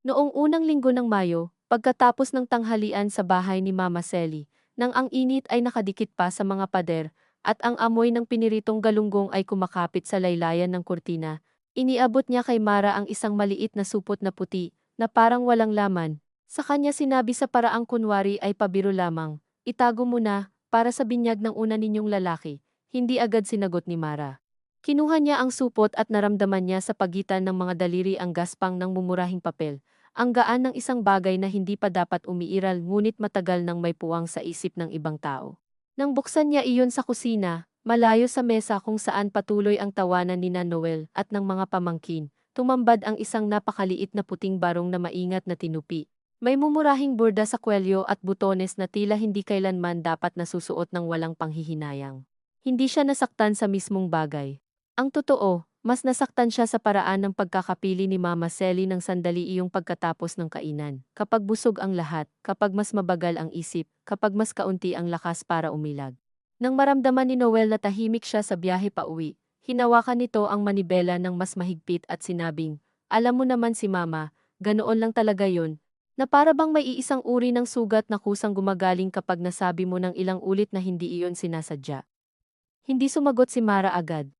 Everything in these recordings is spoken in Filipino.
Noong unang linggo ng Mayo, pagkatapos ng tanghalian sa bahay ni Mama Selly, nang ang init ay nakadikit pa sa mga pader, at ang amoy ng piniritong galunggong ay kumakapit sa laylayan ng kurtina, iniabot niya kay Mara ang isang maliit na supot na puti, na parang walang laman. Sa kanya sinabi sa paraang kunwari ay pabiro lamang, itago mo na, para sa binyag ng una ninyong lalaki. Hindi agad sinagot ni Mara. Kinuha niya ang supot at naramdaman niya sa pagitan ng mga daliri ang gaspang ng mumurahing papel. Ang gaan ng isang bagay na hindi pa dapat umiiral ngunit matagal nang may puwang sa isip ng ibang tao. Nang buksan niya iyon sa kusina, malayo sa mesa kung saan patuloy ang tawanan ni Noel at ng mga pamangkin, tumambad ang isang napakaliit na puting barong na maingat na tinupi. May mumurahing burda sa kwelyo at butones na tila hindi kailanman dapat nasusuot ng walang panghihinayang. Hindi siya nasaktan sa mismong bagay. Ang totoo, mas nasaktan siya sa paraan ng pagkakapili ni Mama Selly ng sandali iyong pagkatapos ng kainan. Kapag busog ang lahat, kapag mas mabagal ang isip, kapag mas kaunti ang lakas para umilag. Nang maramdaman ni Noel na tahimik siya sa biyahe pa uwi, hinawakan nito ang manibela ng mas mahigpit at sinabing, "Alam mo naman si Mama, ganoon lang talaga yun, na para bang may iisang uri ng sugat na kusang gumagaling kapag nasabi mo ng ilang ulit na hindi iyon sinasadya." Hindi sumagot si Mara agad.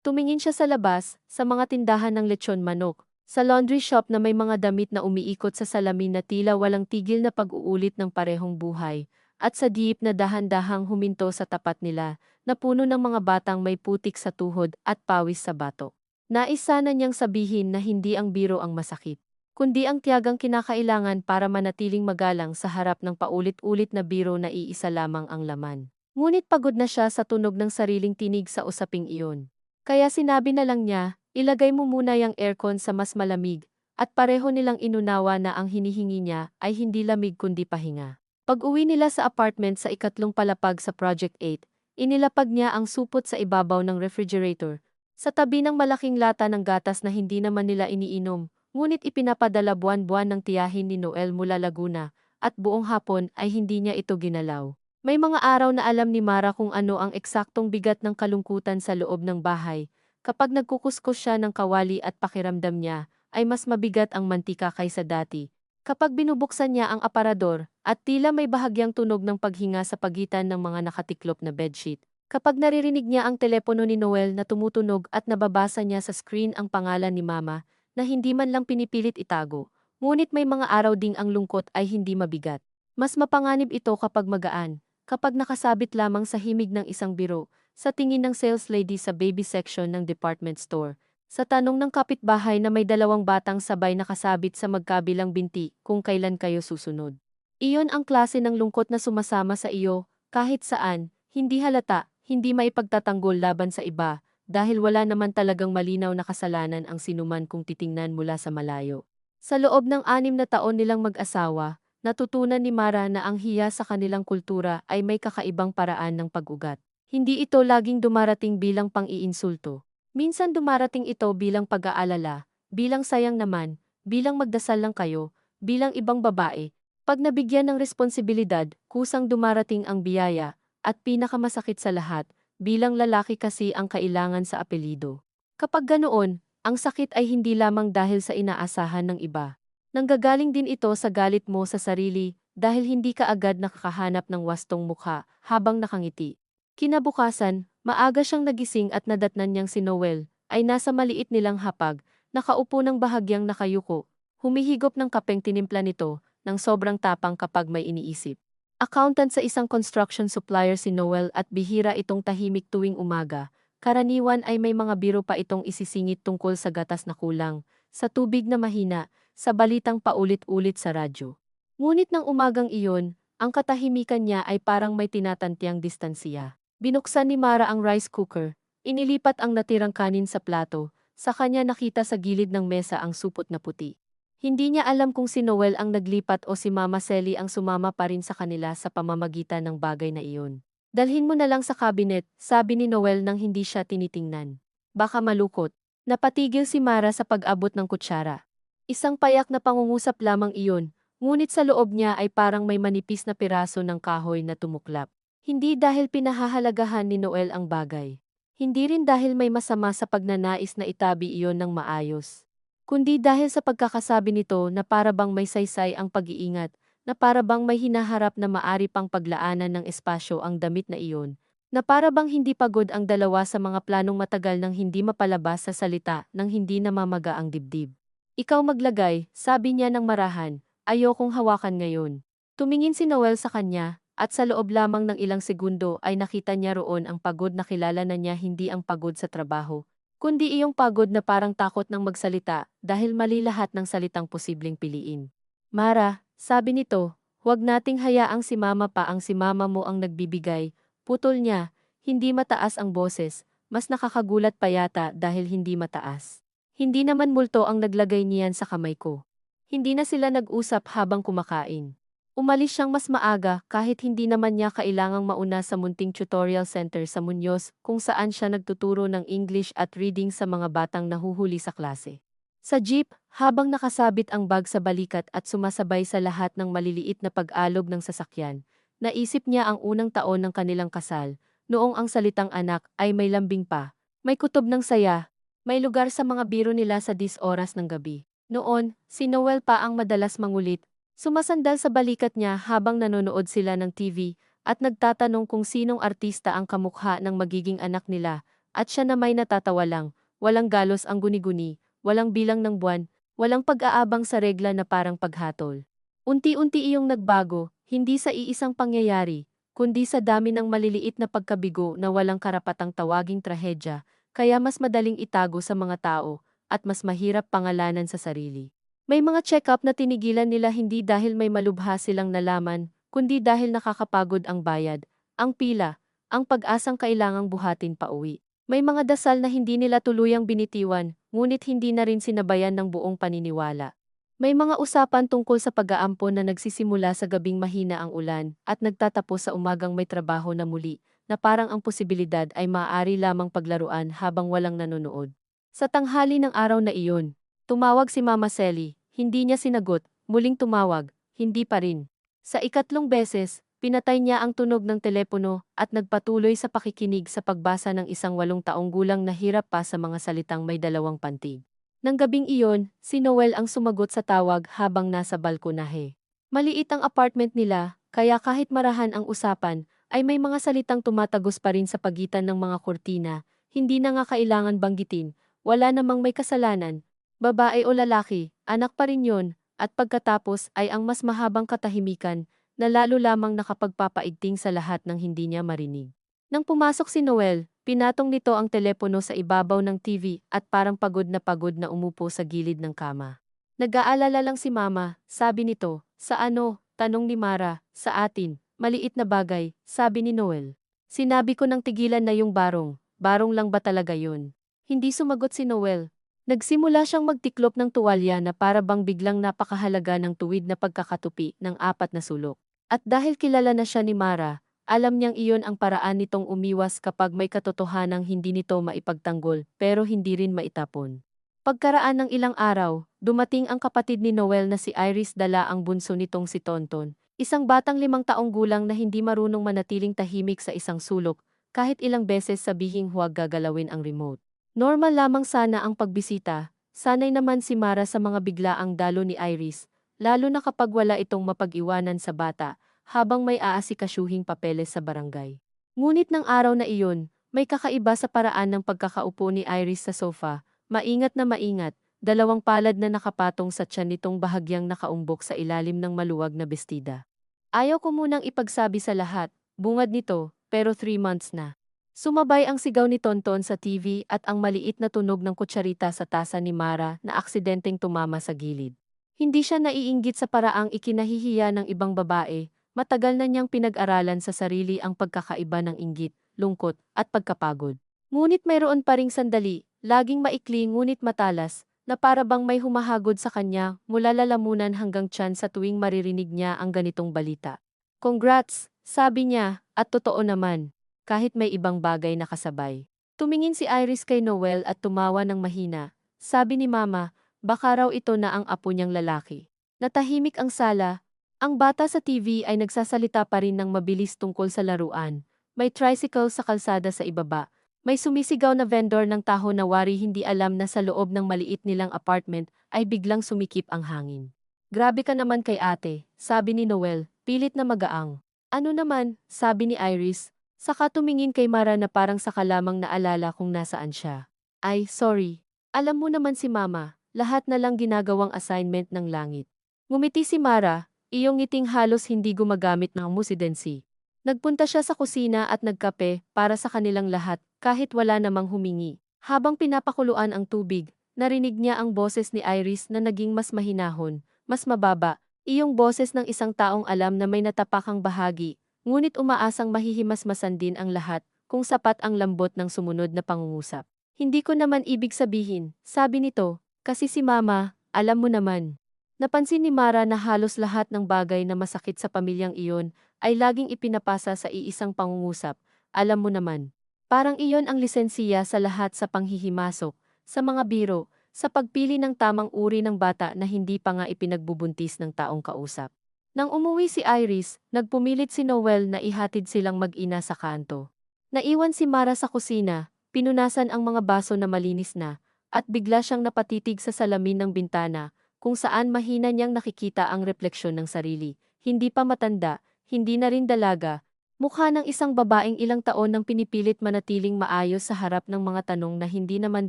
Tumingin siya sa labas, sa mga tindahan ng lechon manok, sa laundry shop na may mga damit na umiikot sa salamin na tila walang tigil na pag-uulit ng parehong buhay, at sa diip na dahan-dahang huminto sa tapat nila, na puno ng mga batang may putik sa tuhod at pawis sa batok. Nais sana niyang sabihin na hindi ang biro ang masakit, kundi ang tiyagang kinakailangan para manatiling magalang sa harap ng paulit-ulit na biro na iisa lamang ang laman. Ngunit pagod na siya sa tunog ng sariling tinig sa usaping iyon. Kaya sinabi na lang niya, ilagay mo muna yung aircon sa mas malamig, at pareho nilang inunawa na ang hinihingi niya ay hindi lamig kundi pahinga. Pag-uwi nila sa apartment sa ikatlong palapag sa Project 8, inilapag niya ang supot sa ibabaw ng refrigerator, sa tabi ng malaking lata ng gatas na hindi naman nila iniinom, ngunit ipinapadala buwan-buwan ng tiyahin ni Noel mula Laguna, at buong hapon ay hindi niya ito ginalaw. May mga araw na alam ni Mara kung ano ang eksaktong bigat ng kalungkutan sa loob ng bahay. Kapag nagkukuskus siya ng kawali at pakiramdam niya, ay mas mabigat ang mantika kaysa dati. Kapag binubuksan niya ang aparador, at tila may bahagyang tunog ng paghinga sa pagitan ng mga nakatiklop na bedsheet. Kapag naririnig niya ang telepono ni Noel na tumutunog at nababasa niya sa screen ang pangalan ni Mama, na hindi man lang pinipilit itago, ngunit may mga araw ding ang lungkot ay hindi mabigat. Mas mapanganib ito kapag magaan, kapag nakasabit lamang sa himig ng isang biro, sa tingin ng sales lady sa baby section ng department store, sa tanong ng kapitbahay na may dalawang batang sabay nakasabit sa magkabilang binti kung kailan kayo susunod. Iyon ang klase ng lungkot na sumasama sa iyo, kahit saan, hindi halata, hindi maipagtatanggol laban sa iba, dahil wala naman talagang malinaw na kasalanan ang sinuman kung titingnan mula sa malayo. Sa loob ng 6 na taon nilang mag-asawa, natutunan ni Mara na ang hiya sa kanilang kultura ay may kakaibang paraan ng pag-ugat. Hindi ito laging dumarating bilang pang-iinsulto. Minsan dumarating ito bilang pag-aalala, bilang sayang naman, bilang magdasal lang kayo, bilang ibang babae. Pag nabigyan ng responsibilidad, kusang dumarating ang biyaya, at pinakamasakit sa lahat, bilang lalaki kasi ang kailangan sa apelido. Kapag ganoon, ang sakit ay hindi lamang dahil sa inaasahan ng iba. Nanggagaling din ito sa galit mo sa sarili dahil hindi ka agad nakakahanap ng wastong mukha habang nakangiti. Kinabukasan, maaga siyang nagising at nadatnan niyang si Noel ay nasa maliit nilang hapag, nakaupo ng bahagyang nakayuko, humihigop ng kapeng tinimpla nito ng sobrang tapang kapag may iniisip. Accountant sa isang construction supplier si Noel at bihira itong tahimik tuwing umaga. Karaniwan ay may mga biro pa itong isisingit tungkol sa gatas na kulang, sa tubig na mahina, sa balitang paulit-ulit sa radyo. Ngunit ng umagang iyon, ang katahimikan niya ay parang may tinatantiang distansiya. Binuksan ni Mara ang rice cooker, inilipat ang natirang kanin sa plato, sa kanya nakita sa gilid ng mesa ang supot na puti. Hindi niya alam kung si Noel ang naglipat o si Mama Selly ang sumama pa rin sa kanila sa pamamagitan ng bagay na iyon. Dalhin mo na lang sa cabinet, sabi ni Noel nang hindi siya tinitingnan. Baka malukot. Napatigil si Mara sa pag-abot ng kutsara. Isang payak na pangungusap lamang iyon, ngunit sa loob niya ay parang may manipis na piraso ng kahoy na tumuklap. Hindi dahil pinahahalagahan ni Noel ang bagay. Hindi rin dahil may masama sa pagnanais na itabi iyon ng maayos. kundi dahil sa pagkakasabi nito na para bang may saysay ang pag-iingat, na para bang may hinaharap na maari pang paglaanan ng espasyo ang damit na iyon, na para bang hindi pagod ang dalawa sa mga planong matagal nang hindi mapalabas sa salita nang hindi namamaga ang dibdib. Ikaw maglagay, sabi niya ng marahan, ayokong hawakan ngayon. Tumingin si Noel sa kanya, at sa loob lamang ng ilang segundo ay nakita niya roon ang pagod na kilala na niya, hindi ang pagod sa trabaho, kundi iyong pagod na parang takot ng magsalita dahil mali lahat ng salitang posibleng piliin. Mara, sabi nito, huwag nating hayaang si mama pa ang si mama mo ang nagbibigay. Putol niya, hindi mataas ang boses, mas nakakagulat pa yata dahil hindi mataas. Hindi naman multo ang naglagay niyan sa kamay ko. Hindi na sila nag-usap habang kumakain. Umalis siyang mas maaga kahit hindi naman niya kailangang mauna sa munting tutorial center sa Muñoz kung saan siya nagtuturo ng English at reading sa mga batang nahuhuli sa klase. Sa jeep, habang nakasabit ang bag sa balikat at sumasabay sa lahat ng maliliit na pag-alog ng sasakyan, naisip niya ang unang taon ng kanilang kasal, noong ang salitang anak ay may lambing pa, may kutob ng saya, may lugar sa mga biro nila sa 10 oras ng gabi. Noon, si Noel pa ang madalas mangulit. Sumasandal sa balikat niya habang nanonood sila ng TV at nagtatanong kung sinong artista ang kamukha ng magiging anak nila, at siya na may natatawa lang, walang galos ang guni-guni, walang bilang ng buwan, walang pag-aabang sa regla na parang paghatol. Unti-unti iyong nagbago, hindi sa iisang pangyayari, kundi sa dami ng maliliit na pagkabigo na walang karapatang tawaging trahedya, kaya mas madaling itago sa mga tao at mas mahirap pangalanan sa sarili. May mga check-up na tinigilan nila hindi dahil may malubha silang nalaman, kundi dahil nakakapagod ang bayad, ang pila, ang pag-asang kailangang buhatin pa uwi. May mga dasal na hindi nila tuluyang binitiwan, ngunit hindi na rin sinabayan ng buong paniniwala. May mga usapan tungkol sa pag-aampon na nagsisimula sa gabing mahina ang ulan at nagtatapos sa umagang may trabaho na muli, na parang ang posibilidad ay maaari lamang paglaruan habang walang nanonood. Sa tanghali ng araw na iyon, tumawag si Mama Sally. Hindi niya sinagot, muling tumawag, hindi pa rin. Sa ikatlong beses, pinatay niya ang tunog ng telepono at nagpatuloy sa pakikinig sa pagbasa ng isang 8 taong gulang na hirap pa sa mga salitang may dalawang pantig. Nang gabing iyon, si Noel ang sumagot sa tawag habang nasa balkonahe. Maliit ang apartment nila, kaya kahit marahan ang usapan, ay may mga salitang tumatagos pa rin sa pagitan ng mga kurtina, hindi na nga kailangan banggitin, wala namang may kasalanan. Babae o lalaki, anak pa rin yun, at pagkatapos ay ang mas mahabang katahimikan na lalo lamang nakapagpapaigting sa lahat ng hindi niya marinig. Nang pumasok si Noel, pinatong nito ang telepono sa ibabaw ng TV at parang pagod na umupo sa gilid ng kama. Nag-aalala lang si Mama, sabi nito. Sa ano? Tanong ni Mara. Sa atin, maliit na bagay, sabi ni Noel. Sinabi ko nang tigilan na yung barong. Barong lang ba talaga yun? Hindi sumagot si Noel. Nagsimula siyang magtiklop ng tuwalya na para bang biglang napakahalaga ng tuwid na pagkakatupi ng 4 na sulok. At dahil kilala na siya ni Mara, alam niyang iyon ang paraan nitong umiwas kapag may katotohanang hindi nito maipagtanggol pero hindi rin maitapon. Pagkaraan ng ilang araw, dumating ang kapatid ni Noel na si Iris, dala ang bunso nitong si Tonton, isang batang 5 taong gulang na hindi marunong manatiling tahimik sa isang sulok, kahit ilang beses sabihing huwag gagalawin ang remote. Normal lamang sana ang pagbisita, sanay naman si Mara sa mga biglaang dalo ni Iris, lalo na kapag wala itong mapag-iwanan sa bata, habang may aasikasyuhing papeles sa barangay. Ngunit ng araw na iyon, may kakaiba sa paraan ng pagkakaupo ni Iris sa sofa, maingat na maingat, 2 palad na nakapatong sa tiyan nitong bahagyang nakaumbok sa ilalim ng maluwag na bestida. Ayaw ko munang ipagsabi sa lahat, bungad nito, pero 3 months na. Sumabay ang sigaw ni Tonton sa TV at ang maliit na tunog ng kutsarita sa tasa ni Mara na aksidenteng tumama sa gilid. Hindi siya naiinggit sa paraang ikinahihiya ng ibang babae, matagal na niyang pinag-aralan sa sarili ang pagkakaiba ng inggit, lungkot, at pagkapagod. Ngunit mayroon pa ring sandali, laging maikli ngunit matalas, na para bang may humahagod sa kanya mula lalamunan hanggang tiyan sa tuwing maririnig niya ang ganitong balita. Congrats, sabi niya, at totoo naman. Kahit may ibang bagay na kasabay. Tumingin si Iris kay Noel at tumawa ng mahina. Sabi ni Mama, baka raw ito na ang apo niyang lalaki. Natahimik ang sala. Ang bata sa TV ay nagsasalita pa rin ng mabilis tungkol sa laruan. May tricycle sa kalsada sa ibaba. May sumisigaw na vendor ng taho na wari hindi alam na sa loob ng maliit nilang apartment ay biglang sumikip ang hangin. Grabe ka naman kay ate, sabi ni Noel, pilit na magaang. Ano naman, sabi ni Iris, saka tumingin kay Mara na parang saka lamang naalala kung nasaan siya. Ay, sorry. Alam mo naman si Mama, lahat na lang ginagawang assignment ng langit. Ngumiti si Mara, iyong ngiting halos hindi gumagamit ng musidency. Nagpunta siya sa kusina at nagkape para sa kanilang lahat kahit wala namang humingi. Habang pinapakuluan ang tubig, narinig niya ang boses ni Iris na naging mas mahinahon, mas mababa, iyong boses ng isang taong alam na may natapakang bahagi, ngunit umaasang mahihimasmasan din ang lahat kung sapat ang lambot ng sumunod na pangungusap. Hindi ko naman ibig sabihin, sabi nito, kasi si Mama, alam mo naman. Napansin ni Mara na halos lahat ng bagay na masakit sa pamilyang iyon ay laging ipinapasa sa iisang pangungusap, alam mo naman. Parang iyon ang lisensiya sa lahat sa panghihimasok, sa mga biro, sa pagpili ng tamang uri ng bata na hindi pa nga ipinagbubuntis ng taong kausap. Nang umuwi si Iris, nagpumilit si Noel na ihatid silang mag-ina sa kanto. Naiwan si Mara sa kusina, pinunasan ang mga baso na malinis na, at bigla siyang napatitig sa salamin ng bintana, kung saan mahina niyang nakikita ang refleksyon ng sarili. Hindi pa matanda, hindi na rin dalaga, mukha ng isang babaeng ilang taon nang pinipilit manatiling maayos sa harap ng mga tanong na hindi naman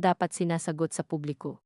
dapat sinasagot sa publiko.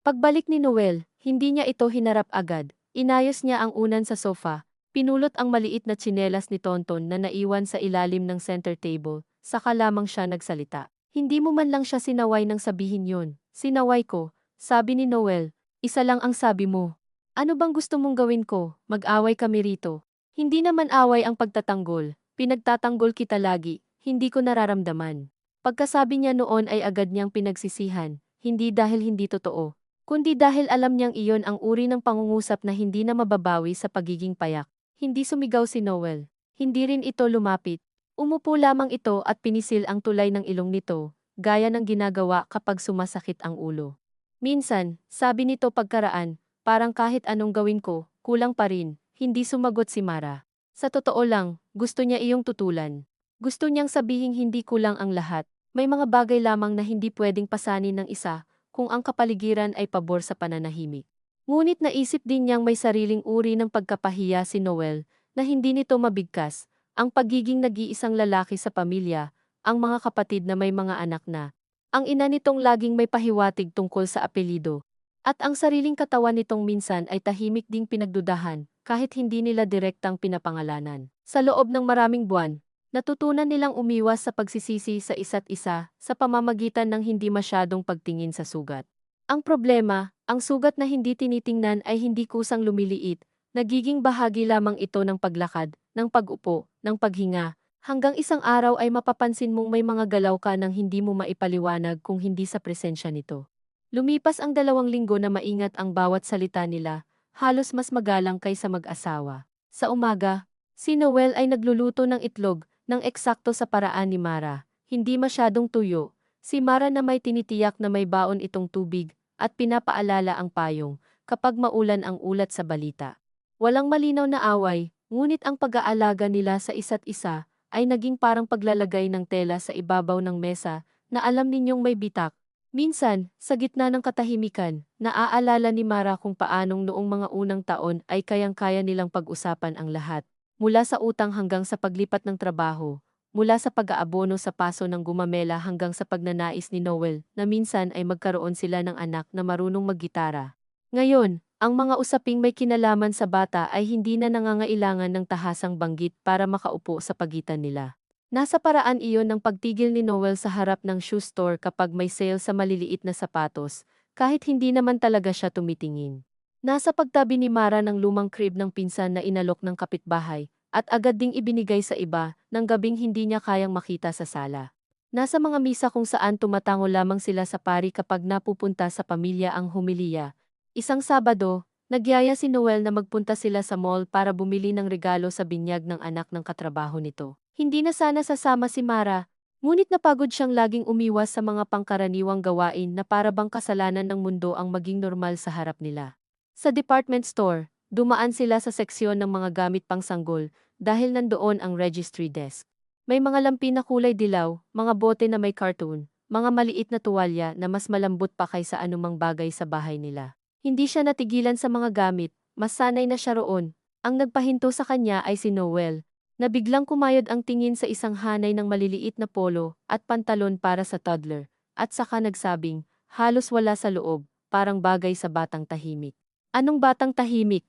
Pagbalik ni Noel, hindi niya ito hinarap agad. Inayos niya ang unan sa sofa, pinulot ang maliit na tsinelas ni Tonton na naiwan sa ilalim ng center table, saka lamang siya nagsalita. Hindi mo man lang siya sinaway nang sabihin yon. Sinaway ko, sabi ni Noel, isa lang ang sabi mo. Ano bang gusto mong gawin ko? Mag-away kami rito. Hindi naman away ang pagtatanggol, pinagtatanggol kita lagi, hindi ko nararamdaman. Pagkasabi niya noon ay agad niyang pinagsisihan, hindi dahil hindi totoo, kundi dahil alam niyang iyon ang uri ng pangungusap na hindi na mababawi sa pagiging payak. Hindi sumigaw si Noel, hindi rin ito lumapit. Umupo lamang ito at pinisil ang tulay ng ilong nito, gaya ng ginagawa kapag sumasakit ang ulo. Minsan, sabi nito pagkaraan, parang kahit anong gawin ko, kulang pa rin, hindi sumagot si Mara. Sa totoo lang, gusto niya iyong tutulan. Gusto niyang sabihing hindi kulang ang lahat, may mga bagay lamang na hindi pwedeng pasanin ng isa, kung ang kapaligiran ay pabor sa pananahimik. Ngunit naisip din niyang may sariling uri ng pagkapahiya si Noel, na hindi nito mabigkas, ang pagiging nag-iisang lalaki sa pamilya, ang mga kapatid na may mga anak na, ang ina nitong laging may pahiwatig tungkol sa apelido, at ang sariling katawan nitong minsan ay tahimik ding pinagdudahan, kahit hindi nila direktang pinapangalanan. Sa loob ng maraming buwan, natutunan nilang umiwas sa pagsisisi sa isa't isa sa pamamagitan ng hindi masyadong pagtingin sa sugat. Ang problema, ang sugat na hindi tinitingnan ay hindi kusang lumiliit, nagiging bahagi lamang ito ng paglakad, ng pag-upo, ng paghinga, hanggang isang araw ay mapapansin mong may mga galaw ka nang hindi mo maipaliwanag kung hindi sa presensya nito. Lumipas ang 2 linggo na maingat ang bawat salita nila, halos mas magalang kaysa mag-asawa. Sa umaga, si Noel ay nagluluto ng itlog, ng eksakto sa paraan ni Mara, hindi masyadong tuyo. Si Mara na may tinitiyak na may baon itong tubig, at pinapaalala ang payong, kapag maulan ang ulat sa balita. Walang malinaw na away, ngunit ang pag-aalaga nila sa isa't isa, ay naging parang paglalagay ng tela sa ibabaw ng mesa, na alam ninyong may bitak. Minsan, sa gitna ng katahimikan, naaalala ni Mara kung paanong noong mga unang taon ay kayang-kaya nilang pag-usapan ang lahat. Mula sa utang hanggang sa paglipat ng trabaho, mula sa pag-aabono sa paso ng gumamela hanggang sa pagnanais ni Noel na minsan ay magkaroon sila ng anak na marunong maggitara. Ngayon, ang mga usaping may kinalaman sa bata ay hindi na nangangailangan ng tahasang banggit para makaupo sa pagitan nila. Nasa paraan iyon ng pagtigil ni Noel sa harap ng shoe store kapag may sale sa maliliit na sapatos, kahit hindi naman talaga siya tumitingin. Nasa pagtabi ni Mara ng lumang crib ng pinsan na inalok ng kapitbahay, at agad ding ibinigay sa iba, ng gabing hindi niya kayang makita sa sala. Nasa mga misa kung saan tumatango lamang sila sa pari kapag napupunta sa pamilya ang humiliya. Isang Sabado, nagyaya si Noel na magpunta sila sa mall para bumili ng regalo sa binyag ng anak ng katrabaho nito. Hindi na sana sasama si Mara, ngunit napagod siyang laging umiwas sa mga pangkaraniwang gawain na para bang kasalanan ng mundo ang maging normal sa harap nila. Sa department store, dumaan sila sa seksyon ng mga gamit pangsanggol dahil nandoon ang registry desk. May mga lampi na kulay dilaw, mga bote na may cartoon, mga maliit na tuwalya na mas malambot pa kaysa anumang bagay sa bahay nila. Hindi siya natigilan sa mga gamit, mas sanay na siya roon. Ang nagpahinto sa kanya ay si Noel, na biglang kumayod ang tingin sa isang hanay ng maliliit na polo at pantalon para sa toddler, at saka nagsabing, halos wala sa loob, parang bagay sa batang tahimik. Anong batang tahimik?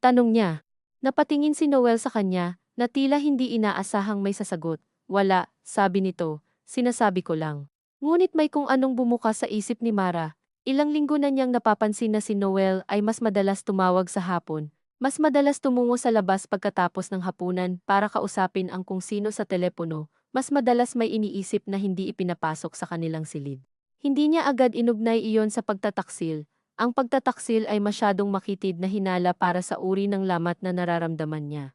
Tanong niya. Napatingin si Noel sa kanya, na tila hindi inaasahang may sasagot. Wala, sabi nito, sinasabi ko lang. Ngunit may kung anong bumuka sa isip ni Mara. Ilang linggo na niyang napapansin na si Noel ay mas madalas tumawag sa hapon. Mas madalas tumungo sa labas pagkatapos ng hapunan para kausapin ang kung sino sa telepono. Mas madalas may iniisip na hindi ipinapasok sa kanilang silid. Hindi niya agad inugnay iyon sa pagtataksil. Ang pagtataksil ay masyadong makitid na hinala para sa uri ng lamat na nararamdaman niya.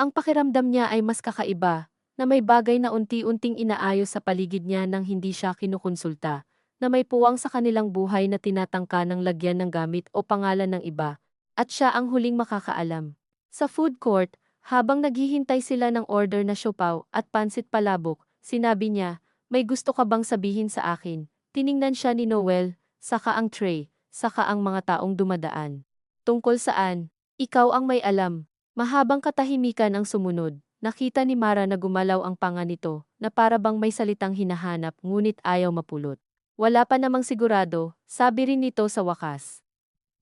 Ang pakiramdam niya ay mas kakaiba, na may bagay na unti-unting inaayos sa paligid niya nang hindi siya kinukonsulta, na may puwang sa kanilang buhay na tinatangka ng lagyan ng gamit o pangalan ng iba, at siya ang huling makakaalam. Sa food court, habang naghihintay sila ng order na siopaw at pansit palabok, sinabi niya, may gusto ka bang sabihin sa akin? Tiningnan siya ni Noel, saka ang tray, saka ang mga taong dumadaan. Tungkol saan? Ikaw ang may alam. Mahabang katahimikan ang sumunod. Nakita ni Mara na gumalaw ang panga nito, na para bang may salitang hinahanap ngunit ayaw mapulot. Wala pa namang sigurado, sabi rin nito sa wakas.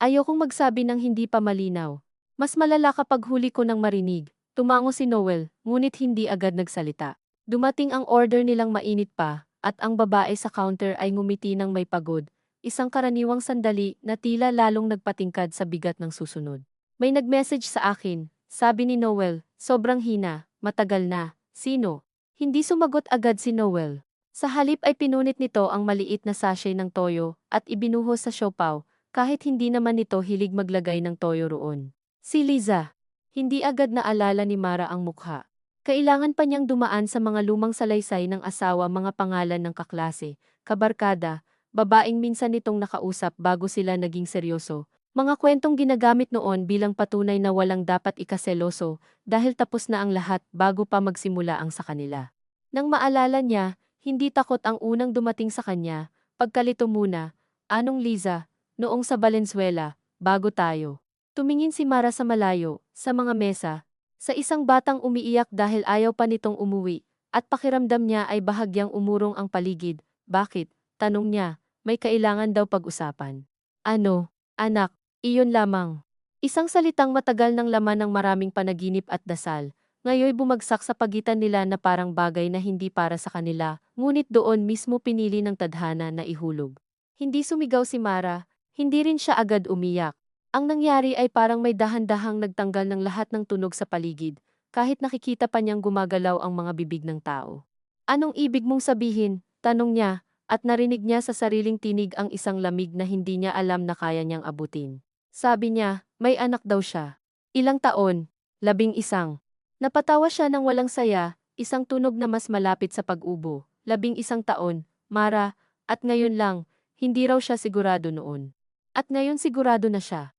Ayokong magsabi ng hindi pa malinaw. Mas malala kapag huli ko ng marinig. Tumango si Noel, ngunit hindi agad nagsalita. Dumating ang order nilang mainit pa, at ang babae sa counter ay ngumiti ng may pagod. Isang karaniwang sandali na tila lalong nagpatingkad sa bigat ng susunod. May nag-message sa akin, sabi ni Noel, sobrang hina, matagal na. Sino? Hindi sumagot agad si Noel. Sa halip ay pinunit nito ang maliit na sachet ng toyo at ibinuhos sa siopaw, kahit hindi naman nito hilig maglagay ng toyo roon. Si Liza. Hindi agad naalala ni Mara ang mukha. Kailangan pa niyang dumaan sa mga lumang salaysay ng asawa, mga pangalan ng kaklase, kabarkada, babaeng minsan nitong nakausap bago sila naging seryoso, mga kwentong ginagamit noon bilang patunay na walang dapat ikaseloso dahil tapos na ang lahat bago pa magsimula ang sa kanila. Nang maalala niya, hindi takot ang unang dumating sa kanya, pagkalito muna, anong Liza, noong sa Valenzuela, bago tayo. Tumingin si Mara sa malayo, sa mga mesa, sa isang batang umiiyak dahil ayaw pa nitong umuwi, at pakiramdam niya ay bahagyang umurong ang paligid. Bakit? Tanong niya, may kailangan daw pag-usapan. Ano, anak, iyon lamang. Isang salitang matagal ng laman ng maraming panaginip at dasal, ngayoy bumagsak sa pagitan nila na parang bagay na hindi para sa kanila, ngunit doon mismo pinili ng tadhana na ihulog. Hindi sumigaw si Mara, hindi rin siya agad umiyak. Ang nangyari ay parang may dahan-dahang nagtanggal ng lahat ng tunog sa paligid, kahit nakikita pa niyang gumagalaw ang mga bibig ng tao. Anong ibig mong sabihin? Tanong niya, at narinig niya sa sariling tinig ang isang lamig na hindi niya alam na kaya niyang abutin. Sabi niya, may anak daw siya. Ilang taon? 11. Napatawa siya ng walang saya, isang tunog na mas malapit sa pag-ubo. 11 taon, Mara, at ngayon lang, hindi raw siya sigurado noon. At ngayon sigurado na siya.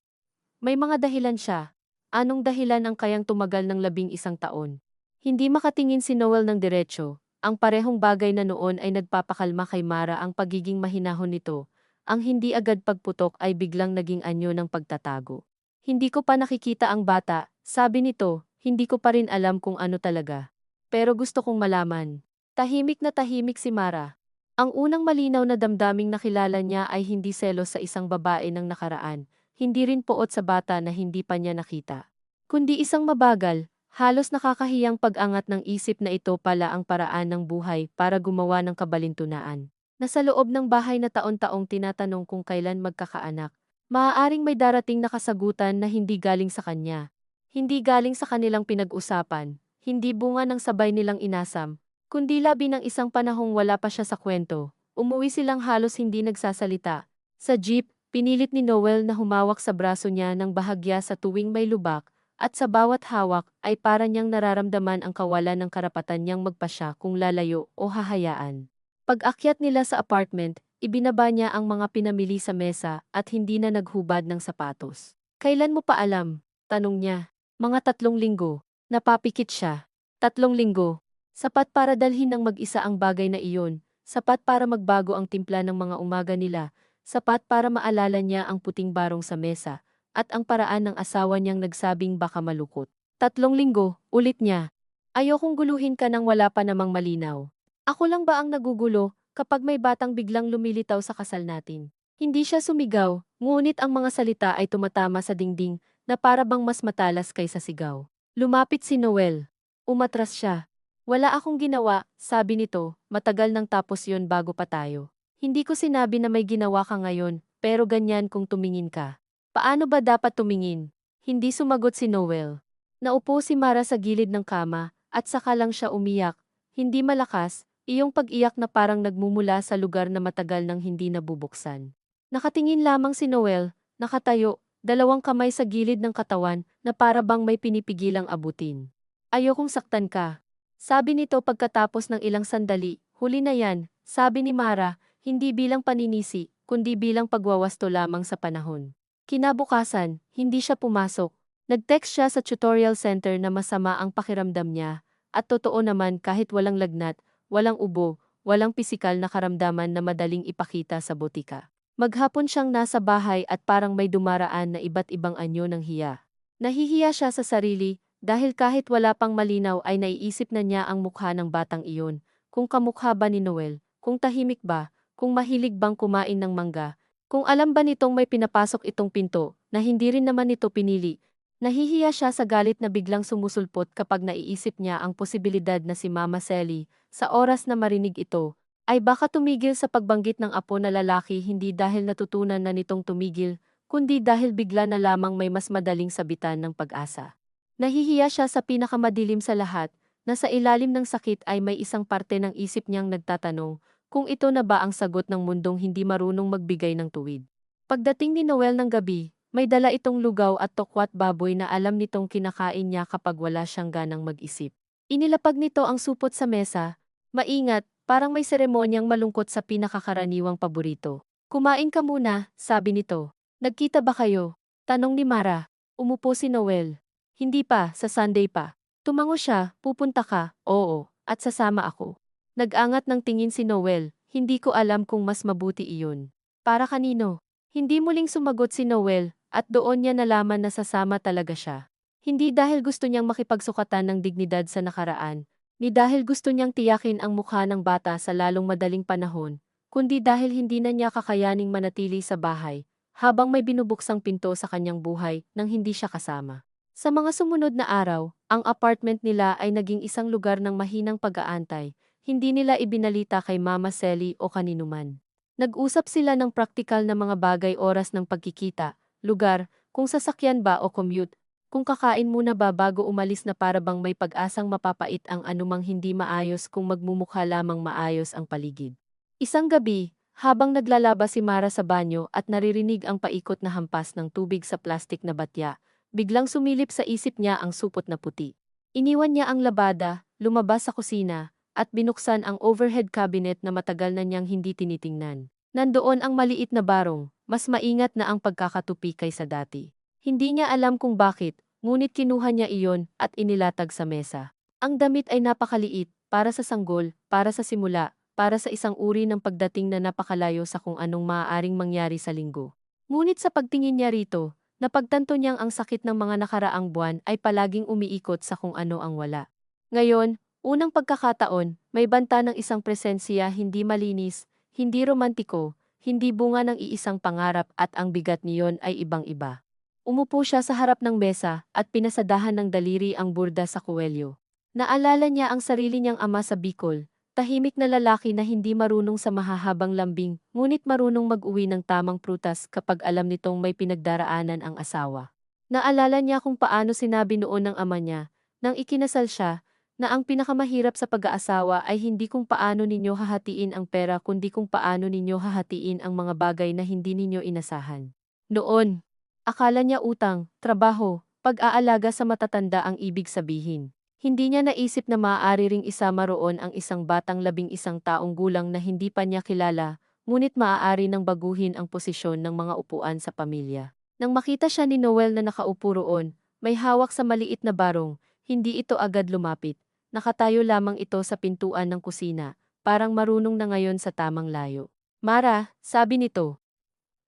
May mga dahilan siya. Anong dahilan ang kayang tumagal ng 11 taon? Hindi makatingin si Noel ng diretsyo. Ang parehong bagay na noon ay nagpapakalma kay Mara ang pagiging mahinahon nito. Ang hindi agad pagputok ay biglang naging anyo ng pagtatago. Hindi ko pa nakikita ang bata, sabi nito, hindi ko pa rin alam kung ano talaga. Pero gusto kong malaman. Tahimik na tahimik si Mara. Ang unang malinaw na damdaming nakilala niya ay hindi selos sa isang babae ng nakaraan, hindi rin poot sa bata na hindi pa niya nakita. Kundi isang mabagal, halos nakakahiyang pag-angat ng isip na ito pala ang paraan ng buhay para gumawa ng kabalintunaan. Nasa loob ng bahay na taon-taong tinatanong kung kailan magkakaanak, maaaring may darating na kasagutan na hindi galing sa kanya. Hindi galing sa kanilang pinag-usapan, hindi bunga ng sabay nilang inasam, kundi labi ng isang panahong wala pa siya sa kwento. Umuwi silang halos hindi nagsasalita. Sa jeep, pinilit ni Noel na humawak sa braso niya ng bahagya sa tuwing may lubak, at sa bawat hawak ay para niyang nararamdaman ang kawalan ng karapatan niyang magpasya kung lalayo o hahayaan. Pag-akyat nila sa apartment, ibinaba niya ang mga pinamili sa mesa at hindi na naghubad ng sapatos. Kailan mo pa alam? Tanong niya. Mga 3 linggo. Napapikit siya. 3 linggo. Sapat para dalhin ng mag-isa ang bagay na iyon, sapat para magbago ang timpla ng mga umaga nila, sapat para maalala niya ang puting barong sa mesa, at ang paraan ng asawa niyang nagsabing baka malukot. 3 linggo, ulit niya. Ayokong guluhin ka nang wala pa namang malinaw. Ako lang ba ang nagugulo kapag may batang biglang lumilitaw sa kasal natin? Hindi siya sumigaw, ngunit ang mga salita ay tumatama sa dingding na para bang mas matalas kaysa sigaw. Lumapit si Noel. Umatras siya. Wala akong ginawa, sabi nito, matagal nang tapos yon bago pa tayo. Hindi ko sinabi na may ginawa ka ngayon, pero ganyan kung tumingin ka. Paano ba dapat tumingin? Hindi sumagot si Noel. Naupo si Mara sa gilid ng kama, at saka lang siya umiyak. Hindi malakas, iyong pag-iyak na parang nagmumula sa lugar na matagal nang hindi nabubuksan. Nakatingin lamang si Noel, nakatayo, 2 kamay sa gilid ng katawan na para bang may pinipigilang abutin. Ayokong saktan ka. Sabi nito pagkatapos ng ilang sandali, huli na yan, sabi ni Mara, hindi bilang paninisi, kundi bilang pagwawasto lamang sa panahon. Kinabukasan, hindi siya pumasok. Nag-text siya sa tutorial center na masama ang pakiramdam niya, at totoo naman kahit walang lagnat, walang ubo, walang pisikal na karamdaman na madaling ipakita sa botika. Maghapon siyang nasa bahay at parang may dumaraan na iba't ibang anyo ng hiya. Nahihiya siya sa sarili, dahil kahit wala pang malinaw ay naiisip na niya ang mukha ng batang iyon, kung kamukha ba ni Noel, kung tahimik ba, kung mahilig bang kumain ng mangga, kung alam ba nitong may pinapasok itong pinto, na hindi rin naman nito pinili. Nahihiya siya sa galit na biglang sumusulpot kapag naiisip niya ang posibilidad na si Mama Sally, sa oras na marinig ito, ay baka tumigil sa pagbanggit ng apo na lalaki hindi dahil natutunan na nitong tumigil, kundi dahil bigla na lamang may mas madaling sabitan ng pag-asa. Nahihiya siya sa pinakamadilim sa lahat, na sa ilalim ng sakit ay may isang parte ng isip niyang nagtatanong, kung ito na ba ang sagot ng mundong hindi marunong magbigay ng tuwid. Pagdating ni Noel ng gabi, may dala itong lugaw at tokwat baboy na alam nitong kinakain niya kapag wala siyang ganang mag-isip. Inilapag nito ang supot sa mesa, maingat, parang may seremonyang malungkot sa pinakakaraniwang paborito. Kumain ka muna, sabi nito. Nagkita ba kayo? Tanong ni Mara. Umupo si Noel. Hindi pa, sa Sunday pa. Tumango siya, pupunta ka, oo, at sasama ako. Nag-angat ng tingin si Noel, hindi ko alam kung mas mabuti iyon. Para kanino? Hindi muling sumagot si Noel, at doon niya nalaman na sasama talaga siya. Hindi dahil gusto niyang makipagsukatan ng dignidad sa nakaraan, ni dahil gusto niyang tiyakin ang mukha ng bata sa lalong madaling panahon, kundi dahil hindi na niya kakayaning manatili sa bahay, habang may binubuksang pinto sa kanyang buhay nang hindi siya kasama. Sa mga sumunod na araw, ang apartment nila ay naging isang lugar ng mahinang pag-aantay, hindi nila ibinalita kay Mama Sally o kaninuman. Nag-usap sila ng praktikal na mga bagay oras ng pagkikita, lugar, kung sasakyan ba o commute, kung kakain muna ba bago umalis na para bang may pag-asang mapapait ang anumang hindi maayos kung magmumukha lamang maayos ang paligid. Isang gabi, habang naglalaba si Mara sa banyo at naririnig ang paikot na hampas ng tubig sa plastik na batya, biglang sumilip sa isip niya ang supot na puti. Iniwan niya ang labada, lumabas sa kusina, at binuksan ang overhead cabinet na matagal na niyang hindi tinitingnan. Nandoon ang maliit na barong, mas maingat na ang pagkakatupi kaysa dati. Hindi niya alam kung bakit, ngunit kinuha niya iyon at inilatag sa mesa. Ang damit ay napakaliit, para sa sanggol, para sa simula, para sa isang uri ng pagdating na napakalayo sa kung anong maaaring mangyari sa linggo. Ngunit sa pagtingin niya rito, napagtanto niyang ang sakit ng mga nakaraang buwan ay palaging umiikot sa kung ano ang wala. Ngayon, unang pagkakataon, may banta ng isang presensya hindi malinis, hindi romantiko, hindi bunga ng iisang pangarap at ang bigat niyon ay ibang-iba. Umupo siya sa harap ng mesa at pinasadahan ng daliri ang burda sa kuwelyo. Naalala niya ang sarili niyang ama sa Bicol, tahimik na lalaki na hindi marunong sa mahahabang lambing, ngunit marunong mag-uwi ng tamang prutas kapag alam nitong may pinagdaraanan ang asawa. Naalala niya kung paano sinabi noon ng ama niya, nang ikinasal siya, na ang pinakamahirap sa pag-aasawa ay hindi kung paano ninyo hahatiin ang pera kundi kung paano ninyo hahatiin ang mga bagay na hindi ninyo inasahan. Noon, akala niya utang, trabaho, pag-aalaga sa matatanda ang ibig sabihin. Hindi niya naisip na maaari ring isama roon ang isang batang 11 taong gulang na hindi pa niya kilala, ngunit maaari nang baguhin ang posisyon ng mga upuan sa pamilya. Nang makita siya ni Noel na nakaupo roon, may hawak sa maliit na barong, hindi ito agad lumapit. nakatayo lamang ito sa pintuan ng kusina, parang marunong na ngayon sa tamang layo. Mara, sabi nito.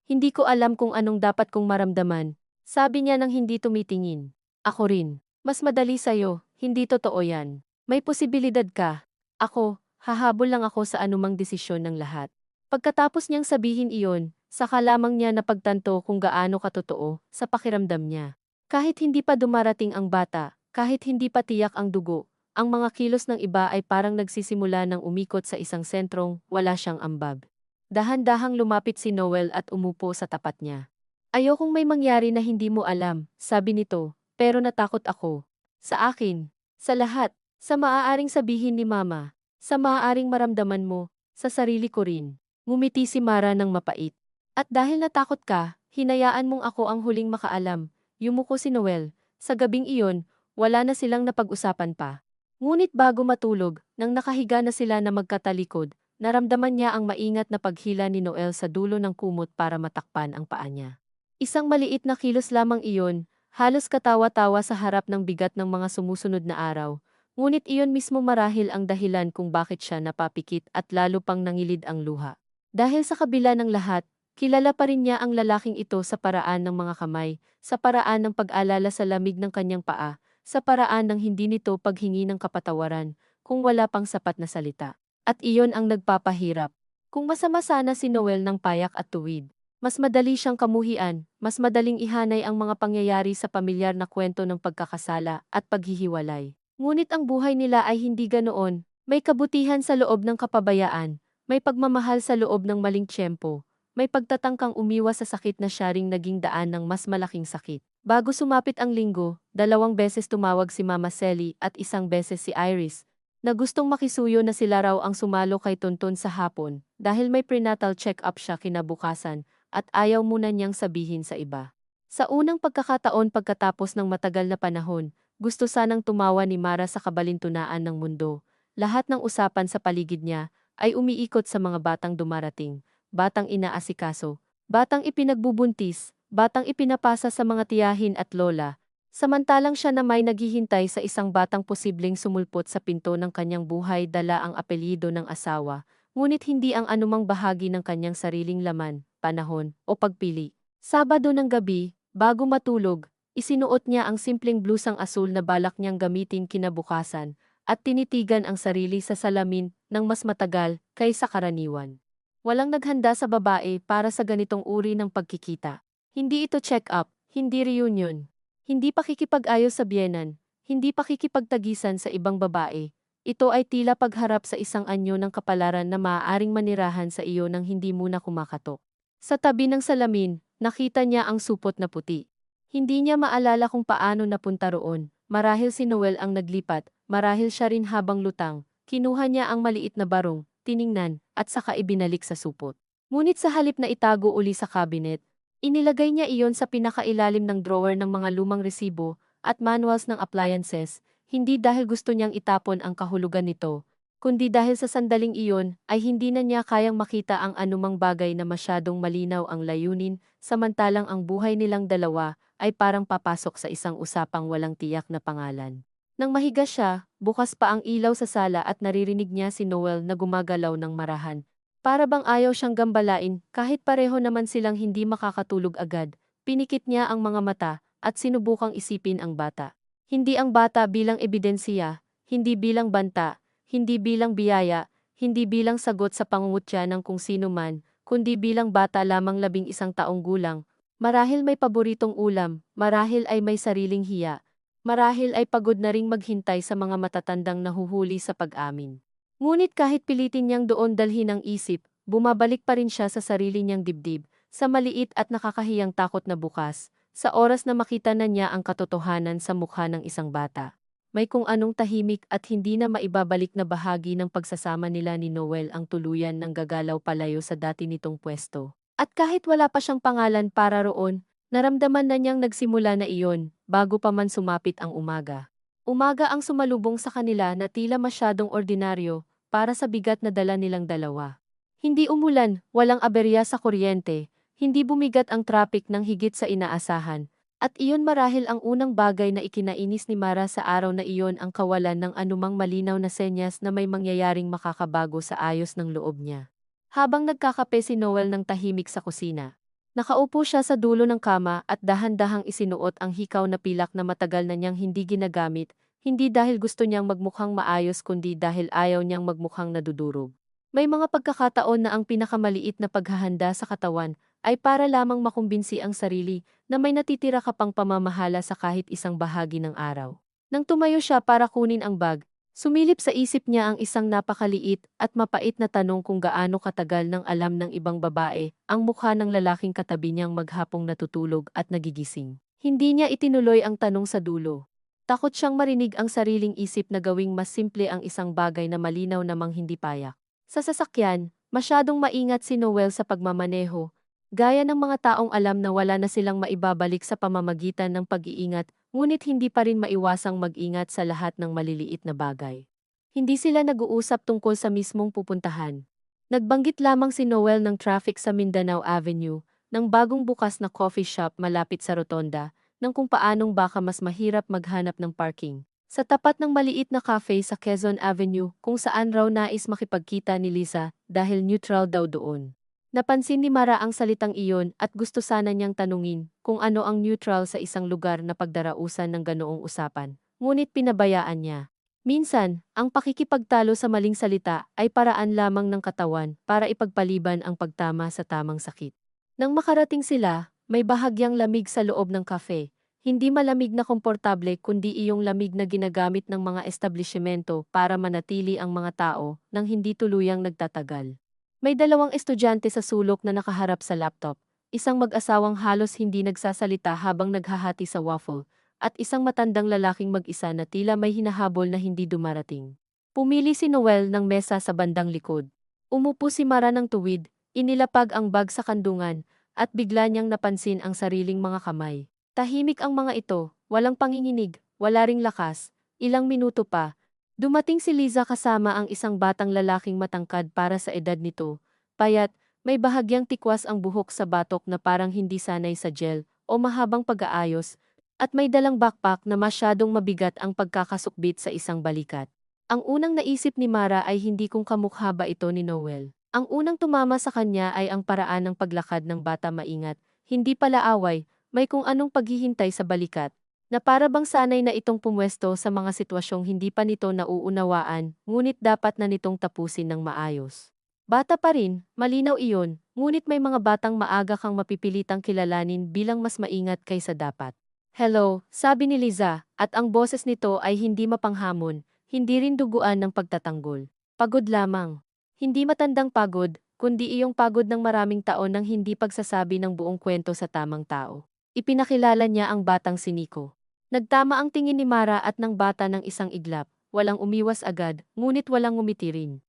Hindi ko alam kung anong dapat kong maramdaman, sabi niya nang hindi tumitingin. Ako rin. Mas madali sa'yo, hindi totoo yan. May posibilidad ka. Ako, hahabol lang ako sa anumang desisyon ng lahat. Pagkatapos niyang sabihin iyon, saka lamang niya napagtanto kung gaano katotoo sa pakiramdam niya. Kahit hindi pa dumarating ang bata, kahit hindi pa tiyak ang dugo, ang mga kilos ng iba ay parang nagsisimula ng umikot sa isang sentrong wala siyang ambag. Dahan-dahang lumapit si Noel at umupo sa tapat niya. Ayokong may mangyari na hindi mo alam, sabi nito, pero natakot ako. Sa akin, sa lahat, sa maaaring sabihin ni Mama, sa maaaring maramdaman mo, sa sarili ko rin. Ngumiti si Mara ng mapait. At dahil natakot ka, hinayaan mong ako ang huling makaalam, yumuko si Noel. Sa gabing iyon, wala na silang napag-usapan pa. Ngunit bago matulog, nang nakahiga na sila na magkatalikod, naramdaman niya ang maingat na paghila ni Noel sa dulo ng kumot para matakpan ang paa niya. Isang maliit na kilos lamang iyon, halos katawa-tawa sa harap ng bigat ng mga sumusunod na araw, ngunit iyon mismo marahil ang dahilan kung bakit siya napapikit at lalo pang nangilid ang luha. Dahil sa kabila ng lahat, kilala pa rin niya ang lalaking ito sa paraan ng mga kamay, sa paraan ng pag-alala sa lamig ng kanyang paa, sa paraan ng hindi nito paghingi ng kapatawaran, kung wala pang sapat na salita. At iyon ang nagpapahirap. Kung masama sana si Noel ng payak at tuwid, mas madali siyang kamuhian, mas madaling ihanay ang mga pangyayari sa pamilyar na kwento ng pagkakasala at paghihiwalay. Ngunit ang buhay nila ay hindi ganoon, may kabutihan sa loob ng kapabayaan, may pagmamahal sa loob ng maling tiyempo, may pagtatangkang umiwas sa sakit na siya ring naging daan ng mas malaking sakit. Bago sumapit ang linggo, 2 beses tumawag si Mama Sally at 1 beses si Iris, na gustong makisuyo na sila raw ang sumalo kay Tonton sa hapon dahil may prenatal check-up siya kinabukasan at ayaw muna niyang sabihin sa iba. Sa unang pagkakataon pagkatapos ng matagal na panahon, gusto sanang tumawa ni Mara sa kabalintunaan ng mundo. Lahat ng usapan sa paligid niya ay umiikot sa mga batang dumarating, batang inaasikaso, batang ipinagbubuntis, batang ipinapasa sa mga tiyahin at lola. Samantalang siya na may naghihintay sa isang batang posibleng sumulpot sa pinto ng kanyang buhay dala ang apelyido ng asawa, ngunit hindi ang anumang bahagi ng kanyang sariling laman, panahon, o pagpili. Sabado ng gabi, bago matulog, isinuot niya ang simpleng blusang asul na balak niyang gamitin kinabukasan, at tinitigan ang sarili sa salamin ng mas matagal kaysa karaniwan. Walang naghanda sa babae para sa ganitong uri ng pagkikita. Hindi ito check-up, hindi reunion. Hindi pakikipag-ayos sa biyenan, hindi pakikipagtagisan sa ibang babae. Ito ay tila pagharap sa isang anyo ng kapalaran na maaaring manirahan sa iyo nang hindi muna kumakatok. Sa tabi ng salamin, nakita niya ang supot na puti. Hindi niya maalala kung paano napunta roon. Marahil si Noel ang naglipat, marahil siya rin habang lutang. Kinuha niya ang maliit na barong, tiningnan, at saka ibinalik sa supot. Ngunit sa halip na itago uli sa cabinet, inilagay niya iyon sa pinakailalim ng drawer ng mga lumang resibo at manuals ng appliances, hindi dahil gusto niyang itapon ang kahulugan nito, kundi dahil sa sandaling iyon ay hindi na niya kayang makita ang anumang bagay na masyadong malinaw ang layunin, samantalang ang buhay nilang dalawa ay parang papasok sa isang usapang walang tiyak na pangalan. Nang mahiga siya, bukas pa ang ilaw sa sala at naririnig niya si Noel na gumagalaw ng marahan. Para bang ayaw siyang gambalain, kahit pareho naman silang hindi makakatulog agad, pinikit niya ang mga mata, at sinubukang isipin ang bata. Hindi ang bata bilang ebidensiya, hindi bilang banta, hindi bilang biyaya, hindi bilang sagot sa pangungutya ng kung sino man, kundi bilang bata lamang 11 taong gulang. Marahil may paboritong ulam, marahil ay may sariling hiya, marahil ay pagod na ring maghintay sa mga matatandang nahuhuli sa pag-amin. Ngunit kahit pilitin niyang doon dalhin ang isip, bumabalik pa rin siya sa sarili niyang dibdib, sa maliit at nakakahiyang takot na bukas, sa oras na makita na niya ang katotohanan sa mukha ng isang bata. May kung anong tahimik at hindi na maibabalik na bahagi ng pagsasama nila ni Noel ang tuluyan ng gagalaw palayo sa dati nitong pwesto. At kahit wala pa siyang pangalan para roon, naramdaman na niyang nagsimula na iyon, bago pa man sumapit ang umaga. Umaga ang sumalubong sa kanila na tila masyadong ordinaryo, para sa bigat na dala nilang dalawa. Hindi umulan, walang aberya sa kuryente, hindi bumigat ang traffic ng higit sa inaasahan, At iyon marahil ang unang bagay na ikinainis ni Mara sa araw na iyon ang kawalan ng anumang malinaw na senyas na may mangyayaring makakabago sa ayos ng loob niya. Habang nagkakape si Noel ng tahimik sa kusina, nakaupo siya sa dulo ng kama at dahan-dahang isinuot ang hikaw na pilak na matagal na niyang hindi ginagamit, hindi dahil gusto niyang magmukhang maayos kundi dahil ayaw niyang magmukhang nadudurog. May mga pagkakataon na ang pinakamaliit na paghahanda sa katawan ay para lamang makumbinsi ang sarili na may natitira ka pang pamamahala sa kahit isang bahagi ng araw. Nang tumayo siya para kunin ang bag, sumilip sa isip niya ang isang napakaliit at mapait na tanong kung gaano katagal nang alam ng ibang babae ang mukha ng lalaking katabi niyang maghapong natutulog at nagigising. Hindi niya itinuloy ang tanong sa dulo. Takot siyang marinig ang sariling isip na gawing mas simple ang isang bagay na malinaw namang hindi payak. Sa sasakyan, masyadong maingat si Noel sa pagmamaneho, gaya ng mga taong alam na wala na silang maibabalik sa pamamagitan ng pag-iingat, ngunit hindi pa rin maiwasang mag-ingat sa lahat ng maliliit na bagay. Hindi sila nag-uusap tungkol sa mismong pupuntahan. Nagbanggit lamang si Noel ng traffic sa Mindanao Avenue, ng bagong bukas na coffee shop malapit sa rotonda, ng kung paanong baka mas mahirap maghanap ng parking sa tapat ng maliit na cafe sa Quezon Avenue kung saan raw nais makipagkita ni Lisa dahil neutral daw doon. Napansin ni Mara ang salitang iyon at gusto sana niyang tanungin kung ano ang neutral sa isang lugar na pagdarausan ng ganoong usapan, ngunit pinabayaan niya. Minsan, ang pakikipagtalo sa maling salita ay paraan lamang ng katawan para ipagpaliban ang pagtama sa tamang sakit. Nang makarating sila, may bahagyang lamig sa loob ng cafe. Hindi malamig na komportable kundi iyong lamig na ginagamit ng mga establishmento para manatili ang mga tao nang hindi tuluyang nagtatagal. May dalawang estudyante sa sulok na nakaharap sa laptop, isang mag-asawang halos hindi nagsasalita habang naghahati sa waffle, at isang matandang lalaking mag-isa na tila may hinahabol na hindi dumarating. Pumili si Noel ng mesa sa bandang likod. Umupo si Mara ng tuwid, inilapag ang bag sa kandungan, at bigla niyang napansin ang sariling mga kamay. Tahimik ang mga ito, walang panginginig, wala ring lakas. Ilang minuto pa, dumating si Liza kasama ang isang batang lalaking matangkad para sa edad nito. Payat, may bahagyang tikwas ang buhok sa batok na parang hindi sanay sa gel o mahabang pag-aayos, at may dalang backpack na masyadong mabigat ang pagkakasukbit sa isang balikat. Ang unang naisip ni Mara ay hindi kung kamukha ba ito ni Noel. Ang unang tumama sa kanya ay ang paraan ng paglakad ng bata maingat, hindi pala away, may kung anong paghihintay sa balikat na para bang sanay na itong pumwesto sa mga sitwasyong hindi pa nito nauunawaan, ngunit dapat na nitong tapusin ng maayos. Bata pa rin, malinaw iyon, ngunit may mga batang maaga kang mapipilitang kilalanin bilang mas maingat kaysa dapat. Hello, sabi ni Liza, at ang boses nito ay hindi mapanghamon, hindi rin duguan ng pagtatanggol. Pagod lamang. Hindi matandang pagod, kundi iyong pagod ng maraming taon ng hindi pagsasabi ng buong kwento sa tamang tao. Ipinakilala niya ang batang si Nico. Nagtama ang tingin ni Mara at ng bata ng isang iglap, walang umiwas agad, ngunit walang ngumiti rin.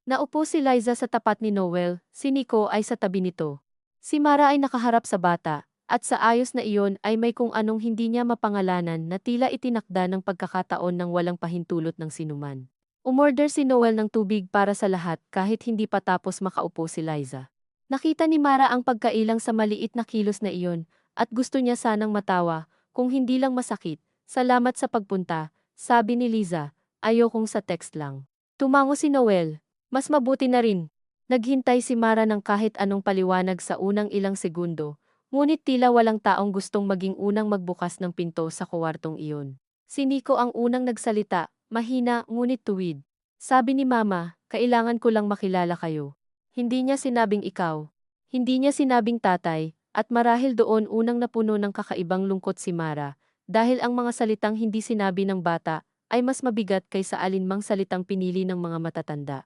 Naupo si Liza sa tapat ni Noel, si Nico ay sa tabi nito. Si Mara ay nakaharap sa bata, at sa ayos na iyon ay may kung anong hindi niya mapangalanan na tila itinakda ng pagkakataon ng walang pahintulot ng sinuman. Umorder si Noel ng tubig para sa lahat kahit hindi pa tapos makaupo si Liza. Nakita ni Mara ang pagkailang sa maliit na kilos na iyon, at gusto niya sanang matawa, kung hindi lang masakit. Salamat sa pagpunta, sabi ni Liza, ayokong sa text lang. Tumango si Noel, mas mabuti na rin. Naghintay si Mara ng kahit anong paliwanag sa unang ilang segundo, ngunit tila walang taong gustong maging unang magbukas ng pinto sa kuwartong iyon. Si Nico ang unang nagsalita, mahina ngunit tuwid. Sabi ni Mama, kailangan ko lang makilala kayo. Hindi niya sinabing ikaw. Hindi niya sinabing tatay, at marahil doon unang napuno ng kakaibang lungkot si Mara, dahil ang mga salitang hindi sinabi ng bata ay mas mabigat kaysa alinmang salitang pinili ng mga matatanda.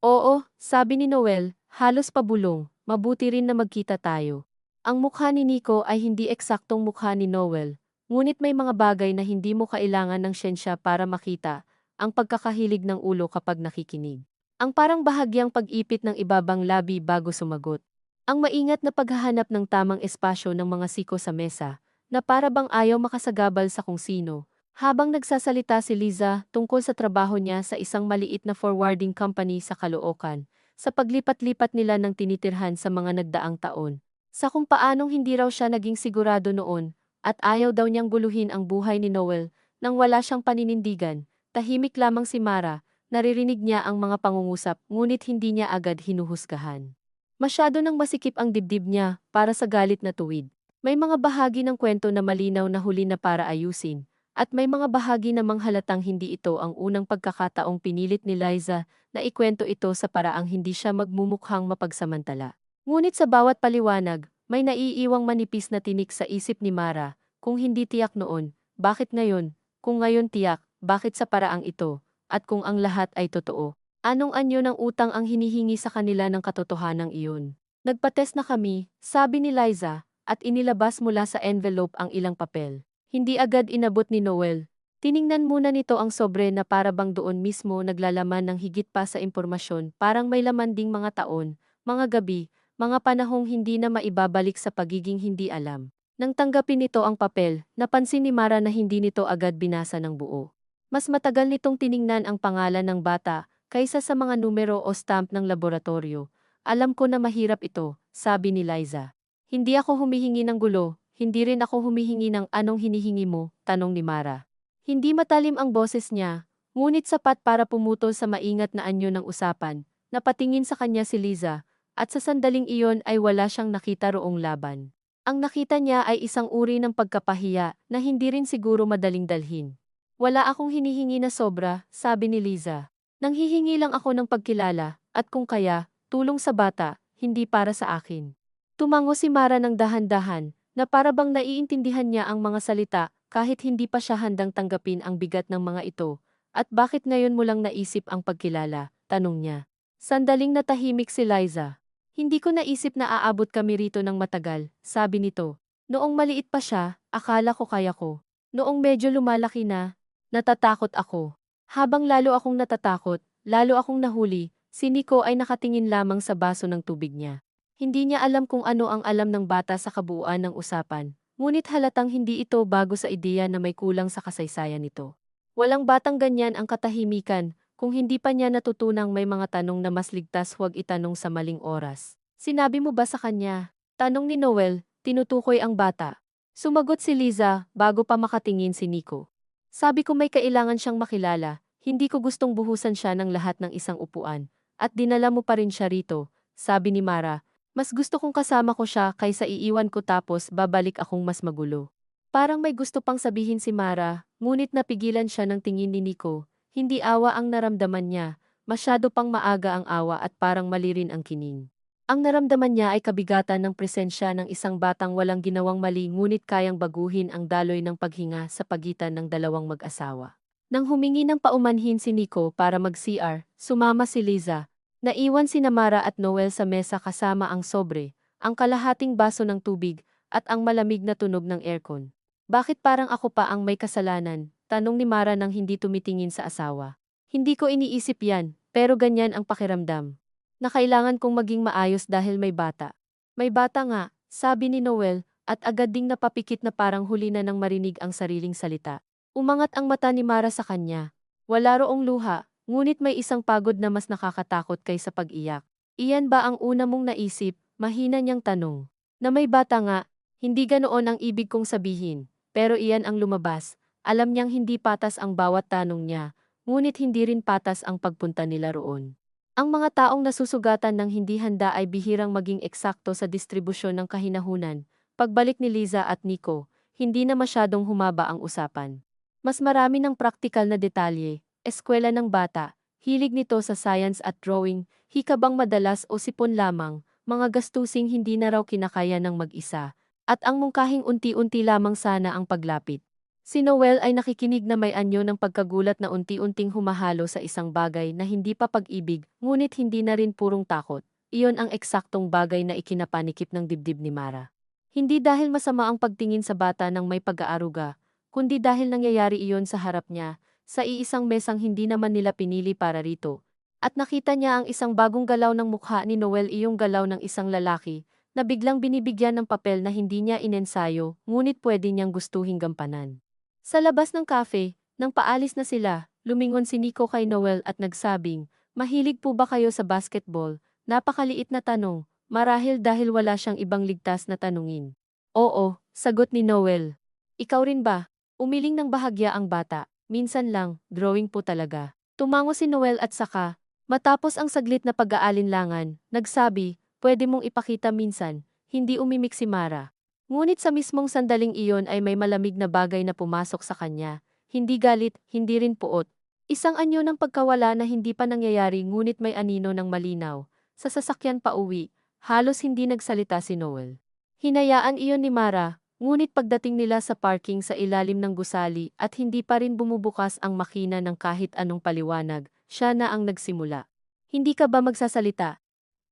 Oo, sabi ni Noel, halos pabulong, mabuti rin na magkita tayo. Ang mukha ni Nico ay hindi eksaktong mukha ni Noel, ngunit may mga bagay na hindi mo kailangan ng siyensya para makita, ang pagkakahilig ng ulo kapag nakikinig. Ang parang bahagyang pag-ipit ng ibabang labi bago sumagot. Ang maingat na paghahanap ng tamang espasyo ng mga siko sa mesa, na para bang ayaw makasagabal sa kung sino. Habang nagsasalita si Liza tungkol sa trabaho niya sa isang maliit na forwarding company sa Caloocan, sa paglipat-lipat nila ng tinitirhan sa mga nagdaang taon. Sa kung paanong hindi raw siya naging sigurado noon, at ayaw daw niyang guluhin ang buhay ni Noel nang wala siyang paninindigan. Tahimik lamang si Mara, naririnig niya ang mga pangungusap ngunit hindi niya agad hinuhusgahan. Masyado nang masikip ang dibdib niya para sa galit na tuwid. May mga bahagi ng kwento na malinaw na huli na para ayusin, at may mga bahagi namang halatang hindi ito ang unang pagkakataong pinilit ni Liza na ikwento ito sa paraang hindi siya magmumukhang mapagsamantala. Ngunit sa bawat paliwanag, may naiiwang manipis na tinik sa isip ni Mara, kung hindi tiyak noon, bakit ngayon? Kung ngayon tiyak, bakit sa paraang ito? At kung ang lahat ay totoo, anong anyo ng utang ang hinihingi sa kanila ng katotohanang iyon? Nagpates na kami, sabi ni Liza, at inilabas mula sa envelope ang ilang papel. Hindi agad inabot ni Noel. Tiningnan muna nito ang sobre na para bang doon mismo naglalaman ng higit pa sa impormasyon, parang may laman ding mga taon, mga gabi, mga panahong hindi na maibabalik sa pagiging hindi alam. Nang tanggapin nito ang papel, napansin ni Mara na hindi nito agad binasa ng buo. Mas matagal nitong tiningnan ang pangalan ng bata kaysa sa mga numero o stamp ng laboratorio. Alam ko na mahirap ito, sabi ni Liza. Hindi ako humihingi ng gulo, hindi rin ako humihingi ng anong hinihingi mo, tanong ni Mara. Hindi matalim ang boses niya, ngunit sapat para pumutol sa maingat na anyo ng usapan. Napatingin sa kanya si Liza, at sa sandaling iyon ay wala siyang nakita roong laban. Ang nakita niya ay isang uri ng pagkapahiya na hindi rin siguro madaling dalhin. Wala akong hinihingi na sobra, sabi ni Liza. Nanghihingi lang ako ng pagkilala, at kung kaya, tulong sa bata, hindi para sa akin. Tumango si Mara ng dahan-dahan, na para bang naiintindihan niya ang mga salita kahit hindi pa siya handang tanggapin ang bigat ng mga ito. At bakit ngayon mo lang naisip ang pagkilala? Tanong niya. Sandaling natahimik si Liza. Hindi ko naisip na aabot kami rito ng matagal, sabi nito. Noong maliit pa siya, akala ko kaya ko. Noong medyo lumalaki na, natatakot ako. Habang lalo akong natatakot, lalo akong nahuli, si Nico ay nakatingin lamang sa baso ng tubig niya. Hindi niya alam kung ano ang alam ng bata sa kabuuan ng usapan, ngunit halatang hindi ito bago sa ideya na may kulang sa kasaysayan nito. Walang batang ganyan ang katahimikan, kung hindi pa niya natutunang may mga tanong na mas ligtas huwag itanong sa maling oras. Sinabi mo ba sa kanya? Tanong ni Noel, tinutukoy ang bata. Sumagot si Liza, bago pa makatingin si Nico. Sabi ko may kailangan siyang makilala, hindi ko gustong buhusan siya ng lahat ng isang upuan, at dinala mo pa rin siya rito, sabi ni Mara. Mas gusto kong kasama ko siya kaysa iiwan ko tapos babalik akong mas magulo. Parang may gusto pang sabihin si Mara, ngunit napigilan siya ng tingin ni Nico. Hindi awa ang naramdaman niya, masyado pang maaga ang awa at parang mali rin ang kining. Ang naramdaman niya ay kabigatan ng presensya ng isang batang walang ginawang mali ngunit kayang baguhin ang daloy ng paghinga sa pagitan ng dalawang mag-asawa. Nang humingi ng paumanhin si Nico para mag-CR, sumama si Liza. Naiwan si Mara at Noel sa mesa kasama ang sobre, ang kalahating baso ng tubig, at ang malamig na tunog ng aircon. Bakit parang ako pa ang may kasalanan? Tanong ni Mara nang hindi tumitingin sa asawa. Hindi ko iniisip yan, pero ganyan ang pakiramdam. Na kailangan kong maging maayos dahil may bata. May bata nga, sabi ni Noel, at agad ding napapikit na parang huli na nang marinig ang sariling salita. Umangat ang mata ni Mara sa kanya. Wala roong luha. Ngunit may isang pagod na mas nakakatakot kaysa pag-iyak. Iyan ba ang una mong naisip? Mahina niyang tanong. Na may bata nga, hindi ganoon ang ibig kong sabihin. Pero iyan ang lumabas. Alam niyang hindi patas ang bawat tanong niya, ngunit hindi rin patas ang pagpunta nila roon. Ang mga taong nasusugatan ng hindi handa ay bihirang maging eksakto sa distribusyon ng kahinahunan. Pagbalik ni Liza at Nico, hindi na masyadong humaba ang usapan. Mas marami ng praktikal na detalye. Eskwela ng bata, hilig nito sa science at drawing, hikabang madalas o sipon lamang, mga gastusing hindi na raw kinakaya ng mag-isa, at ang mungkahing unti-unti lamang sana ang paglapit. Si Noel ay nakikinig na may anyo ng pagkagulat na unti-unting humahalo sa isang bagay na hindi pa pag-ibig, ngunit hindi na rin purong takot. Iyon ang eksaktong bagay na ikinapanikip ng dibdib ni Mara. Hindi dahil masama ang pagtingin sa bata ng may pag-aaruga, kundi dahil nangyayari iyon sa harap niya, sa iisang mesang hindi naman nila pinili para rito. At nakita niya ang isang bagong galaw ng mukha ni Noel, iyong galaw ng isang lalaki, na biglang binibigyan ng papel na hindi niya inensayo, ngunit pwede niyang gustuhing gampanan. Sa labas ng cafe, nang paalis na sila, lumingon si Nico kay Noel at nagsabing, "Mahilig po ba kayo sa basketball?" Napakaliit na tanong, marahil dahil wala siyang ibang ligtas na tanungin. "Oo," sagot ni Noel. Ikaw rin ba? Umiling ng bahagya ang bata. Minsan lang, drawing po talaga. Tumango si Noel at saka, matapos ang saglit na pag-aalinlangan, nagsabi, pwede mong ipakita minsan, hindi umimik si Mara. Ngunit sa mismong sandaling iyon ay may malamig na bagay na pumasok sa kanya. Hindi galit, hindi rin puot. Isang anyo ng pagkawala na hindi pa nangyayari ngunit may anino ng malinaw. Sa sasakyan pa uwi, halos hindi nagsalita si Noel. Hinayaan iyon ni Mara, ngunit pagdating nila sa parking sa ilalim ng gusali at hindi pa rin bumubukas ang makina ng kahit anong paliwanag, siya na ang nagsimula. Hindi ka ba magsasalita?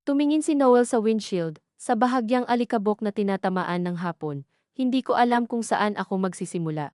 Tumingin si Noel sa windshield, sa bahagyang alikabok na tinatamaan ng hapon. Hindi ko alam kung saan ako magsisimula.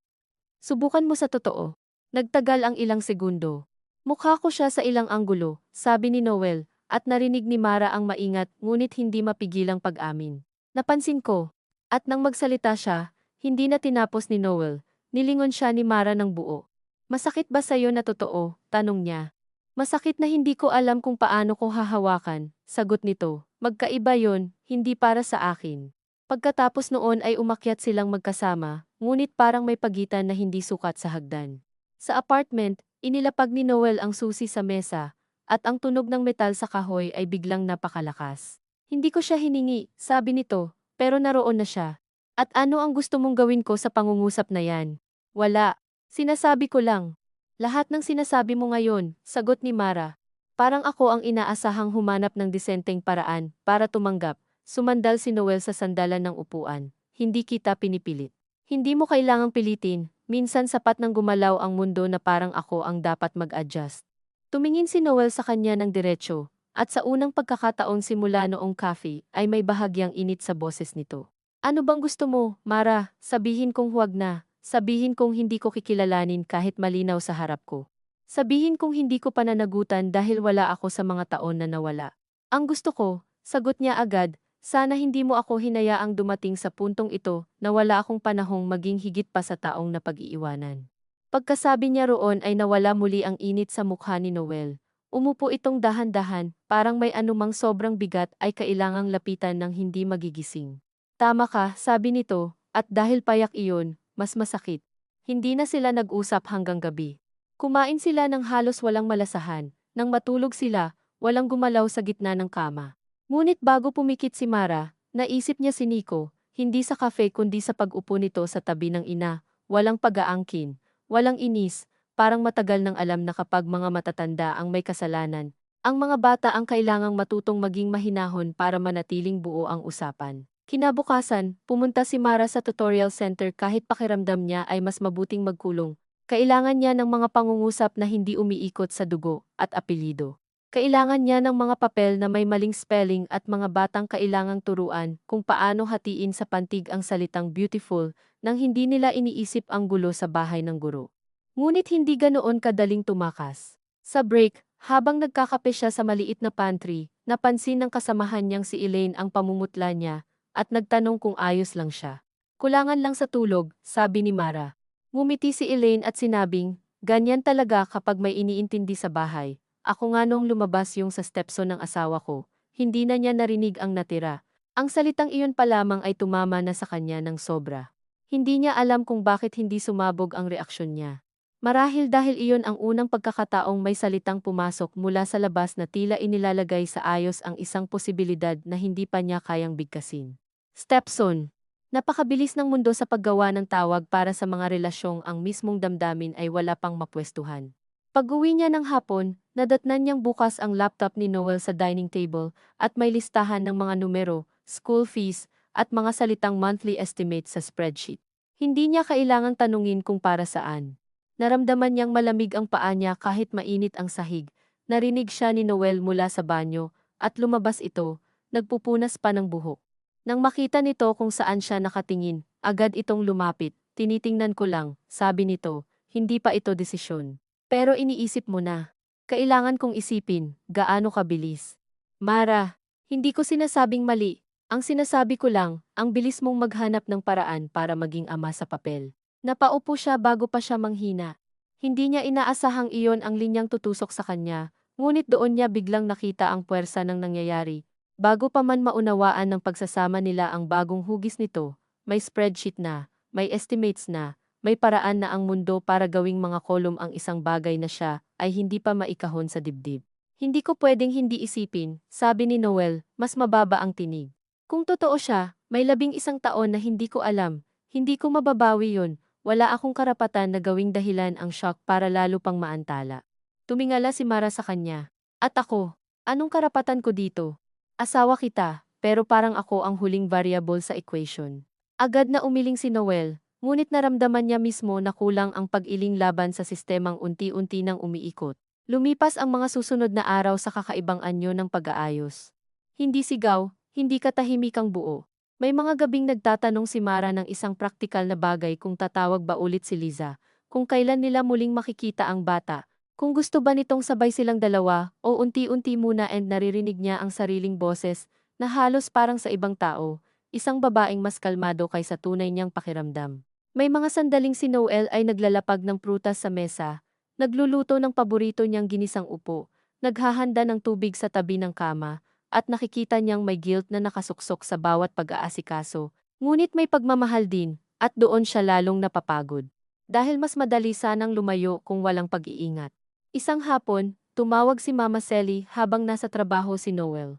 Subukan mo sa totoo. Nagtagal ang ilang segundo. Mukha ko siya sa ilang anggulo, sabi ni Noel, at narinig ni Mara ang maingat ngunit hindi mapigilang pag-amin. Napansin ko. At nang magsalita siya, hindi na tinapos ni Noel, nilingon siya ni Mara ng buo. Masakit ba sa'yo na totoo? Tanong niya. Masakit na hindi ko alam kung paano ko hahawakan, sagot nito. Magkaiba yon, hindi para sa akin. Pagkatapos noon ay umakyat silang magkasama, ngunit parang may pagitan na hindi sukat sa hagdan. Sa apartment, inilapag ni Noel ang susi sa mesa, at ang tunog ng metal sa kahoy ay biglang napakalakas. Hindi ko siya hiningi, sabi nito, pero naroon na siya. At ano ang gusto mong gawin ko sa pangungusap na yan? Wala. Sinasabi ko lang. Lahat ng sinasabi mo ngayon, sagot ni Mara. Parang ako ang inaasahang humanap ng disenteng paraan para tumanggap. Sumandal si Noel sa sandalan ng upuan. Hindi kita pinipilit. Hindi mo kailangang pilitin. Minsan sapat nang gumalaw ang mundo na parang ako ang dapat mag-adjust. Tumingin si Noel sa kanya ng diretsyo. At sa unang pagkakataon simula noong cafe ay may bahagyang init sa boses nito. Ano bang gusto mo, Mara? Sabihin kong huwag na. Sabihin kong hindi ko kikilalanin kahit malinaw sa harap ko. Sabihin kong hindi ko pananagutan dahil wala ako sa mga taon na nawala. Ang gusto ko, sagot niya agad, sana hindi mo ako hinayaang dumating sa puntong ito na wala akong panahong maging higit pa sa taong napag-iiwanan. Pagkasabi niya roon ay nawala muli ang init sa mukha ni Noel. Umupo itong dahan-dahan, parang may anumang sobrang bigat ay kailangang lapitan ng hindi magigising. Tama ka, sabi nito, at dahil payak iyon, mas masakit. Hindi na sila nag-usap hanggang gabi. Kumain sila ng halos walang malasahan, nang matulog sila, walang gumalaw sa gitna ng kama. Ngunit bago pumikit si Mara, naisip niya si Nico, hindi sa cafe kundi sa pag-upo nito sa tabi ng ina, walang pag-aangkin, walang inis, parang matagal nang alam na kapag mga matatanda ang may kasalanan, ang mga bata ang kailangang matutong maging mahinahon para manatiling buo ang usapan. Kinabukasan, pumunta si Mara sa tutorial center kahit pakiramdam niya ay mas mabuting magkulong. Kailangan niya ng mga pangungusap na hindi umiikot sa dugo at apelyido. Kailangan niya ng mga papel na may maling spelling at mga batang kailangang turuan kung paano hatiin sa pantig ang salitang beautiful nang hindi nila iniisip ang gulo sa bahay ng guro. Ngunit hindi ganoon kadaling tumakas. Sa break, habang nagkakape siya sa maliit na pantry, napansin ng kasamahan niyang si Elaine ang pamumutla niya at nagtanong kung ayos lang siya. Kulangan lang sa tulog, sabi ni Mara. Ngumiti si Elaine at sinabing, ganyan talaga kapag may iniintindi sa bahay. Ako nga nung lumabas yung sa stepson ng asawa ko, hindi na niya narinig ang natira. Ang salitang iyon pa lamang ay tumama na sa kanya ng sobra. Hindi niya alam kung bakit hindi sumabog ang reaksyon niya. Marahil dahil iyon ang unang pagkakataong may salitang pumasok mula sa labas na tila inilalagay sa ayos ang isang posibilidad na hindi pa niya kayang bigkasin. Stepson. Napakabilis ng mundo sa paggawa ng tawag para sa mga relasyong ang mismong damdamin ay wala pang mapwestuhan. Pag-uwi niya ng hapon, nadatnan niyang bukas ang laptop ni Noel sa dining table at may listahan ng mga numero, school fees, at mga salitang monthly estimate sa spreadsheet. Hindi niya kailangang tanungin kung para saan. Naramdaman niyang malamig ang paa niya kahit mainit ang sahig. Narinig siya ni Noel mula sa banyo, at lumabas ito, nagpupunas pa ng buhok. Nang makita nito kung saan siya nakatingin, agad itong lumapit. Tinitingnan ko lang, sabi nito, hindi pa ito desisyon. Pero iniisip mo na. Kailangan kong isipin, gaano kabilis. Mara, hindi ko sinasabing mali. Ang sinasabi ko lang, ang bilis mong maghanap ng paraan para maging ama sa papel. Napaupo siya bago pa siya manghina. Hindi niya inaasahang iyon ang linyang tutusok sa kanya, ngunit doon niya biglang nakita ang puwersa ng nangyayari. Bago pa man maunawaan ng pagsasama nila ang bagong hugis nito, may spreadsheet na, may estimates na, may paraan na ang mundo para gawing mga kolum ang isang bagay na siya ay hindi pa maikahon sa dibdib. Hindi ko pwedeng hindi isipin, sabi ni Noel, mas mababa ang tinig. Kung totoo siya, may 11 taon na hindi ko alam, hindi ko mababawi yun, wala akong karapatan na gawing dahilan ang shock para lalo pang maantala. Tumingala si Mara sa kanya. At ako, anong karapatan ko dito? Asawa kita, pero parang ako ang huling variable sa equation. Agad na umiling si Noel, ngunit naramdaman niya mismo na kulang ang pag-iling laban sa sistemang unti-unti nang umiikot. Lumipas ang mga susunod na araw sa kakaibang anyo ng pag-aayos. Hindi sigaw, hindi katahimikang buo. May mga gabing nagtatanong si Mara ng isang praktikal na bagay kung tatawag ba ulit si Liza, kung kailan nila muling makikita ang bata, kung gusto ba nitong sabay silang dalawa o unti-unti muna and naririnig niya ang sariling boses na halos parang sa ibang tao, isang babaeng mas kalmado kaysa tunay niyang pakiramdam. May mga sandaling si Noel ay naglalapag ng prutas sa mesa, nagluluto ng paborito niyang ginisang upo, naghahanda ng tubig sa tabi ng kama, at nakikita niyang may guilt na nakasuksok sa bawat pag-aasikaso. Ngunit may pagmamahal din, at doon siya lalong napapagod. Dahil mas madali sanang lumayo kung walang pag-iingat. Isang hapon, tumawag si Mama Sally habang nasa trabaho si Noel.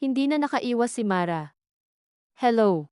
Hindi na nakaiwas si Mara. Hello,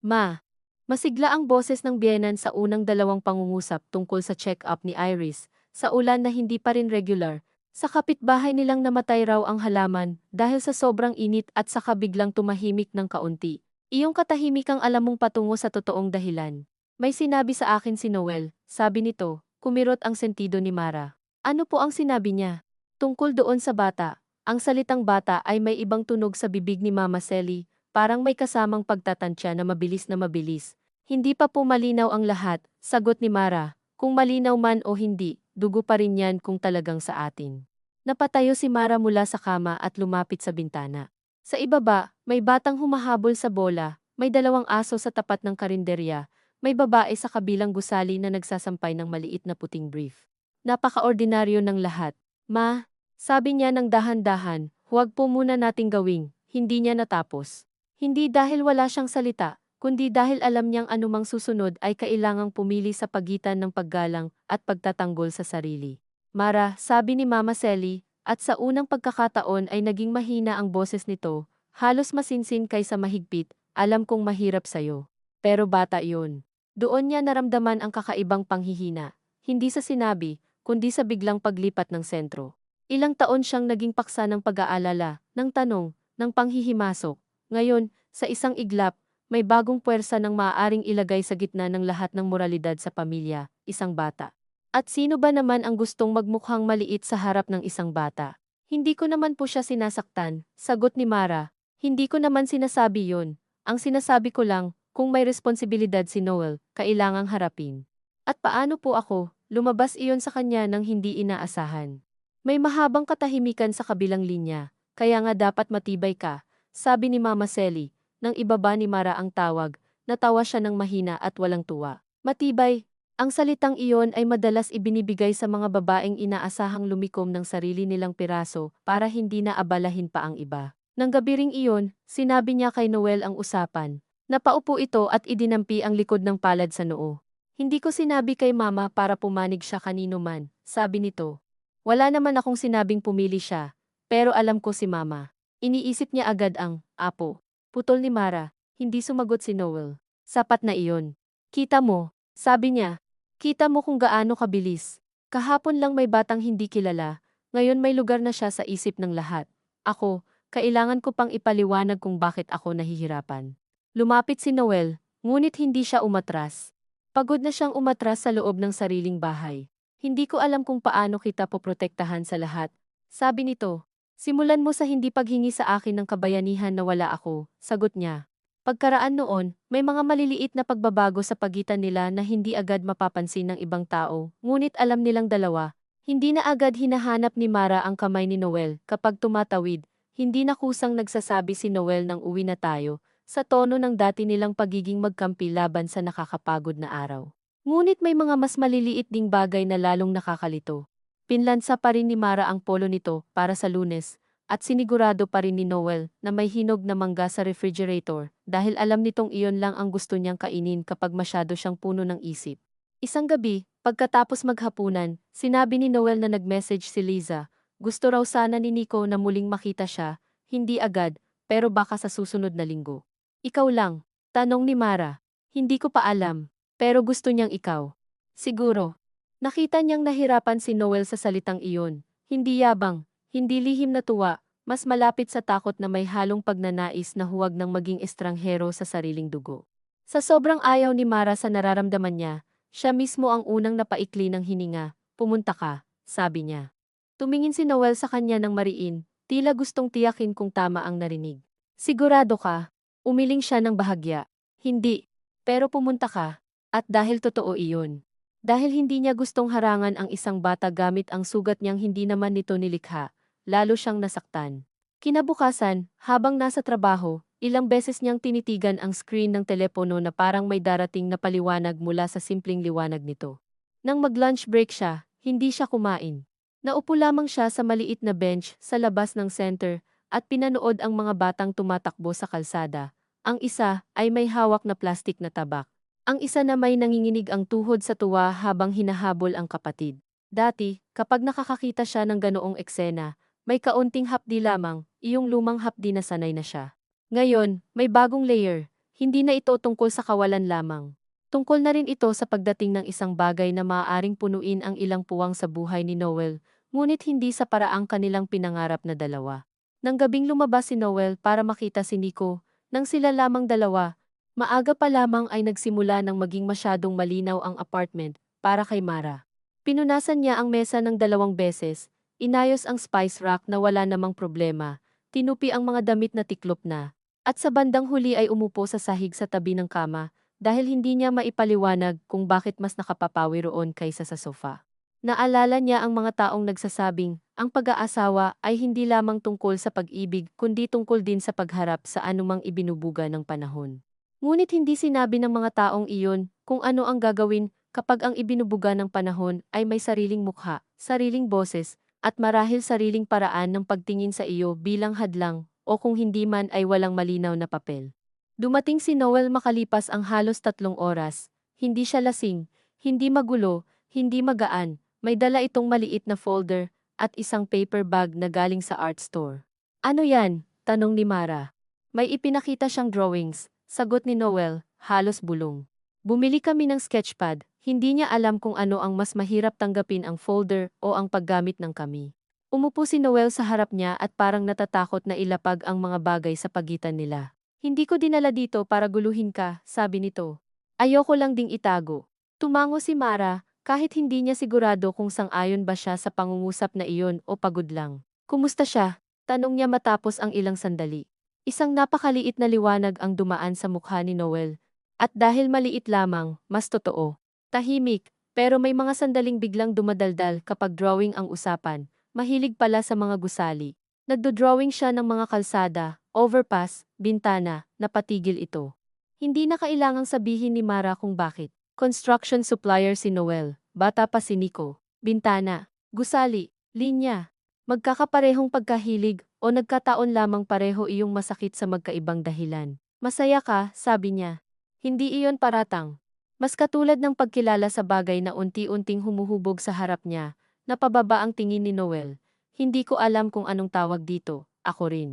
Ma. Masigla ang boses ng biyenan sa unang dalawang pangungusap tungkol sa check-up ni Iris, sa ulan na hindi pa rin regular, sa kapitbahay nilang namatay raw ang halaman dahil sa sobrang init at saka biglang tumahimik ng kaunti. Iyong katahimikang alam mong patungo sa totoong dahilan. May sinabi sa akin si Noel, sabi nito, kumirot ang sentido ni Mara. Ano po ang sinabi niya? Tungkol doon sa bata. Ang salitang bata ay may ibang tunog sa bibig ni Mama Sally, parang may kasamang pagtatantya na mabilis na mabilis. Hindi pa po malinaw ang lahat, sagot ni Mara. Kung malinaw man o hindi, dugo pa rin yan kung talagang sa atin. Napatayo si Mara mula sa kama at lumapit sa bintana. Sa ibaba, may batang humahabol sa bola, may 2 aso sa tapat ng karinderya, may babae sa kabilang gusali na nagsasampay ng maliit na puting brief. Napaka-ordinaryo ng lahat. Ma, sabi niya ng dahan-dahan, huwag po muna nating gawing, hindi niya natapos. Hindi dahil wala siyang salita, kundi dahil alam niyang anumang susunod ay kailangang pumili sa pagitan ng paggalang at pagtatanggol sa sarili. Mara, sabi ni Mama Sally, at sa unang pagkakataon ay naging mahina ang boses nito, halos masinsin kaysa mahigpit, alam kong mahirap sa'yo. Pero bata yun. Doon niya naramdaman ang kakaibang panghihina, hindi sa sinabi, kundi sa biglang paglipat ng sentro. Ilang taon siyang naging paksa ng pag-aalala, ng tanong, ng panghihimasok. Ngayon, sa isang iglap, may bagong puwersa ng maaaring ilagay sa gitna ng lahat ng moralidad sa pamilya, isang bata. At sino ba naman ang gustong magmukhang maliit sa harap ng isang bata? Hindi ko naman po siya sinasaktan, sagot ni Mara. Hindi ko naman sinasabi yon. Ang sinasabi ko lang, kung may responsibilidad si Noel, kailangang harapin. At paano po ako? Lumabas iyon sa kanya nang hindi inaasahan. May mahabang katahimikan sa kabilang linya, kaya nga dapat matibay ka, sabi ni Mama Sally. Nang ibaba ni Mara ang tawag, natawa siya ng mahina at walang tuwa. Matibay. Ang salitang iyon ay madalas ibinibigay sa mga babaeng inaasahang lumikom ng sarili nilang piraso para hindi na abalahin pa ang iba. Nang gabi ring iyon, sinabi niya kay Noel ang usapan. Napaupo ito at idinampi ang likod ng palad sa noo. Hindi ko sinabi kay Mama para pumanig siya kanino man, sabi nito. Wala naman akong sinabing pumili siya, pero alam ko si Mama. Iniisip niya agad ang, apo. Putol ni Mara, hindi sumagot si Noel. Sapat na iyon. Kita mo, sabi niya. Kita mo kung gaano kabilis. Kahapon lang may batang hindi kilala, ngayon may lugar na siya sa isip ng lahat. Ako, kailangan ko pang ipaliwanag kung bakit ako nahihirapan. Lumapit si Noel, ngunit hindi siya umatras. Pagod na siyang umatras sa loob ng sariling bahay. Hindi ko alam kung paano kita poprotektahan sa lahat, sabi nito. Simulan mo sa hindi paghingi sa akin ng kabayanihan na wala ako, sagot niya. Pagkaraan noon, may mga maliliit na pagbabago sa pagitan nila na hindi agad mapapansin ng ibang tao, ngunit alam nilang dalawa. Hindi na agad hinahanap ni Mara ang kamay ni Noel kapag tumatawid, hindi na kusang nagsasabi si Noel ng uwi na tayo, sa tono ng dati nilang pagiging magkampi laban sa nakakapagod na araw. Ngunit may mga mas maliliit ding bagay na lalong nakakalito. Pinlansa pa rin ni Mara ang polo nito para sa Lunes, at sinigurado pa rin ni Noel na may hinog na mangga sa refrigerator dahil alam nitong iyon lang ang gusto niyang kainin kapag masyado siyang puno ng isip. Isang gabi, pagkatapos maghapunan, sinabi ni Noel na nag-message si Liza. Gusto raw sana ni Nico na muling makita siya, hindi agad, pero baka sa susunod na linggo. Ikaw lang, tanong ni Mara. Hindi ko pa alam, pero gusto niyang ikaw. Siguro. Nakita niyang nahirapan si Noel sa salitang iyon. Hindi yabang, hindi lihim na tuwa, mas malapit sa takot na may halong pagnanais na huwag nang maging estranghero sa sariling dugo. Sa sobrang ayaw ni Mara sa nararamdaman niya, siya mismo ang unang napaikli ng hininga. Pumunta ka, sabi niya. Tumingin si Noel sa kanya ng mariin, tila gustong tiyakin kung tama ang narinig. Sigurado ka? Umiling siya ng bahagya. Hindi. Pero pumunta ka. At dahil totoo iyon. Dahil hindi niya gustong harangan ang isang bata gamit ang sugat niyang hindi naman nito nilikha, lalo siyang nasaktan. Kinabukasan, habang nasa trabaho, ilang beses niyang tinitigan ang screen ng telepono na parang may darating na paliwanag mula sa simpleng liwanag nito. Nang mag-lunch break siya, hindi siya kumain. Naupo lamang siya sa maliit na bench sa labas ng center at pinanood ang mga batang tumatakbo sa kalsada. Ang isa ay may hawak na plastik na tabak. Ang isa na may nanginginig ang tuhod sa tuwa habang hinahabol ang kapatid. Dati, kapag nakakakita siya ng ganoong eksena, may kaunting hapdi lamang, iyong lumang hapdi na sanay na siya. Ngayon, may bagong layer. Hindi na ito tungkol sa kawalan lamang. Tungkol na rin ito sa pagdating ng isang bagay na maaaring punuin ang ilang puwang sa buhay ni Noel, ngunit hindi sa paraang kanilang pinangarap na dalawa. Nang gabing lumabas si Noel para makita si Nico, nang sila lamang dalawa, maaga pa lamang ay nagsimula ng maging masyadong malinaw ang apartment para kay Mara. Pinunasan niya ang mesa ng 2 beses, inayos ang spice rack na wala namang problema, tinupi ang mga damit na tiklop na, at sa bandang huli ay umupo sa sahig sa tabi ng kama dahil hindi niya maipaliwanag kung bakit mas nakapapawi roon kaysa sa sofa. Naalala niya ang mga taong nagsasabing, ang pag-aasawa ay hindi lamang tungkol sa pag-ibig kundi tungkol din sa pagharap sa anumang ibinubuga ng panahon. Ngunit hindi sinabi ng mga taong iyon kung ano ang gagawin kapag ang ibinubuga ng panahon ay may sariling mukha, sariling boses, at marahil sariling paraan ng pagtingin sa iyo bilang hadlang o kung hindi man ay walang malinaw na papel. Dumating si Noel makalipas ang halos 3 oras. Hindi siya lasing, hindi magulo, hindi magaan. May dala itong maliit na folder at isang paper bag na galing sa art store. Ano yan? Tanong ni Mara. May ipinakita siyang drawings, sagot ni Noel, halos bulong. Bumili kami ng sketchpad, hindi niya alam kung ano ang mas mahirap tanggapin ang folder o ang paggamit ng kami. Umupo si Noel sa harap niya at parang natatakot na ilapag ang mga bagay sa pagitan nila. Hindi ko dinala dito para guluhin ka, sabi nito. Ayoko lang ding itago. Tumango si Mara, kahit hindi niya sigurado kung sang-ayon ba siya sa pangungusap na iyon o pagod lang. Kumusta siya? Tanong niya matapos ang ilang sandali. Isang napakaliit na liwanag ang dumaan sa mukha ni Noel. At dahil maliit lamang, mas totoo. Tahimik, pero may mga sandaling biglang dumadaldal kapag drawing ang usapan. Mahilig pala sa mga gusali. Nagdo-drawing siya ng mga kalsada, overpass, bintana, napatigil ito. Hindi na kailangang sabihin ni Mara kung bakit. Construction supplier si Noel, bata pa si Nico. Bintana, gusali, linya. Magkakaparehong pagkahilig o nagkataon lamang pareho iyong masakit sa magkaibang dahilan. Masaya ka, sabi niya. Hindi iyon paratang. Mas katulad ng pagkilala sa bagay na unti-unting humuhubog sa harap niya, napababa ang tingin ni Noel. Hindi ko alam kung anong tawag dito, ako rin.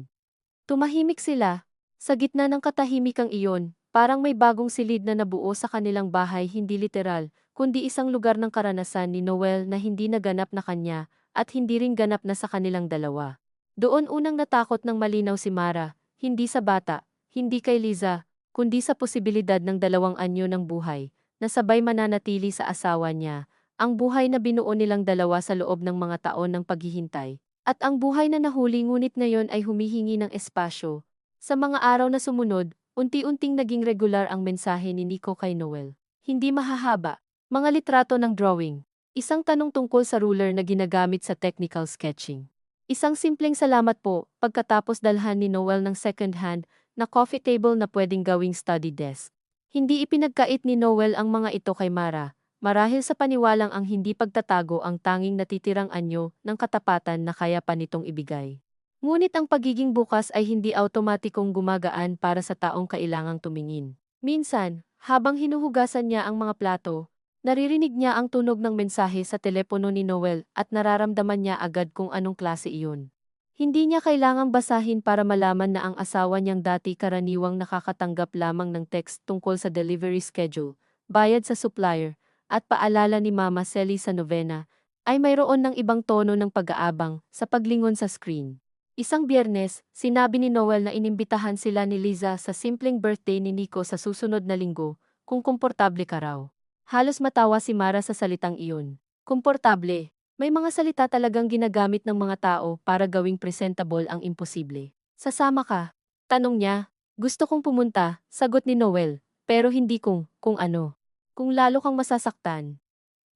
Tumahimik sila. Sa gitna ng katahimikang iyon, parang may bagong silid na nabuo sa kanilang bahay hindi literal, kundi isang lugar ng karanasan ni Noel na hindi naganap na kanya at hindi rin ganap na sa kanilang dalawa. Doon unang natakot ng malinaw si Mara, hindi sa bata, hindi kay Liza, kundi sa posibilidad ng 2 anyo ng buhay, na sabay mananatili sa asawa niya, ang buhay na binuo nilang dalawa sa loob ng mga taon ng paghihintay, at ang buhay na nahuli ngunit ngayon ay humihingi ng espasyo. Sa mga araw na sumunod, unti-unting naging regular ang mensahe ni Nico kay Noel. Hindi mahahaba, mga litrato ng drawing. Isang tanong tungkol sa ruler na ginagamit sa technical sketching. Isang simpleng salamat po, pagkatapos dalhan ni Noel ng second-hand na coffee table na pwedeng gawing study desk. Hindi ipinagkait ni Noel ang mga ito kay Mara, marahil sa paniwalang ang hindi pagtatago ang tanging natitirang anyo ng katapatan na kaya pa nitong ibigay. Ngunit ang pagiging bukas ay hindi automatikong gumagaan para sa taong kailangang tumingin. Minsan, habang hinuhugasan niya ang mga plato, naririnig niya ang tunog ng mensahe sa telepono ni Noel at nararamdaman niya agad kung anong klase iyon. Hindi niya kailangang basahin para malaman na ang asawa niyang dati karaniwang nakakatanggap lamang ng text tungkol sa delivery schedule, bayad sa supplier, at paalala ni Mama Sally sa novena, ay mayroon ng ibang tono ng pag-aabang sa paglingon sa screen. Isang Biyernes, sinabi ni Noel na inimbitahan sila ni Liza sa simpleng birthday ni Nico sa susunod na linggo, kung komportable ka raw. Halos matawa si Mara sa salitang iyon. Komportable. May mga salita talagang ginagamit ng mga tao para gawing presentable ang imposible. Sasama ka? Tanong niya. Gusto kong pumunta, sagot ni Noel, pero hindi kung ano. Kung lalo kang masasaktan.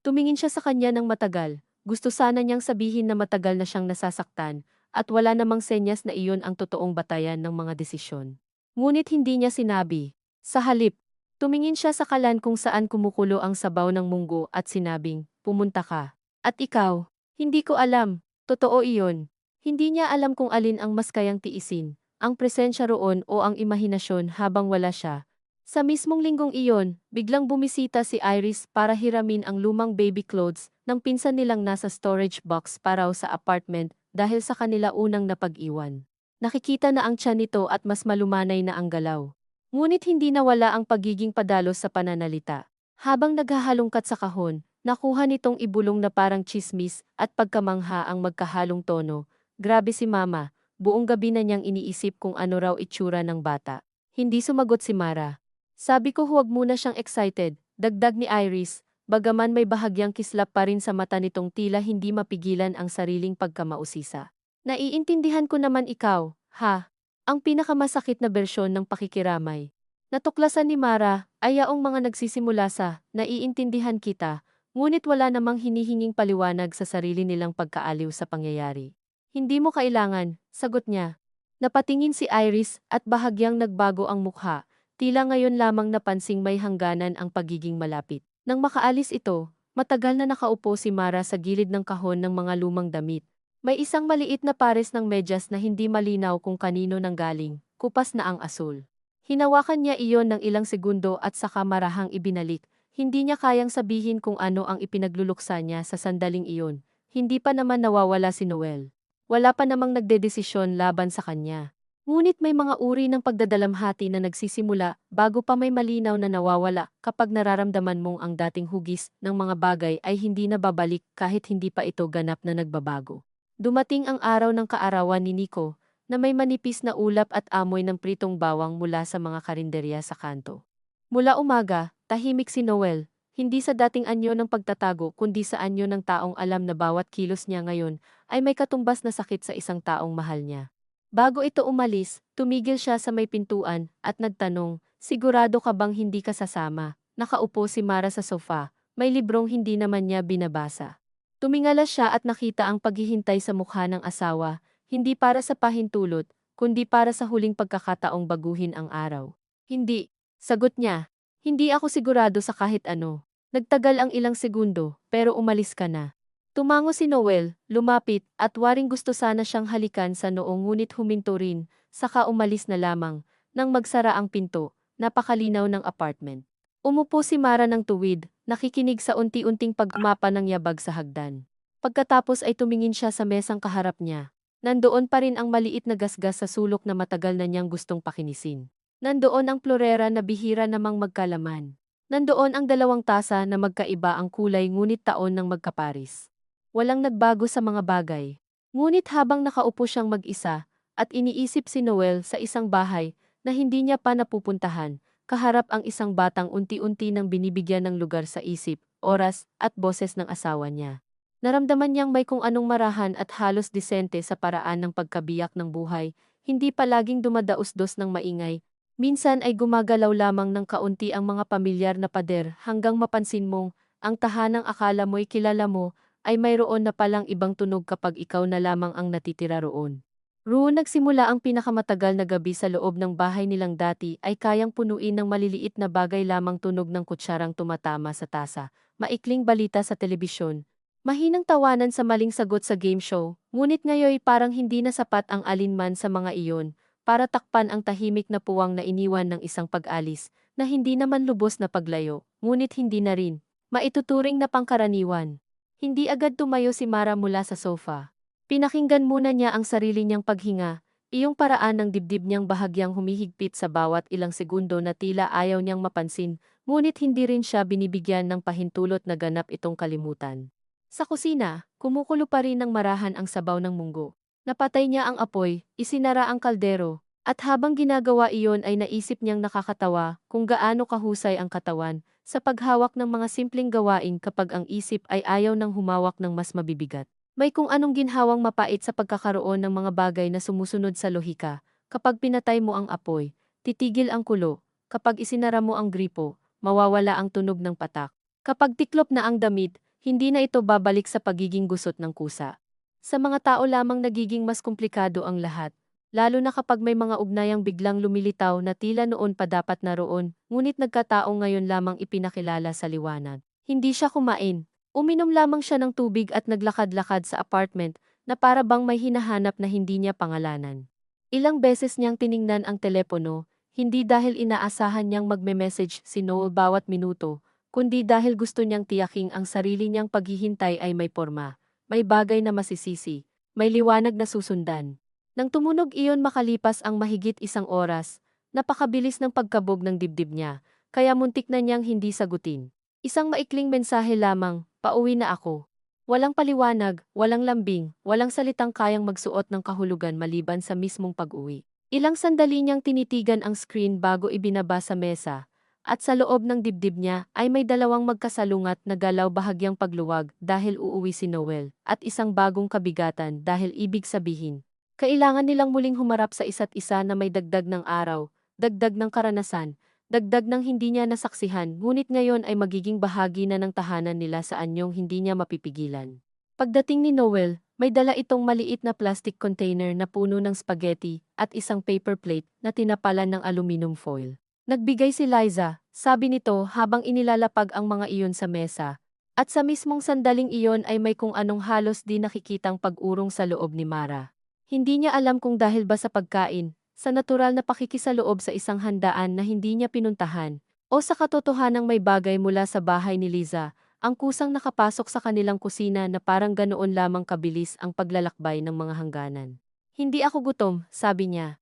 Tumingin siya sa kanya ng matagal. Gusto sana niyang sabihin na matagal na siyang nasasaktan, at wala namang senyas na iyon ang totoong batayan ng mga desisyon. Ngunit hindi niya sinabi. Sa halip, tumingin siya sa kalan kung saan kumukulo ang sabaw ng munggo at sinabing, pumunta ka. At ikaw? Hindi ko alam. Totoo iyon. Hindi niya alam kung alin ang mas kayang tiisin, ang presensya roon o ang imahinasyon habang wala siya. Sa mismong linggong iyon, biglang bumisita si Iris para hiramin ang lumang baby clothes ng pinsan nilang nasa storage box para sa apartment dahil sa kanila unang napag-iwan. Nakikita na ang tiyan nito at mas malumanay na ang galaw. Ngunit hindi nawala ang pagiging padalos sa pananalita. Habang naghahalongkat sa kahon, nakuha nitong ibulong na parang chismis at pagkamangha ang magkahalong tono. Grabe si Mama, buong gabi na niyang iniisip kung ano raw itsura ng bata. Hindi sumagot si Mara. Sabi ko huwag muna siyang excited, dagdag ni Iris, bagaman may bahagyang kislap pa rin sa mata nitong tila hindi mapigilan ang sariling pagkamausisa. Naiintindihan ko naman ikaw, ha? Ang pinakamasakit na bersyon ng pakikiramay. Natuklasan ni Mara, ay yaong mga nagsisimula sa, naiintindihan kita, ngunit wala namang hinihinging paliwanag sa sarili nilang pagkaaliw sa pangyayari. Hindi mo kailangan, sagot niya. Napatingin si Iris at bahagyang nagbago ang mukha. Tila ngayon lamang napansing may hangganan ang pagiging malapit. Nang makaalis ito, matagal na nakaupo si Mara sa gilid ng kahon ng mga lumang damit. May isang maliit na pares ng medyas na hindi malinaw kung kanino nanggaling, kupas na ang asul. Hinawakan niya iyon ng ilang segundo at saka marahang ibinalik. Hindi niya kayang sabihin kung ano ang ipinagluluksa niya sa sandaling iyon. Hindi pa naman nawawala si Noel. Wala pa namang nagdedesisyon laban sa kanya. Ngunit may mga uri ng pagdadalamhati na nagsisimula bago pa may malinaw na nawawala kapag nararamdaman mong ang dating hugis ng mga bagay ay hindi na babalik kahit hindi pa ito ganap na nagbabago. Dumating ang araw ng kaarawan ni Nico na may manipis na ulap at amoy ng pritong bawang mula sa mga karinderya sa kanto. Mula umaga, tahimik si Noel, hindi sa dating anyo ng pagtatago kundi sa anyo ng taong alam na bawat kilos niya ngayon ay may katumbas na sakit sa isang taong mahal niya. Bago ito umalis, tumigil siya sa may pintuan at nagtanong, sigurado ka bang hindi ka sasama? Nakaupo si Mara sa sofa, may librong hindi naman niya binabasa. Tumingala siya at nakita ang paghihintay sa mukha ng asawa, hindi para sa pahintulot, kundi para sa huling pagkakataong baguhin ang araw. Hindi, sagot niya. Hindi ako sigurado sa kahit ano. Nagtagal ang ilang segundo, pero umalis ka na. Tumango si Noel, lumapit, at waring gusto sana siyang halikan sa noong ngunit huminto rin, saka umalis na lamang, nang magsara ang pinto, napakalinaw ng apartment. Umupo si Mara ng tuwid, nakikinig sa unti-unting pagmapa ng yabag sa hagdan. Pagkatapos ay tumingin siya sa mesang kaharap niya. Nandoon pa rin ang maliit na gasgas sa sulok na matagal na niyang gustong pakinisin. Nandoon ang plorera na bihira namang magkalaman. Nandoon ang dalawang tasa na magkaiba ang kulay ngunit taon ng magkaparis. Walang nagbago sa mga bagay. Ngunit habang nakaupo siyang mag-isa, at iniisip si Noel sa isang bahay na hindi niya pa napupuntahan, kaharap ang isang batang unti-unti nang binibigyan ng lugar sa isip, oras, at boses ng asawa niya. Naramdaman niyang may kung anong marahan at halos disente sa paraan ng pagkabiyak ng buhay, hindi palaging dumadaos-dos ng maingay. Minsan ay gumagalaw lamang ng kaunti ang mga pamilyar na pader hanggang mapansin mong, ang tahanang akala mo'y kilala mo, ay mayroon na palang ibang tunog kapag ikaw na lamang ang natitira roon. Roon nagsimula ang pinakamatagal na gabi sa loob ng bahay nilang dati ay kayang punuin ng maliliit na bagay lamang tunog ng kutsarang tumatama sa tasa, maikling balita sa telebisyon, Mahinang tawanan sa maling sagot sa game show, ngunit ngayoy parang hindi na sapat ang alinman sa mga iyon para takpan ang tahimik na puwang na iniwan ng isang pag-alis na hindi naman lubos na paglayo, ngunit hindi na rin maituturing na pangkaraniwan. Hindi agad tumayo si Mara mula sa sofa. Pinakinggan muna niya ang sarili niyang paghinga, iyong paraan ng dibdib niyang bahagyang humihigpit sa bawat ilang segundo na tila ayaw niyang mapansin, ngunit hindi rin siya binibigyan ng pahintulot na ganap itong kalimutan. Sa kusina, kumukulo pa rin ng marahan ang sabaw ng munggo. Napatay niya ang apoy, isinara ang kaldero, at habang ginagawa iyon ay naisip niyang nakakatawa kung gaano kahusay ang katawan sa paghawak ng mga simpleng gawain kapag ang isip ay ayaw nang humawak ng mas mabibigat. May kung anong ginhawang mapait sa pagkakaroon ng mga bagay na sumusunod sa lohika. Kapag pinatay mo ang apoy, titigil ang kulo. Kapag isinara mo ang gripo, mawawala ang tunog ng patak. Kapag tiklop na ang damit, hindi na ito babalik sa pagiging gusot ng kusa. Sa mga tao lamang nagiging mas komplikado ang lahat, lalo na kapag may mga ugnayang biglang lumilitaw na tila noon pa dapat naroon, ngunit nagkataong ngayon lamang ipinakilala sa liwanag. Hindi siya kumain. Uminom lamang siya ng tubig at naglakad-lakad sa apartment na para bang may hinahanap na hindi niya pangalanan. Ilang beses niyang tiningnan ang telepono, hindi dahil inaasahan niyang magme-message si Noel bawat minuto, kundi dahil gusto niyang tiyaking ang sarili niyang paghihintay ay may porma, may bagay na masisisi, may liwanag na susundan. Nang tumunog iyon makalipas ang mahigit 1 oras, napakabilis ng pagkabog ng dibdib niya, kaya muntik na niyang hindi sagutin. Isang maikling mensahe lamang, pauwi na ako. Walang paliwanag, walang lambing, walang salitang kayang magsuot ng kahulugan maliban sa mismong pag-uwi. Ilang sandali niyang tinitigan ang screen bago ibinaba sa mesa, at sa loob ng dibdib niya ay may dalawang magkasalungat na galaw bahagyang pagluwag dahil uuwi si Noel, at isang bagong kabigatan dahil ibig sabihin. Kailangan nilang muling humarap sa isa't isa na may dagdag ng araw, dagdag ng karanasan, dagdag ng hindi niya nasaksihan, ngunit ngayon ay magiging bahagi na ng tahanan nila sa anyong hindi niya mapipigilan. Pagdating ni Noel, may dala itong maliit na plastic container na puno ng spaghetti at isang paper plate na tinapalan ng aluminum foil. Nagbigay si Liza, sabi nito habang inilalapag ang mga iyon sa mesa. At sa mismong sandaling iyon ay may kung anong halos di nakikitang pag-urong sa loob ni Mara. Hindi niya alam kung dahil ba sa pagkain, sa natural na pakikisaloob sa isang handaan na hindi niya pinuntahan, o sa katotohanang may bagay mula sa bahay ni Liza, ang kusang nakapasok sa kanilang kusina na parang ganoon lamang kabilis ang paglalakbay ng mga hangganan. Hindi ako gutom, sabi niya.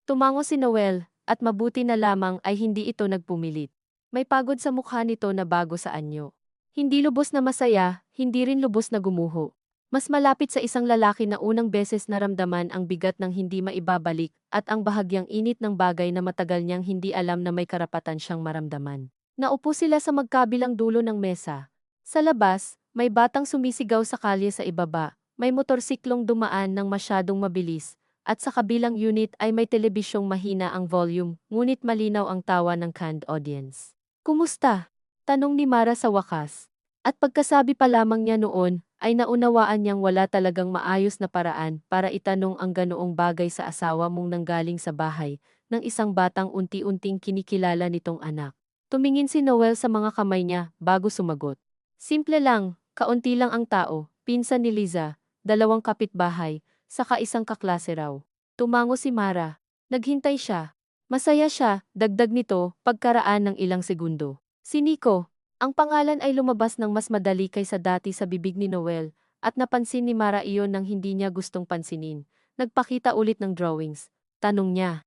Tumango si Noel, at mabuti na lamang ay hindi ito nagpumilit. May pagod sa mukha nito na bago sa anyo. Hindi lubos na masaya, hindi rin lubos na gumuho. Mas malapit sa isang lalaki na unang beses naramdaman ang bigat ng hindi maibabalik at ang bahagyang init ng bagay na matagal niyang hindi alam na may karapatan siyang maramdaman. Naupo sila sa magkabilang dulo ng mesa. Sa labas, may batang sumisigaw sa kalye sa ibaba, may motorsiklong dumaan ng masyadong mabilis, at sa kabilang unit ay may telebisyong mahina ang volume, ngunit malinaw ang tawa ng canned audience. "Kumusta?" tanong ni Mara sa wakas. At pagkasabi pa lamang niya noon, ay naunawaan niyang wala talagang maayos na paraan para itanong ang ganoong bagay sa asawa mong nanggaling sa bahay ng isang batang unti-unting kinikilala nitong anak. Tumingin si Noel sa mga kamay niya bago sumagot. Simple lang, kaunti lang ang tao, pinsan ni Liza, 2 kapitbahay, saka isang kaklase raw. Tumango si Mara. Naghintay siya. Masaya siya, dagdag nito, pagkaraan ng ilang segundo. Si Nico. Ang pangalan ay lumabas ng mas madali kaysa dati sa bibig ni Noel, at napansin ni Mara iyon nang hindi niya gustong pansinin. Nagpakita ulit ng drawings. Tanong niya.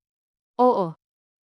Oo.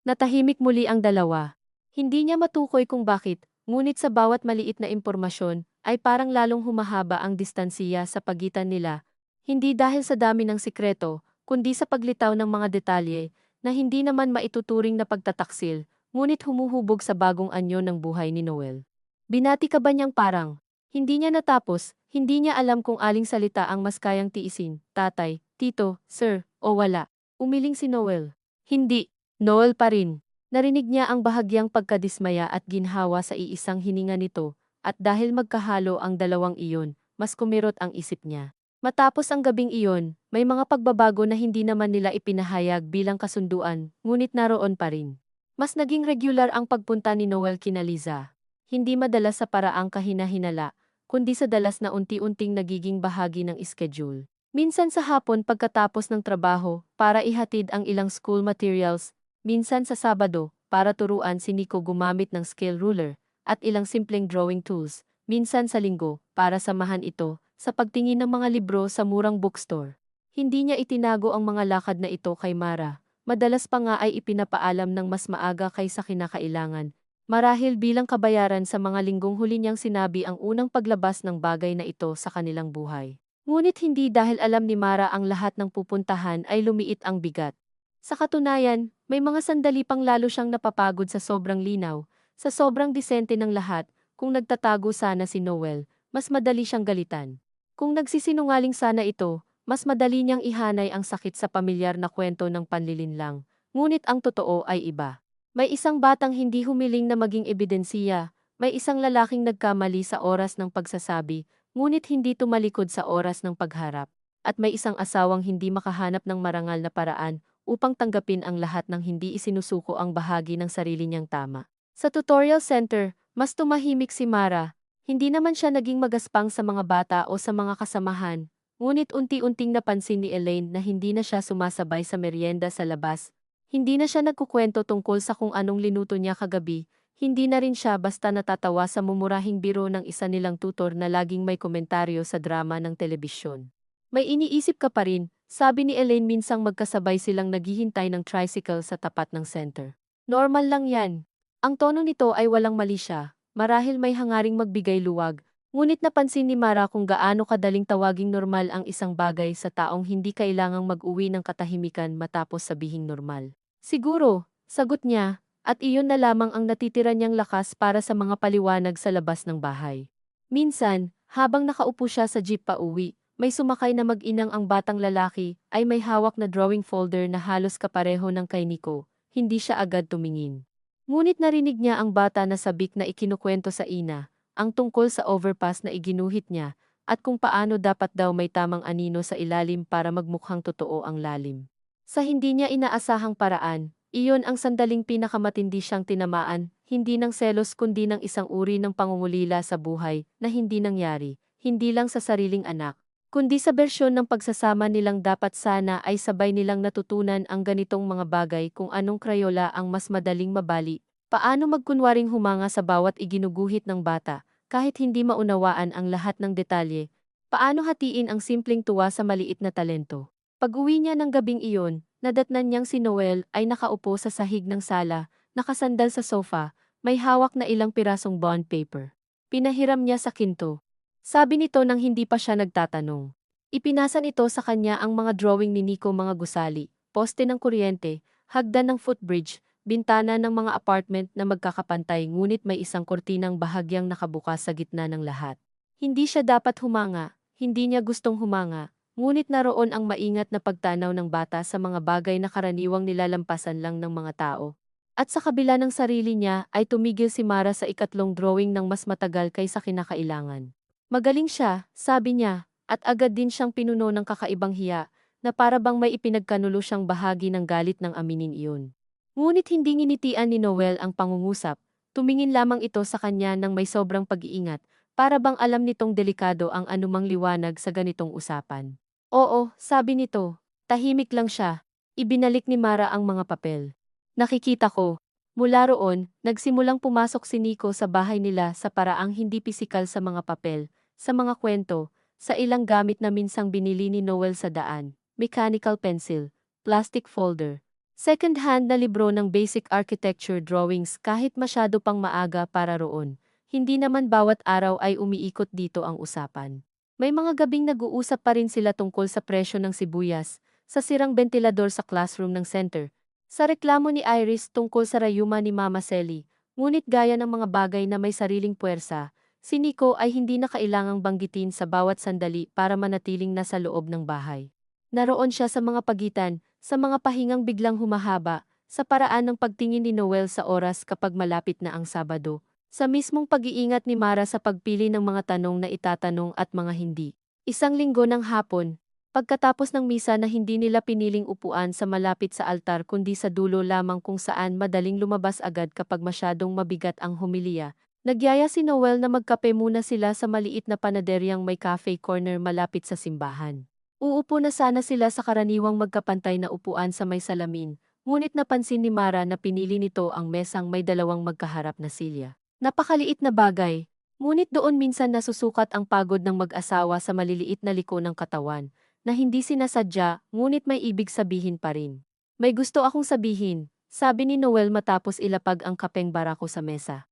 Natahimik muli ang dalawa. Hindi niya matukoy kung bakit, ngunit sa bawat maliit na impormasyon, ay parang lalong humahaba ang distansiya sa pagitan nila. Hindi dahil sa dami ng sikreto, kundi sa paglitaw ng mga detalye, na hindi naman maituturing na pagtataksil, ngunit humuhubog sa bagong anyo ng buhay ni Noel. Binati ka ba niyang parang? Hindi niya natapos, hindi niya alam kung aling salita ang mas kayang tiisin, tatay, tito, sir, o wala. Umiling si Noel. Hindi, Noel pa rin. Narinig niya ang bahagyang pagkadismaya at ginhawa sa iisang hininga nito, at dahil magkahalo ang dalawang iyon, mas kumirot ang isip niya. Matapos ang gabing iyon, may mga pagbabago na hindi naman nila ipinahayag bilang kasunduan, ngunit naroon pa rin. Mas naging regular ang pagpunta ni Noel kina Liza. Hindi madalas sa paraang kahina-hinala, kundi sa dalas na unti-unting nagiging bahagi ng schedule. Minsan sa hapon pagkatapos ng trabaho, para ihatid ang ilang school materials, minsan sa Sabado, para turuan si Nico gumamit ng scale ruler, at ilang simpleng drawing tools, minsan sa Linggo, para samahan ito sa pagtingin ng mga libro sa murang bookstore. Hindi niya itinago ang mga lakad na ito kay Mara, madalas pa nga ay ipinapaalam ng mas maaga kaysa kinakailangan. Marahil bilang kabayaran sa mga linggong huli niyang sinabi ang unang paglabas ng bagay na ito sa kanilang buhay. Ngunit hindi dahil alam ni Mara ang lahat ng pupuntahan ay lumiit ang bigat. Sa katunayan, may mga sandali pang lalo siyang napapagod sa sobrang linaw, sa sobrang disente ng lahat. Kung nagtatago sana si Noel, mas madali siyang galitan. Kung nagsisinungaling sana ito, mas madali niyang ihanay ang sakit sa pamilyar na kwento ng panlilinlang. Ngunit ang totoo ay iba. May isang batang hindi humiling na maging ebidensiya, may isang lalaking nagkamali sa oras ng pagsasabi, ngunit hindi tumalikod sa oras ng pagharap, at may isang asawang hindi makahanap ng marangal na paraan upang tanggapin ang lahat ng hindi isinusuko ang bahagi ng sarili niyang tama. Sa tutorial center, mas tumahimik si Mara. Hindi naman siya naging magaspang sa mga bata o sa mga kasamahan, ngunit unti-unting napansin ni Elaine na hindi na siya sumasabay sa merienda sa labas. Hindi na siya nagkukwento tungkol sa kung anong linuto niya kagabi. Hindi na rin siya basta natatawa sa mumurahing biro ng isa nilang tutor na laging may komentaryo sa drama ng telebisyon. May iniisip ka pa rin, sabi ni Elaine minsang magkasabay silang naghihintay ng tricycle sa tapat ng center. Normal lang yan. Ang tono nito ay walang mali siya, marahil may hangaring magbigay luwag, ngunit napansin ni Mara kung gaano kadaling tawaging normal ang isang bagay sa taong hindi kailangang mag-uwi ng katahimikan matapos sabihing normal. Siguro, sagot niya, at iyon na lamang ang natitira niyang lakas para sa mga paliwanag sa labas ng bahay. Minsan, habang nakaupo siya sa jeep pa uwi, may sumakay na mag-inang ang batang lalaki ay may hawak na drawing folder na halos kapareho ng kay Nico. Hindi siya agad tumingin. Ngunit narinig niya ang bata na sabik na ikinukwento sa ina, ang tungkol sa overpass na iginuhit niya, at kung paano dapat daw may tamang anino sa ilalim para magmukhang totoo ang lalim. Sa hindi niya inaasahang paraan, iyon ang sandaling pinakamatindi siyang tinamaan, hindi ng selos kundi ng isang uri ng pangungulila sa buhay na hindi nangyari, hindi lang sa sariling anak, kundi sa bersyon ng pagsasama nilang dapat sana ay sabay nilang natutunan ang ganitong mga bagay kung anong Crayola ang mas madaling mabali, paano magkunwaring humanga sa bawat iginuguhit ng bata, kahit hindi maunawaan ang lahat ng detalye, paano hatiin ang simpleng tuwa sa maliit na talento. Pag-uwi niya ng gabing iyon, nadatnan niyang si Noel ay nakaupo sa sahig ng sala, nakasandal sa sofa, may hawak na ilang pirasong bond paper. Pinahiram niya sa kinto. Sabi nito nang hindi pa siya nagtatanong. Ipinasa nito sa kanya ang mga drawing ni Nico, mga gusali, poste ng kuryente, hagdan ng footbridge, bintana ng mga apartment na magkakapantay ngunit may isang kortinang bahagyang nakabukas sa gitna ng lahat. Hindi siya dapat humanga, hindi niya gustong humanga. Ngunit naroon ang maingat na pagtanaw ng bata sa mga bagay na karaniwang nilalampasan lang ng mga tao. At sa kabila ng sarili niya ay tumigil si Mara sa ikatlong drawing ng mas matagal kaysa kinakailangan. Magaling siya, sabi niya, at agad din siyang pinuno ng kakaibang hiya, na para bang may ipinagkanulo siyang bahagi ng galit ng aminin iyon. Ngunit hindi nginitian ni Noel ang pangungusap, tumingin lamang ito sa kanya ng may sobrang pag-iingat, para bang alam nitong delikado ang anumang liwanag sa ganitong usapan. Oo, sabi nito. Tahimik lang siya. Ibinalik ni Mara ang mga papel. Nakikita ko. Mula roon, nagsimulang pumasok si Nico sa bahay nila sa paraang hindi pisikal sa mga papel, sa mga kwento, sa ilang gamit na minsang binili ni Noel sa daan, mechanical pencil, plastic folder, second-hand na libro ng basic architecture drawings kahit masyado pang maaga para roon. Hindi naman bawat araw ay umiikot dito ang usapan. May mga gabing nag-uusap pa rin sila tungkol sa presyo ng sibuyas, sa sirang bentilador sa classroom ng center, sa reklamo ni Iris tungkol sa rayuma ni Mama Selly, ngunit gaya ng mga bagay na may sariling puwersa, si Nico ay hindi na kailangang banggitin sa bawat sandali para manatiling nasa loob ng bahay. Naroon siya sa mga pagitan, sa mga pahingang biglang humahaba, sa paraan ng pagtingin ni Noel sa oras kapag malapit na ang Sabado. Sa mismong pag-iingat ni Mara sa pagpili ng mga tanong na itatanong at mga hindi. Isang linggo ng hapon, pagkatapos ng misa na hindi nila piniling upuan sa malapit sa altar kundi sa dulo lamang kung saan madaling lumabas agad kapag masyadong mabigat ang homilya, Nagyaya si Noel na magkape muna sila sa maliit na panaderyang may cafe corner malapit sa simbahan. Uupo na sana sila sa karaniwang magkapantay na upuan sa may salamin, ngunit napansin ni Mara na pinili nito ang mesang may dalawang magkaharap na silya. Napakaliit na bagay, ngunit doon minsan nasusukat ang pagod ng mag-asawa sa maliliit na liko ng katawan, na hindi sinasadya, ngunit may ibig sabihin pa rin. May gusto akong sabihin, sabi ni Noel matapos ilapag ang kapeng barako sa mesa.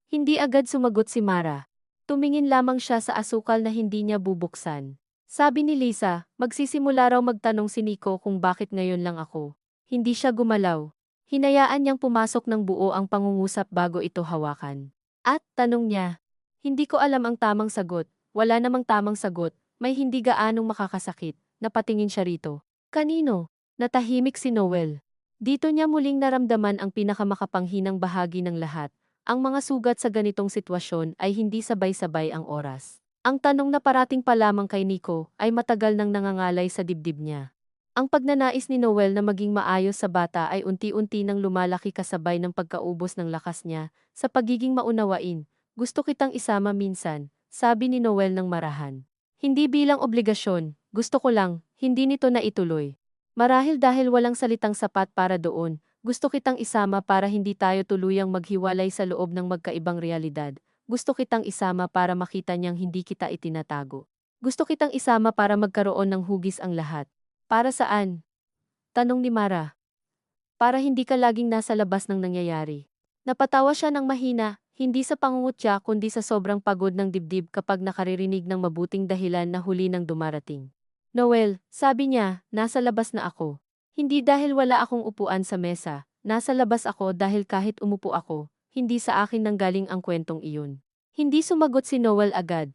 Hindi agad sumagot si Mara. Tumingin lamang siya sa asukal na hindi niya bubuksan. Sabi ni Lisa, magsisimula raw magtanong si Nico kung bakit ngayon lang ako. Hindi siya gumalaw. Hinayaan niyang pumasok ng buo ang pangungusap bago ito hawakan. At, tanong niya, hindi ko alam ang tamang sagot. Wala namang tamang sagot. May hindi gaanong makakasakit. Napatingin siya rito. Kanino? Natahimik si Noel. Dito niya muling naramdaman ang pinakamakapanghinang bahagi ng lahat. Ang mga sugat sa ganitong sitwasyon ay hindi sabay-sabay ang oras. Ang tanong na parating pa lamang kay Nico ay matagal nang nangangalay sa dibdib niya. Ang pagnanais ni Noel na maging maayos sa bata ay unti-unti nang lumalaki kasabay ng pagkaubos ng lakas niya sa pagiging maunawain. Gusto kitang isama minsan, sabi ni Noel ng marahan. Hindi bilang obligasyon, gusto ko lang, hindi nito na ituloy. Marahil dahil walang salitang sapat para doon, gusto kitang isama para hindi tayo tuluyang maghiwalay sa loob ng magkaibang realidad. Gusto kitang isama para makita niyang hindi kita itinatago. Gusto kitang isama para magkaroon ng hugis ang lahat. Para saan? Tanong ni Mara. Para hindi ka laging nasa labas ng nangyayari. Napatawa siya ng mahina, hindi sa pangungutya kundi sa sobrang pagod ng dibdib kapag nakaririnig ng mabuting dahilan na huli nang dumarating. Noel, sabi niya, nasa labas na ako. Hindi dahil wala akong upuan sa mesa, nasa labas ako dahil kahit umupo ako, hindi sa akin nanggaling ang kwentong iyon. Hindi sumagot si Noel agad.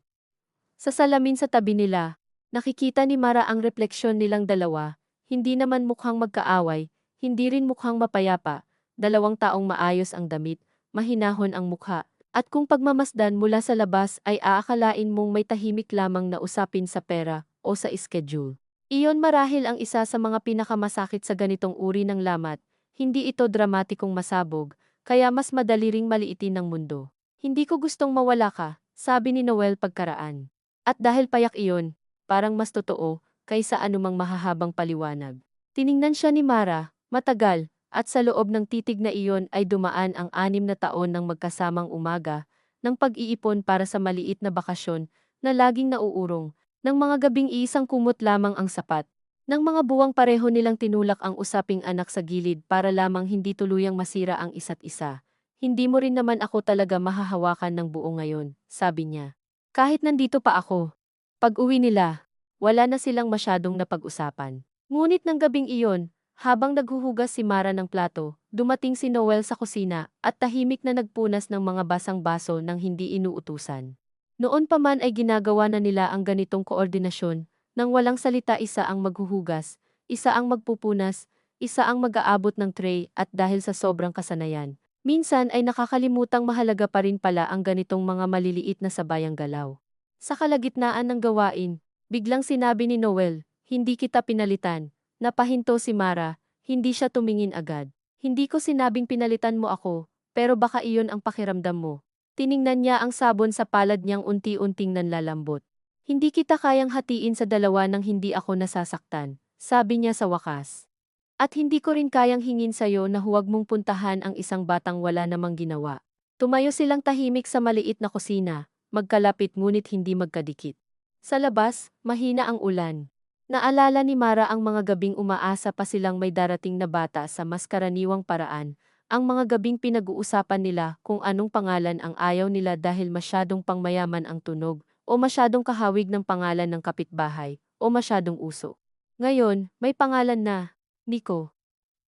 Sa salamin sa tabi nila, nakikita ni Mara ang refleksyon nilang dalawa, hindi naman mukhang magkaaway, hindi rin mukhang mapayapa, dalawang taong maayos ang damit, mahinahon ang mukha, at kung pagmamasdan mula sa labas ay aakalain mong may tahimik lamang na usapin sa pera o sa schedule. Iyon marahil ang isa sa mga pinakamasakit sa ganitong uri ng lamat, hindi ito dramatikong masabog, kaya mas madali ring maliitin ng mundo. Hindi ko gustong mawala ka, sabi ni Noel pagkaraan. At dahil payak iyon, parang mas totoo, kaysa anumang mahahabang paliwanag. Tiningnan siya ni Mara, matagal, at sa loob ng titig na iyon ay dumaan ang 6 na taon ng magkasamang umaga, ng pag-iipon para sa maliit na bakasyon, na laging nauurong, ng mga gabing iisang kumot lamang ang sapat. Nang mga buwang pareho nilang tinulak ang usaping anak sa gilid para lamang hindi tuluyang masira ang isa't isa. Hindi mo rin naman ako talaga mahahawakan ng buo ngayon, sabi niya. Kahit nandito pa ako. Pag-uwi nila, wala na silang masyadong napag-usapan. Ngunit ng gabing iyon, habang naghuhugas si Mara ng plato, dumating si Noel sa kusina at tahimik na nagpunas ng mga basang baso nang hindi inuutusan. Noon pa man ay ginagawa na nila ang ganitong koordinasyon, nang walang salita isa ang maghuhugas, isa ang magpupunas, isa ang mag-aabot ng tray at dahil sa sobrang kasanayan, minsan ay nakakalimutang mahalaga pa rin pala ang ganitong mga maliliit na sabayang galaw. Sa kalagitnaan ng gawain, biglang sinabi ni Noel, hindi kita pinalitan, napahinto si Mara, hindi siya tumingin agad. Hindi ko sinabing pinalitan mo ako, pero baka iyon ang pakiramdam mo. Tiningnan niya ang sabon sa palad niyang unti-unting nanlalambot. Hindi kita kayang hatiin sa dalawa nang hindi ako nasasaktan, sabi niya sa wakas. At hindi ko rin kayang hingin sa'yo na huwag mong puntahan ang isang batang wala namang ginawa. Tumayo silang tahimik sa maliit na kusina, magkalapit ngunit hindi magkadikit. Sa labas, mahina ang ulan. Naalala ni Mara ang mga gabing umaasa pa silang may darating na bata sa mas karaniwang paraan, ang mga gabing pinag-uusapan nila kung anong pangalan ang ayaw nila dahil masyadong pangmayaman ang tunog, o masyadong kahawig ng pangalan ng kapitbahay, o masyadong uso. Ngayon, may pangalan na, Nico.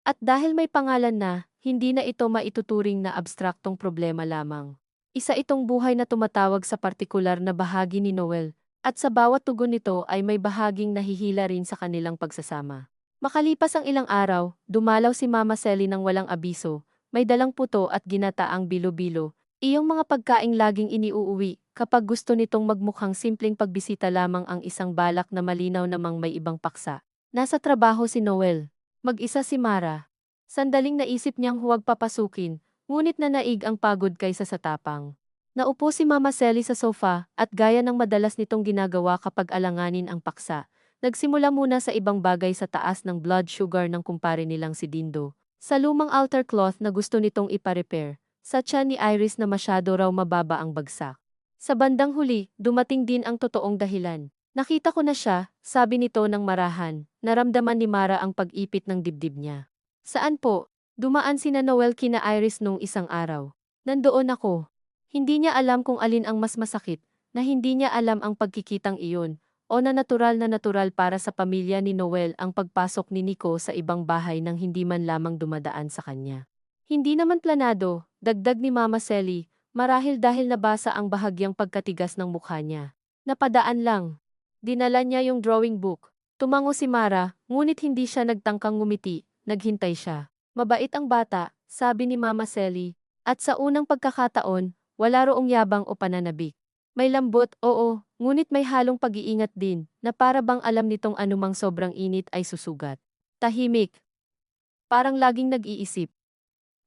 At dahil may pangalan na, hindi na ito maituturing na abstraktong problema lamang. Isa itong buhay na tumatawag sa partikular na bahagi ni Noel, at sa bawat tugon nito ay may bahaging nahihila rin sa kanilang pagsasama. Makalipas ang ilang araw, dumalaw si Mama Selly ng walang abiso, may dalang puto at ginataang bilo-bilo, iyong mga pagkaing laging iniuuwi, kapag gusto nitong magmukhang simpleng pagbisita lamang ang isang balak na malinaw namang may ibang paksa. Nasa trabaho si Noel. Mag-isa si Mara. Sandaling naisip niyang huwag papasukin, ngunit nanaig ang pagod kaysa sa tapang. Naupo si Mama Selly sa sofa at gaya ng madalas nitong ginagawa kapag alanganin ang paksa, nagsimula muna sa ibang bagay sa taas ng blood sugar ng kumpare nilang si Dindo. Sa lumang altar cloth na gusto nitong ipa-repair, sa tiyan ni Iris na masyado raw mababa ang bagsak. Sa bandang huli, dumating din ang totoong dahilan. Nakita ko na siya, sabi nito ng marahan, naramdaman ni Mara ang pag-ipit ng dibdib niya. Saan po? Dumaan sina Noel kina Iris nung isang araw. Nandoon ako. Hindi niya alam kung alin ang mas masakit, na hindi niya alam ang pagkikitang iyon, o na natural para sa pamilya ni Noel ang pagpasok ni Nico sa ibang bahay nang hindi man lamang dumadaan sa kanya. Hindi naman planado, dagdag ni Mama Selly, marahil dahil nabasa ang bahagyang pagkatigas ng mukha niya. Napadaan lang. Dinala niya yung drawing book. Tumango si Mara, ngunit hindi siya nagtangkang ngumiti, naghintay siya. Mabait ang bata, sabi ni Mama Selly, at sa unang pagkakataon, wala roong yabang o pananabik. May lambot, oo, ngunit may halong pag-iingat din, na para bang alam nitong anumang sobrang init ay susugat. Tahimik. Parang laging nag-iisip.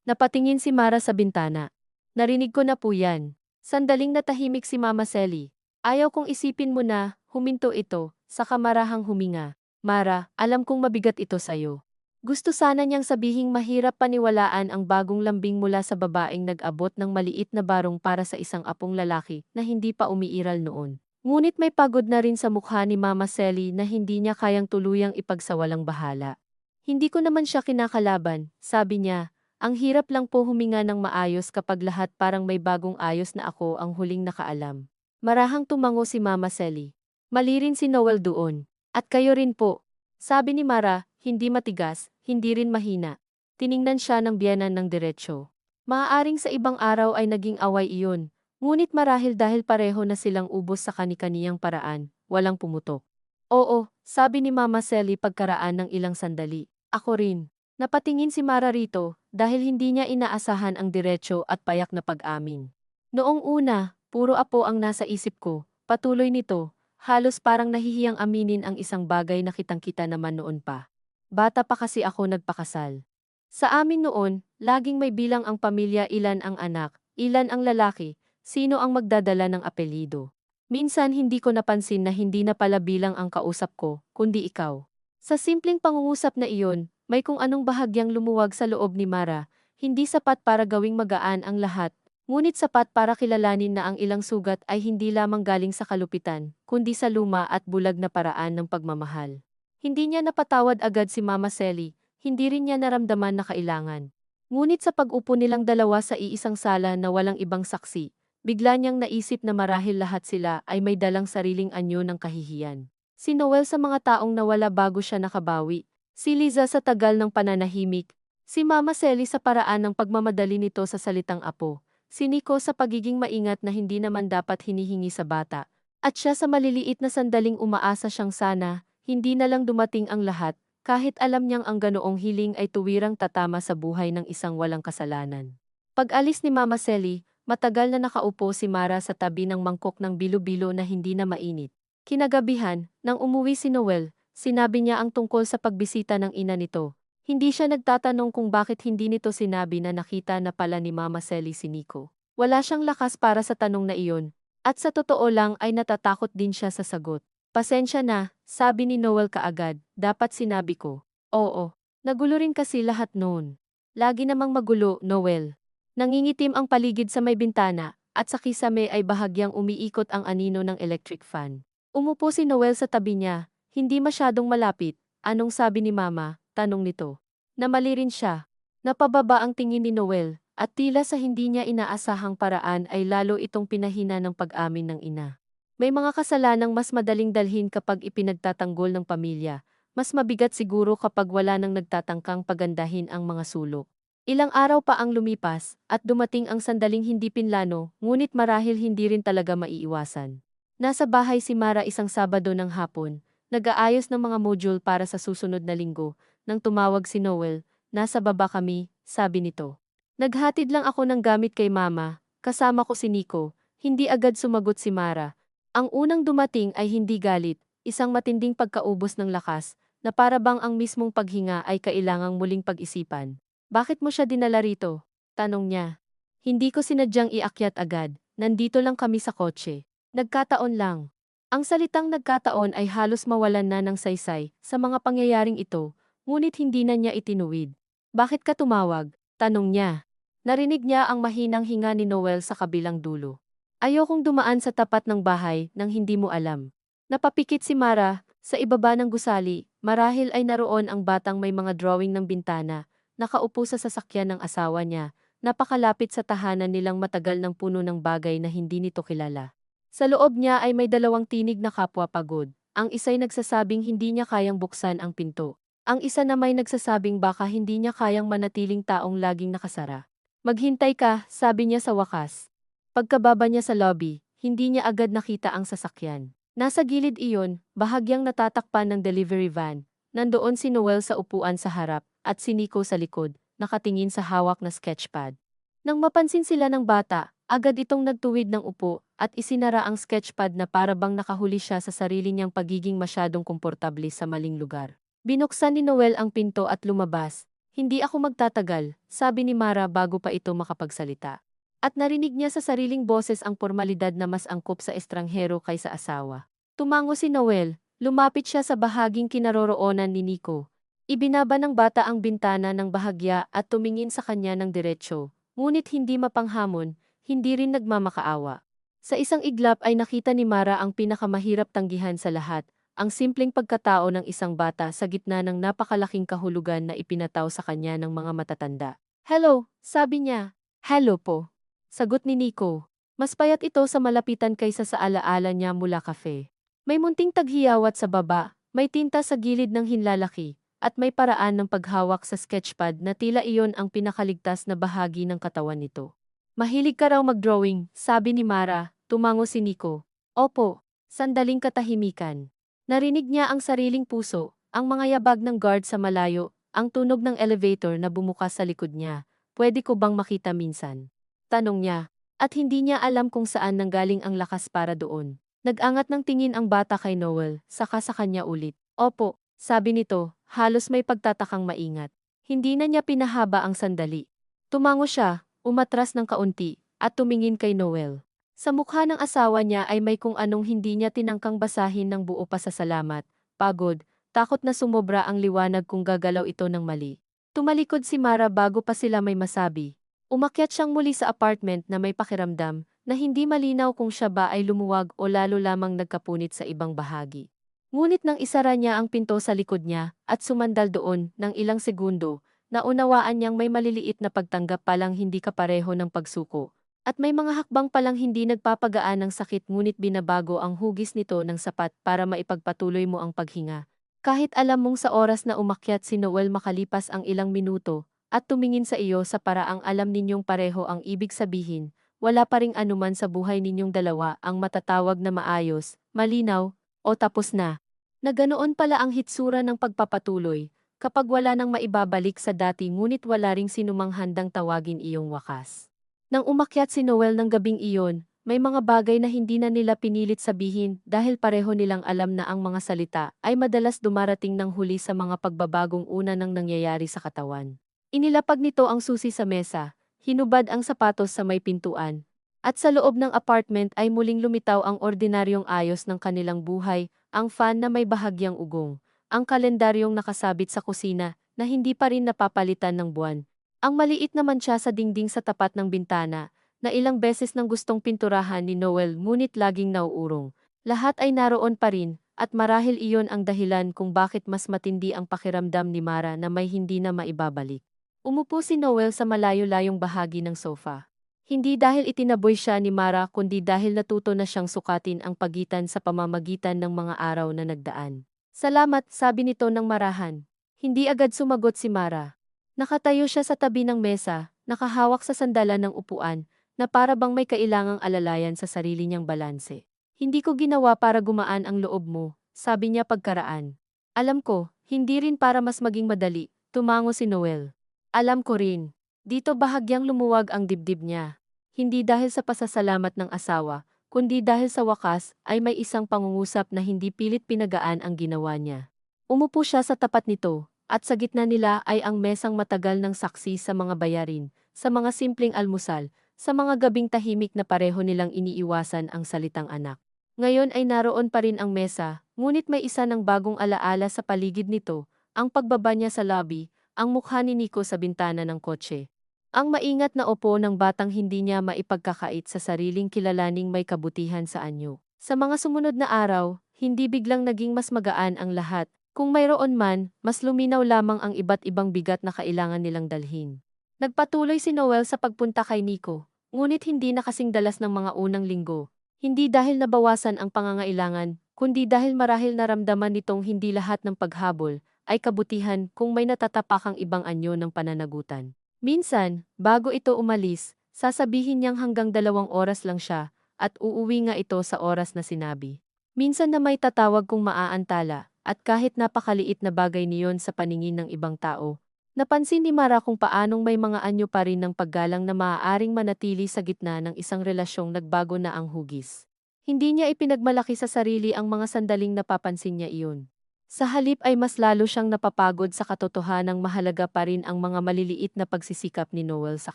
Napatingin si Mara sa bintana. Narinig ko na po yan. Sandaling natahimik si Mama Selly. Ayaw kong isipin mo na, huminto ito, sa kamarahang huminga. Mara, alam kong mabigat ito sa'yo. Gusto sana niyang sabihing mahirap paniwalaan ang bagong lambing mula sa babaeng nag-abot ng maliit na barong para sa isang apong lalaki na hindi pa umiiral noon. Ngunit may pagod na rin sa mukha ni Mama Selly na hindi niya kayang tuluyang ipagsawalang bahala. Hindi ko naman siya kinakalaban, sabi niya. Ang hirap lang po huminga ng maayos kapag lahat parang may bagong ayos na ako ang huling nakaalam. Marahang tumango si Mama Selly. Mali rin si Noel doon. At kayo rin po. Sabi ni Mara, hindi matigas, hindi rin mahina. Tiningnan siya ng biyenan ng diretsyo. Maaaring sa ibang araw ay naging away iyon, ngunit marahil dahil pareho na silang ubos sa kani-kaniyang paraan, walang pumutok. Oo, sabi ni Mama Selly pagkaraan ng ilang sandali. Ako rin. Napatingin si Mara rito, dahil hindi niya inaasahan ang diretsyo at payak na pag-amin. Noong una, puro apo ang nasa isip ko, patuloy nito, halos parang nahihiyang aminin ang isang bagay na kitang-kita naman noon pa. Bata pa kasi ako nagpakasal. Sa amin noon, laging may bilang ang pamilya, ilan ang anak, ilan ang lalaki, sino ang magdadala ng apelyido. Minsan hindi ko napansin na hindi na pala bilang ang kausap ko, kundi ikaw. Sa simpleng pangungusap na iyon, may kung anong bahagyang lumuwag sa loob ni Mara, hindi sapat para gawing magaan ang lahat, ngunit sapat para kilalanin na ang ilang sugat ay hindi lamang galing sa kalupitan, kundi sa luma at bulag na paraan ng pagmamahal. Hindi niya napatawad agad si Mama Selly, hindi rin niya naramdaman na kailangan. Ngunit sa pag-upo nilang dalawa sa iisang sala na walang ibang saksi, bigla niyang naisip na marahil lahat sila ay may dalang sariling anyo ng kahihiyan. Si Noel sa mga taong nawala bago siya nakabawi, si Liza sa tagal ng pananahimik, si Mama Selly sa paraan ng pagmamadali nito sa salitang apo, si Nico sa pagiging maingat na hindi naman dapat hinihingi sa bata, at siya sa maliliit na sandaling umaasa siyang sana, hindi na lang dumating ang lahat, kahit alam niyang ang ganoong hiling ay tuwirang tatama sa buhay ng isang walang kasalanan. Pag-alis ni Mama Selly, matagal na nakaupo si Mara sa tabi ng mangkok ng bilo-bilo na hindi na mainit. Kinagabihan, nang umuwi si Noel, sinabi niya ang tungkol sa pagbisita ng ina nito. Hindi siya nagtatanong kung bakit hindi nito sinabi na nakita na pala ni Mama Selly si Nico. Wala siyang lakas para sa tanong na iyon, at sa totoo lang ay natatakot din siya sa sagot. Pasensya na, sabi ni Noel kaagad, dapat sinabi ko. Oo, nagulo rin kasi lahat noon. Lagi namang magulo, Noel. Nangingitim ang paligid sa may bintana, at sa kisame ay bahagyang umiikot ang anino ng electric fan. Umupo si Noel sa tabi niya, hindi masyadong malapit. Anong sabi ni Mama? Tanong nito. Namali rin siya. Napababa ang tingin ni Noel, at tila sa hindi niya inaasahang paraan ay lalo itong pinahina ng pag-amin ng ina. May mga kasalanang mas madaling dalhin kapag ipinagtatanggol ng pamilya, mas mabigat siguro kapag wala nang nagtatangkang pagandahin ang mga sulok. Ilang araw pa ang lumipas, at dumating ang sandaling hindi pinlano, ngunit marahil hindi rin talaga maiiwasan. Nasa bahay si Mara isang Sabado ng hapon, nag-aayos ng mga module para sa susunod na linggo, nang tumawag si Noel. Nasa baba kami, sabi nito. Naghatid lang ako ng gamit kay Mama, kasama ko si Nico. Hindi agad sumagot si Mara. Ang unang dumating ay hindi galit, isang matinding pagkaubos ng lakas, na para bang ang mismong paghinga ay kailangang muling pag-isipan. Bakit mo siya dinala rito? Tanong niya. Hindi ko sinadyang iakyat agad, nandito lang kami sa kotse. Nagkataon lang. Ang salitang nagkataon ay halos mawalan na ng saysay sa mga pangyayaring ito, ngunit hindi na niya itinuwid. Bakit ka tumawag? Tanong niya. Narinig niya ang mahinang hinga ni Noel sa kabilang dulo. Ayokong dumaan sa tapat ng bahay nang hindi mo alam. Napapikit si Mara, sa ibaba ng gusali, marahil ay naroon ang batang may mga drawing ng bintana, nakaupo sa sasakyan ng asawa niya, napakalapit sa tahanan nilang matagal ng puno ng bagay na hindi nito kilala. Sa loob niya ay may dalawang tinig na kapwa pagod. Ang isa'y nagsasabing hindi niya kayang buksan ang pinto. Ang isa na may nagsasabing baka hindi niya kayang manatiling taong laging nakasara. Maghintay ka, sabi niya sa wakas. Pagkababa niya sa lobby, hindi niya agad nakita ang sasakyan. Nasa gilid iyon, bahagyang natatakpan ng delivery van. Nandoon si Noel sa upuan sa harap, at si Nico sa likod, nakatingin sa hawak na sketchpad. Nang mapansin sila ng bata, agad itong nagtuwid ng upo at isinara ang sketchpad na para bang nakahuli siya sa sarili niyang pagiging masyadong komportable sa maling lugar. Binuksan ni Noel ang pinto at lumabas. Hindi ako magtatagal, sabi ni Mara bago pa ito makapagsalita. At narinig niya sa sariling boses ang formalidad na mas angkop sa estranghero kaysa asawa. Tumango si Noel, lumapit siya sa bahaging kinaroroonan ni Nico. Ibinaba ng bata ang bintana ng bahagya at tumingin sa kanya ng diretsyo. Ngunit hindi mapanghamon, hindi rin nagmamakaawa. Sa isang iglap ay nakita ni Mara ang pinakamahirap tanggihan sa lahat, ang simpleng pagkatao ng isang bata sa gitna ng napakalaking kahulugan na ipinataw sa kanya ng mga matatanda. "Hello," sabi niya. "Hello po," sagot ni Nico. Mas payat ito sa malapitan kaysa sa alaala niya mula kafe. May munting taghiyawat sa baba, may tinta sa gilid ng hinlalaki, at may paraan ng paghawak sa sketchpad na tila iyon ang pinakaligtas na bahagi ng katawan nito. "Mahilig ka raw mag-drawing," sabi ni Mara, tumango si Nico. "Opo." Sandaling katahimikan. Narinig niya ang sariling puso, ang mga yabag ng guard sa malayo, ang tunog ng elevator na bumukas sa likod niya. "Pwede ko bang makita minsan?" Tanong niya, at hindi niya alam kung saan nanggaling ang lakas para doon. Nag-angat ng tingin ang bata kay Noel, saka sa kanya ulit. "Opo," sabi nito, halos may pagtatakang maingat. Hindi na niya pinahaba ang sandali. Tumango siya, umatras ng kaunti, at tumingin kay Noel. Sa mukha ng asawa niya ay may kung anong hindi niya tinangkang basahin ng buo pasasalamat, pagod, takot na sumobra ang liwanag kung gagalaw ito ng mali. Tumalikod si Mara bago pa sila may masabi. Umakyat siyang muli sa apartment na may pakiramdam na hindi malinaw kung siya ba ay lumuwag o lalo lamang nagkapunit sa ibang bahagi. Ngunit nang isara niya ang pinto sa likod niya at sumandal doon ng ilang segundo, naunawaan niyang may maliliit na pagtanggap palang hindi kapareho ng pagsuko. At may mga hakbang palang hindi nagpapagaan ng sakit ngunit binabago ang hugis nito ng sapat para maipagpatuloy mo ang paghinga. Kahit alam mong sa oras na umakyat si Noel makalipas ang ilang minuto, at tumingin sa iyo sa paraang alam ninyong pareho ang ibig sabihin, wala pa ring anuman sa buhay ninyong dalawa ang matatawag na maayos, malinaw, o tapos na. Na ganoon pala ang hitsura ng pagpapatuloy, kapag wala nang maibabalik sa dati ngunit wala ring sinumang handang tawagin iyong wakas. Nang umakyat si Noel ng gabing iyon, may mga bagay na hindi na nila pinilit sabihin dahil pareho nilang alam na ang mga salita ay madalas dumarating ng huli sa mga pagbabagong una nang nangyayari sa katawan. Inilapag nito ang susi sa mesa, hinubad ang sapatos sa may pintuan, at sa loob ng apartment ay muling lumitaw ang ordinaryong ayos ng kanilang buhay, ang fan na may bahagyang ugong, ang kalendaryong nakasabit sa kusina na hindi pa rin napapalitan ng buwan, ang maliit na mantsa sa dingding sa tapat ng bintana, na ilang beses nang gustong pinturahan ni Noel ngunit laging nauurong. Lahat ay naroon pa rin, at marahil iyon ang dahilan kung bakit mas matindi ang pakiramdam ni Mara na may hindi na maibabalik. Umupo si Noel sa malayo-layong bahagi ng sofa. Hindi dahil itinaboy siya ni Mara kundi dahil natuto na siyang sukatin ang pagitan sa pamamagitan ng mga araw na nagdaan. "Salamat," sabi nito ng marahan. Hindi agad sumagot si Mara. Nakatayo siya sa tabi ng mesa, nakahawak sa sandalan ng upuan, na para bang may kailangang alalayan sa sarili niyang balanse. "Hindi ko ginawa para gumaan ang loob mo," sabi niya pagkaraan. "Alam ko, hindi rin para mas maging madali," tumango si Noel. "Alam ko rin." Dito bahagyang lumuwag ang dibdib niya. Hindi dahil sa pasasalamat ng asawa, kundi dahil sa wakas ay may isang pangungusap na hindi pilit pinagaan ang ginawa niya. Umupo siya sa tapat nito, at sa gitna nila ay ang mesang matagal ng saksi sa mga bayarin, sa mga simpleng almusal, sa mga gabing tahimik na pareho nilang iniiwasan ang salitang anak. Ngayon ay naroon pa rin ang mesa, ngunit may isa ng bagong alaala sa paligid nito, ang pagbaba niya sa lobby, ang mukha ni Nico sa bintana ng kotse. Ang maingat na opo ng batang hindi niya maipagkakait sa sariling kilalaning may kabutihan sa anyo. Sa mga sumunod na araw, hindi biglang naging mas magaan ang lahat. Kung mayroon man, mas luminaw lamang ang iba't ibang bigat na kailangan nilang dalhin. Nagpatuloy si Noel sa pagpunta kay Nico, ngunit hindi na kasing dalas ng mga unang linggo. Hindi dahil nabawasan ang pangangailangan, kundi dahil marahil naramdaman nitong hindi lahat ng paghabol ay kabutihan kung may natatapakang ibang anyo ng pananagutan. Minsan, bago ito umalis, sasabihin niyang hanggang 2 oras lang siya, at uuwi nga ito sa oras na sinabi. Minsan na may tatawag kung maaantala, at kahit napakaliit na bagay niyon sa paningin ng ibang tao, napansin ni Mara kung paanong may mga anyo pa rin ng paggalang na maaaring manatili sa gitna ng isang relasyong nagbago na ang hugis. Hindi niya ipinagmalaki sa sarili ang mga sandaling napapansin niya iyon. Sa halip ay mas lalo siyang napapagod sa katotohanang mahalaga pa rin ang mga maliliit na pagsisikap ni Noel sa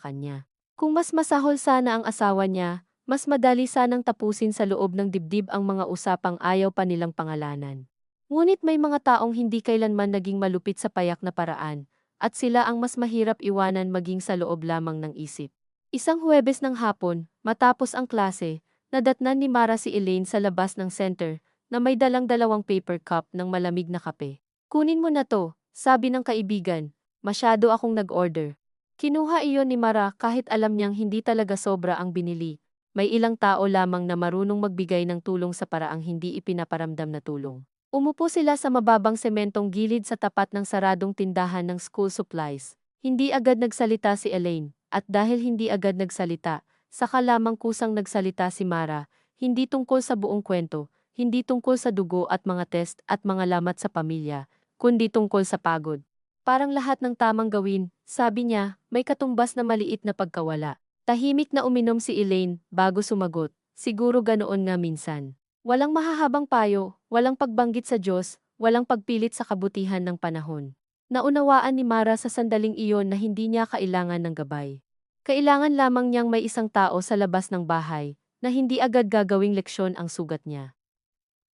kanya. Kung mas masahol sana ang asawa niya, mas madali sanang tapusin sa loob ng dibdib ang mga usapang ayaw pa nilang pangalanan. Ngunit may mga taong hindi kailanman naging malupit sa payak na paraan, at sila ang mas mahirap iwanan maging sa loob lamang ng isip. Isang Huwebes ng hapon, matapos ang klase, nadatnan ni Mara si Elaine sa labas ng center, na may dalang 2 paper cup ng malamig na kape. Kunin mo na to, sabi ng kaibigan, masyado akong nag-order. Kinuha iyon ni Mara kahit alam niyang hindi talaga sobra ang binili. May ilang tao lamang na marunong magbigay ng tulong sa paraang hindi ipinaparamdam na tulong. Umupo sila sa mababang sementong gilid sa tapat ng saradong tindahan ng school supplies. Hindi agad nagsalita si Elaine, at dahil hindi agad nagsalita, saka lamang kusang nagsalita si Mara, hindi tungkol sa buong kwento, hindi tungkol sa dugo at mga test at mga lamat sa pamilya, kundi tungkol sa pagod. Parang lahat ng tamang gawin, sabi niya, may katumbas na maliit na pagkawala. Tahimik na uminom si Elaine bago sumagot, siguro ganoon nga minsan. Walang mahahabang payo, walang pagbanggit sa Diyos, walang pagpilit sa kabutihan ng panahon. Naunawaan ni Mara sa sandaling iyon na hindi niya kailangan ng gabay. Kailangan lamang niyang may isang tao sa labas ng bahay, na hindi agad gagawing leksyon ang sugat niya.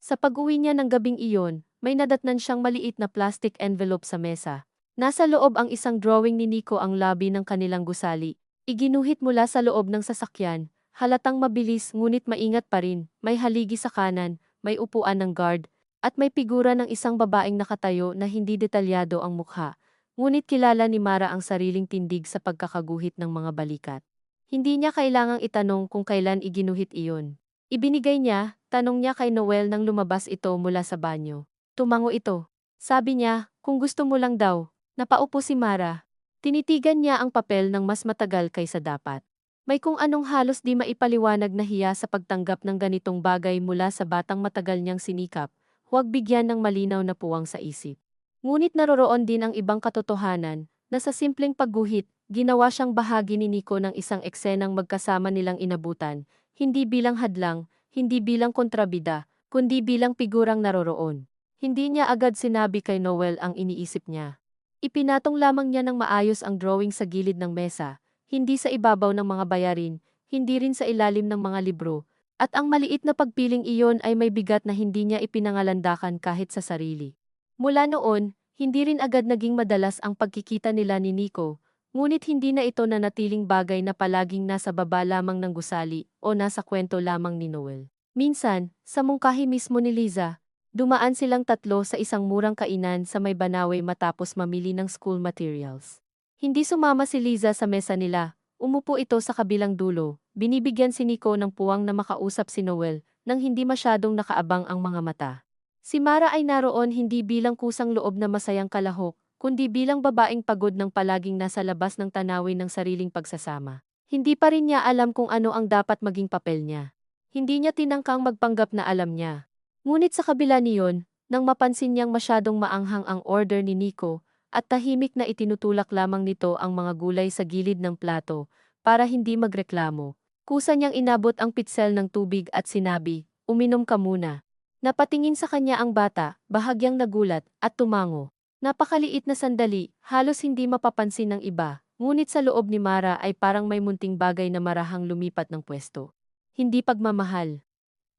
Sa pag-uwi niya ng gabing iyon, may nadatnan siyang maliit na plastic envelope sa mesa. Nasa loob ang isang drawing ni Nico ang labi ng kanilang gusali. Iginuhit mula sa loob ng sasakyan, halatang mabilis ngunit maingat pa rin, may haligi sa kanan, may upuan ng guard, at may figura ng isang babaeng nakatayo na hindi detalyado ang mukha. Ngunit kilala ni Mara ang sariling tindig sa pagkakaguhit ng mga balikat. Hindi niya kailangang itanong kung kailan iginuhit iyon. Ibinigay niya, tanong niya kay Noel nang lumabas ito mula sa banyo. Tumango ito. Sabi niya, kung gusto mo lang daw. Napaupo si Mara. Tinitigan niya ang papel ng mas matagal kaysa dapat. May kung anong halos di maipaliwanag na hiya sa pagtanggap ng ganitong bagay mula sa batang matagal niyang sinikap, huwag bigyan ng malinaw na puwang sa isip. Ngunit naroroon din ang ibang katotohanan, na sa simpleng pagguhit, ginawa siyang bahagi ni Nico ng isang eksenang magkasama nilang inabutan, hindi bilang hadlang, hindi bilang kontrabida, kundi bilang figurang naroroon. Hindi niya agad sinabi kay Noel ang iniisip niya. Ipinatong lamang niya ng maayos ang drawing sa gilid ng mesa, hindi sa ibabaw ng mga bayarin, hindi rin sa ilalim ng mga libro, at ang maliit na pagpiling iyon ay may bigat na hindi niya ipinangalandakan kahit sa sarili. Mula noon, hindi rin agad naging madalas ang pagkikita nila ni Nico, ngunit hindi na ito nanatiling bagay na palaging nasa baba lamang ng gusali o nasa kwento lamang ni Noel. Minsan, sa mungkahi mismo ni Liza, dumaan silang tatlo sa isang murang kainan sa may Banawe matapos mamili ng school materials. Hindi sumama si Liza sa mesa nila, umupo ito sa kabilang dulo, binibigyan si Nico ng puwang na makausap si Noel, nang hindi masyadong nakaabang ang mga mata. Si Mara ay naroon hindi bilang kusang loob na masayang kalahok, kundi bilang babaeng pagod ng palaging nasa labas ng tanawin ng sariling pagsasama. Hindi pa rin niya alam kung ano ang dapat maging papel niya. Hindi niya tinangkang magpanggap na alam niya. Ngunit sa kabila niyon, nang mapansin niyang masyadong maanghang ang order ni Nico, at tahimik na itinutulak lamang nito ang mga gulay sa gilid ng plato, para hindi magreklamo, kusa niyang inabot ang pitsel ng tubig at sinabi, uminom ka muna. Napatingin sa kanya ang bata, bahagyang nagulat, at tumango. Napakaliit na sandali, halos hindi mapapansin ng iba, Ngunit sa loob ni Mara ay parang may munting bagay na marahang lumipat ng pwesto. Hindi pagmamahal.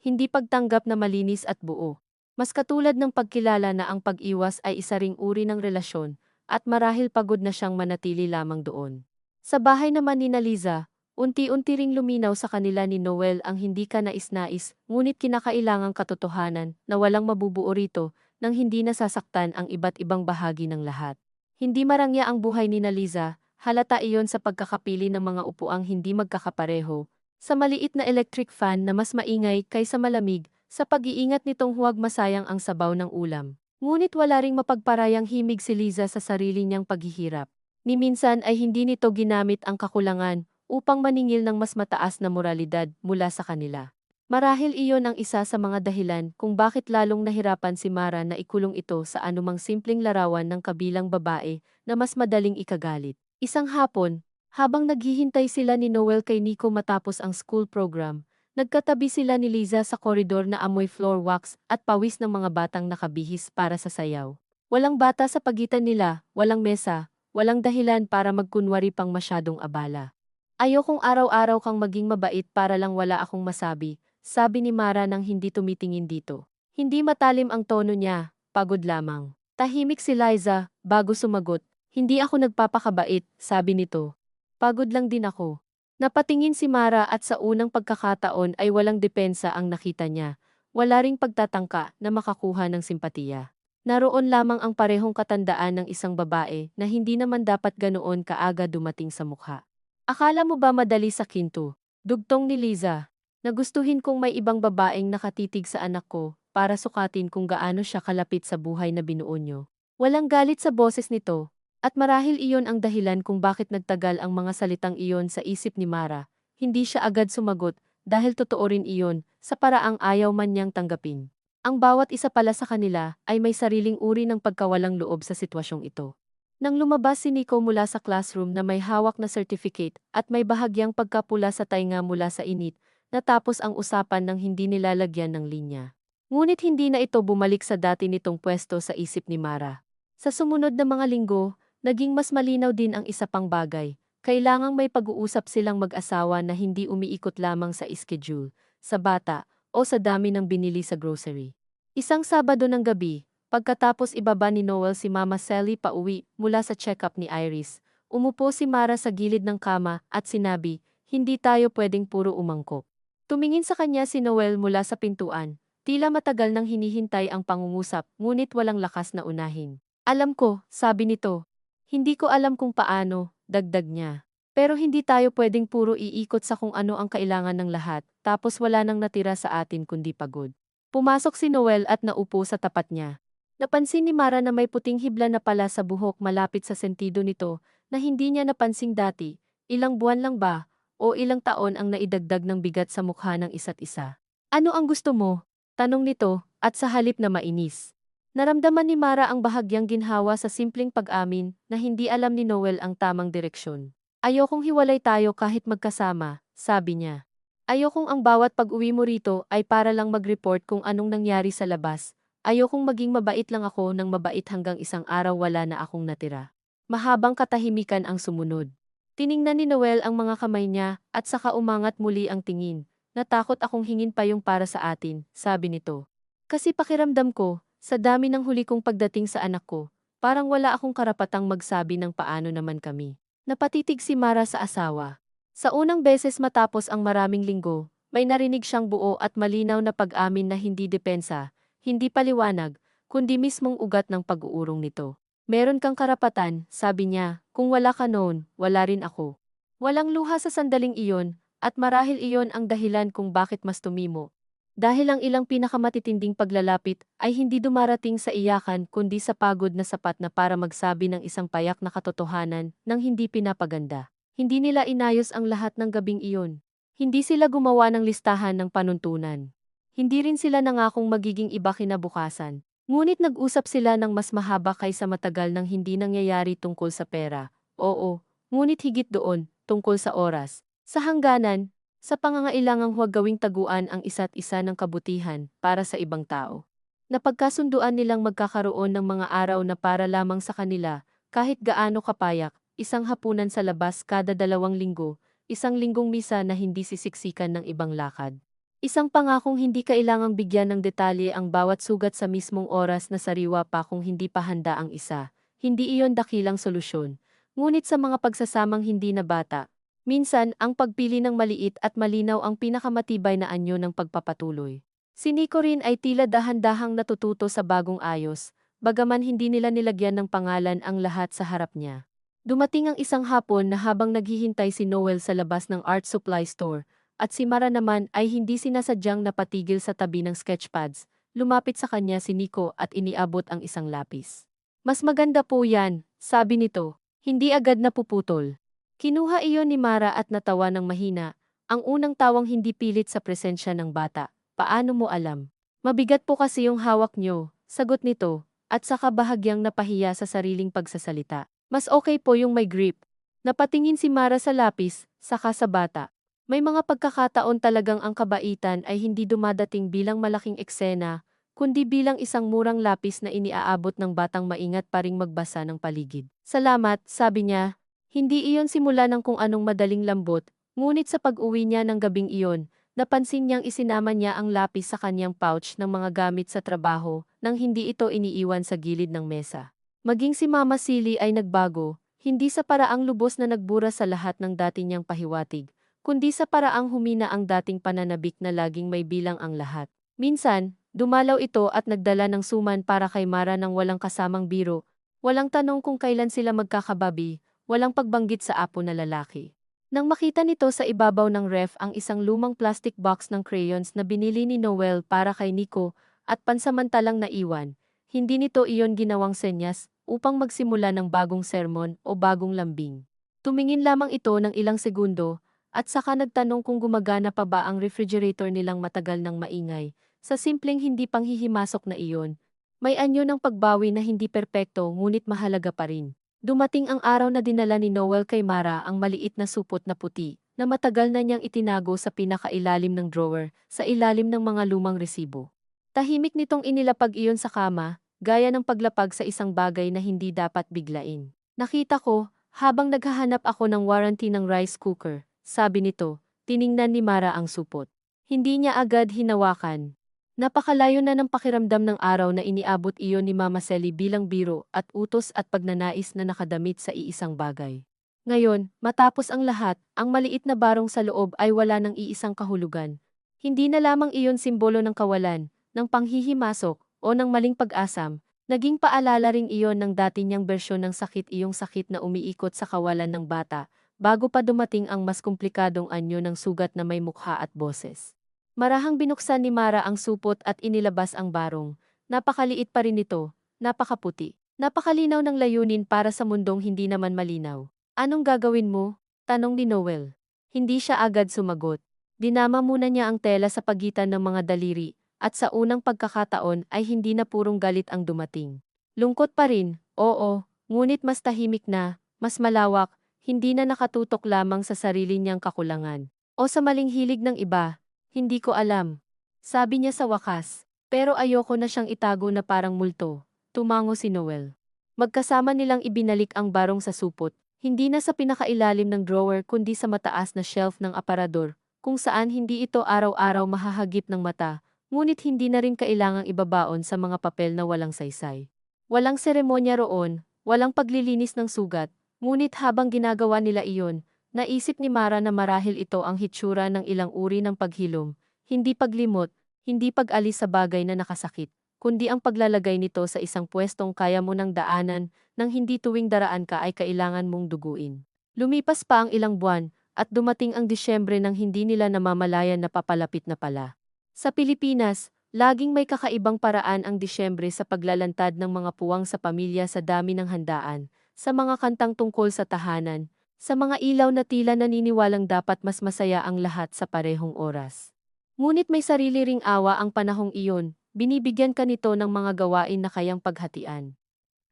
Hindi pagtanggap na malinis at buo. Mas katulad ng pagkilala na ang pag-iwas ay isa ring uri ng relasyon, at marahil pagod na siyang manatili lamang doon. Sa bahay naman ni Liza, unti-unti ring luminaw sa kanila ni Noel ang hindi ka nais-nais, ngunit kinakailangang katotohanan na walang mabubuo rito nang hindi nasasaktan ang iba't ibang bahagi ng lahat. Hindi marangya ang buhay ni Liza, halata iyon sa pagkakapili ng mga upuang hindi magkakapareho, sa maliit na electric fan na mas maingay kaysa malamig, sa pag-iingat nitong huwag masayang ang sabaw ng ulam. Ngunit wala ring mapagparayang himig si Liza sa sarili niyang paghihirap. Ni minsan ay hindi nito ginamit ang kakulangan upang maningil ng mas mataas na moralidad mula sa kanila. Marahil iyon ang isa sa mga dahilan kung bakit lalong nahirapan si Mara na ikulong ito sa anumang simpleng larawan ng kabilang babae na mas madaling ikagalit. Isang hapon, habang naghihintay sila ni Noel kay Nico matapos ang school program, nagkatabi sila ni Liza sa koridor na amoy floor wax at pawis ng mga batang nakabihis para sa sayaw. Walang bata sa pagitan nila, walang mesa, walang dahilan para magkunwari pang masyadong abala. Ayokong araw-araw kang maging mabait para lang wala akong masabi, sabi ni Mara nang hindi tumitingin dito. Hindi matalim ang tono niya, pagod lamang. Tahimik si Liza, bago sumagot, hindi ako nagpapakabait, sabi nito. Pagod lang din ako. Napatingin si Mara at sa unang pagkakataon ay walang depensa ang nakita niya. Wala ring pagtatangka na makakuha ng simpatiya. Naroon lamang ang parehong katandaan ng isang babae na hindi naman dapat ganoon kaaga dumating sa mukha. Akala mo ba madali sa kinto? Dugtong ni Liza. Nagustuhin kong may ibang babaeng nakatitig sa anak ko para sukatin kung gaano siya kalapit sa buhay na binuo niyo. Walang galit sa boses nito. At marahil iyon ang dahilan kung bakit nagtagal ang mga salitang iyon sa isip ni Mara. Hindi siya agad sumagot dahil totoo rin iyon sa paraang ayaw man niyang tanggapin. Ang bawat isa pala sa kanila ay may sariling uri ng pagkawalang loob sa sitwasyong ito. Nang lumabas si Nico mula sa classroom na may hawak na certificate at may bahagyang pagkapula sa tainga mula sa init, natapos ang usapan ng hindi nilalagyan ng linya. Ngunit hindi na ito bumalik sa dati nitong pwesto sa isip ni Mara. Sa sumunod na mga linggo, naging mas malinaw din ang isa pang bagay. Kailangang may pag-uusap silang mag-asawa na hindi umiikot lamang sa schedule, sa bata, o sa dami ng binili sa grocery. Isang Sabado ng gabi, pagkatapos ibaba ni Noel si Mama Sally pauwi mula sa check-up ni Iris, umupo si Mara sa gilid ng kama at sinabi, hindi tayo pwedeng puro umangkop. Tumingin sa kanya si Noel mula sa pintuan, tila matagal nang hinihintay ang pangungusap ngunit walang lakas na unahin. Alam ko, sabi nito. Hindi ko alam kung paano, dagdag niya. Pero hindi tayo pwedeng puro iikot sa kung ano ang kailangan ng lahat, tapos wala nang natira sa atin kundi pagod. Pumasok si Noel at naupo sa tapat niya. Napansin ni Mara na may puting hibla na pala sa buhok malapit sa sentido nito na hindi niya napansing dati. Ilang buwan lang ba, o ilang taon ang naidagdag ng bigat sa mukha ng isa't isa. Ano ang gusto mo? Tanong nito, at sa halip na mainis. Naramdaman ni Mara ang bahagyang ginhawa sa simpleng pag-amin na hindi alam ni Noel ang tamang direksyon. Ayokong hiwalay tayo kahit magkasama, sabi niya. Ayokong ang bawat pag-uwi mo rito ay para lang mag-report kung anong nangyari sa labas. Ayokong maging mabait lang ako ng mabait hanggang isang araw wala na akong natira. Mahabang katahimikan ang sumunod. Tiningnan ni Noel ang mga kamay niya at saka umangat muli ang tingin. Natakot akong hingin pa yung para sa atin, sabi nito. Kasi pakiramdam ko, sa dami ng huli kong pagdating sa anak ko, parang wala akong karapatang magsabi ng paano naman kami. Napatitig si Mara sa asawa. Sa unang beses matapos ang maraming linggo, may narinig siyang buo at malinaw na pag-amin na hindi depensa, hindi paliwanag, kundi mismong ugat ng pag-uurong nito. Meron kang karapatan, sabi niya, kung wala ka noon, wala rin ako. Walang luha sa sandaling iyon, at marahil iyon ang dahilan kung bakit mas tumimo. Dahil ang ilang pinakamatitinding paglalapit ay hindi dumarating sa iyakan kundi sa pagod na sapat na para magsabi ng isang payak na katotohanan nang hindi pinapaganda. Hindi nila inayos ang lahat ng gabing iyon. Hindi sila gumawa ng listahan ng panuntunan. Hindi rin sila nangakong magiging iba kinabukasan. Ngunit nag-usap sila ng mas mahaba kaysa matagal nang hindi nangyayari tungkol sa pera. Oo, ngunit higit doon, tungkol sa oras. Sa hangganan, sa pangangailangang huwag gawing taguan ang isa't isa ng kabutihan para sa ibang tao. Napagkasunduan nilang magkakaroon ng mga araw na para lamang sa kanila, kahit gaano kapayak, isang hapunan sa labas kada 2 linggo, isang linggong misa na hindi sisiksikan ng ibang lakad. Isang pangakong hindi kailangang bigyan ng detalye ang bawat sugat sa mismong oras na sariwa pa kung hindi pa handa ang isa. Hindi iyon dakilang solusyon. Ngunit sa mga pagsasamang hindi na bata, minsan ang pagpili ng maliit at malinaw ang pinakamatibay na anyo ng pagpapatuloy. Si Nico rin ay tila dahan-dahang natututo sa bagong ayos, bagaman hindi nila nilagyan ng pangalan ang lahat sa harap niya. Dumating ang isang hapon na habang naghihintay si Noel sa labas ng art supply store, at si Mara naman ay hindi sinasadyang napatigil sa tabi ng sketchpads, lumapit sa kanya si Nico at iniabot ang isang lapis. Mas maganda po yan, sabi nito, hindi agad napuputol. Kinuha iyon ni Mara at natawa ng mahina, ang unang tawang hindi pilit sa presensya ng bata. Paano mo alam? Mabigat po kasi yung hawak nyo, sagot nito, at saka bahagyang napahiya sa sariling pagsasalita. Mas okay po yung may grip. Napatingin si Mara sa lapis, saka sa bata. May mga pagkakataon talagang ang kabaitan ay hindi dumadating bilang malaking eksena, kundi bilang isang murang lapis na iniaabot ng batang maingat pa ring magbasa ng paligid. Salamat, sabi niya. Hindi iyon simula ng kung anong madaling lambot, ngunit sa pag-uwi niya ng gabing iyon, napansin niyang isinama niya ang lapis sa kanyang pouch ng mga gamit sa trabaho nang hindi ito iniiwan sa gilid ng mesa. Maging si Mama Silly ay nagbago, hindi sa paraang lubos na nagbura sa lahat ng dati niyang pahiwatig, kundi sa paraang humina ang dating pananabik na laging may bilang ang lahat. Minsan, dumalaw ito at nagdala ng suman para kay Mara ng walang kasamang biro, walang tanong kung kailan sila magkakababi, walang pagbanggit sa apo na lalaki. Nang makita nito sa ibabaw ng ref ang isang lumang plastic box ng crayons na binili ni Noel para kay Nico at pansamantalang naiwan, hindi nito iyon ginawang senyas upang magsimula ng bagong sermon o bagong lambing. Tumingin lamang ito ng ilang segundo, at saka nagtanong kung gumagana pa ba ang refrigerator nilang matagal ng maingay. Sa simpleng hindi panghihimasok na iyon, may anyo ng pagbawi na hindi perpekto ngunit mahalaga pa rin. Dumating ang araw na dinala ni Noel kay Mara ang maliit na supot na puti, na matagal na niyang itinago sa pinakailalim ng drawer, sa ilalim ng mga lumang resibo. Tahimik nitong inilapag iyon sa kama, gaya ng paglapag sa isang bagay na hindi dapat biglain. Nakita ko, habang naghahanap ako ng warranty ng rice cooker, sabi nito, tiningnan ni Mara ang supot. Hindi niya agad hinawakan. Napakalayo na ng pakiramdam ng araw na iniabot iyon ni Mama Selly bilang biro at utos at pagnanais na nakadamit sa iisang bagay. Ngayon, matapos ang lahat, ang maliit na barong sa loob ay wala ng iisang kahulugan. Hindi na lamang iyon simbolo ng kawalan, ng panghihimasok, o ng maling pag-asam, naging paalala ring iyon ng dati niyang bersyon ng sakit, iyong sakit na umiikot sa kawalan ng bata, bago pa dumating ang mas komplikadong anyo ng sugat na may mukha at boses. Marahang binuksan ni Mara ang supot at inilabas ang barong. Napakaliit pa rin ito, napakaputi. Napakalinaw ng layunin para sa mundong hindi naman malinaw. Anong gagawin mo? Tanong ni Noel. Hindi siya agad sumagot. Dinama muna niya ang tela sa pagitan ng mga daliri, at sa unang pagkakataon ay hindi na purong galit ang dumating. Lungkot pa rin, oo, ngunit mas tahimik na, mas malawak, hindi na nakatutok lamang sa sarili niyang kakulangan. O sa maling hilig ng iba, hindi ko alam. Sabi niya sa wakas, pero ayoko na siyang itago na parang multo. Tumango si Noel. Magkasama nilang ibinalik ang barong sa supot, hindi na sa pinakailalim ng drawer kundi sa mataas na shelf ng aparador, kung saan hindi ito araw-araw mahahagip ng mata, ngunit hindi na rin kailangang ibabaon sa mga papel na walang saysay. Walang seremonya roon, walang paglilinis ng sugat, ngunit habang ginagawa nila iyon, naisip ni Mara na marahil ito ang hitsura ng ilang uri ng paghilom, hindi paglimot, hindi pag-alis sa bagay na nakasakit, kundi ang paglalagay nito sa isang pwestong kaya mo nang daanan, nang hindi tuwing daraan ka ay kailangan mong duguin. Lumipas pa ang ilang buwan, at dumating ang Disyembre nang hindi nila namamalayan na papalapit na pala. Sa Pilipinas, laging may kakaibang paraan ang Disyembre sa paglalantad ng mga puwang sa pamilya sa dami ng handaan, sa mga kantang tungkol sa tahanan, sa mga ilaw na tila naniniwalang dapat mas masaya ang lahat sa parehong oras. Ngunit may sarili ring awa ang panahong iyon, binibigyan ka nito ng mga gawain na kayang paghatian.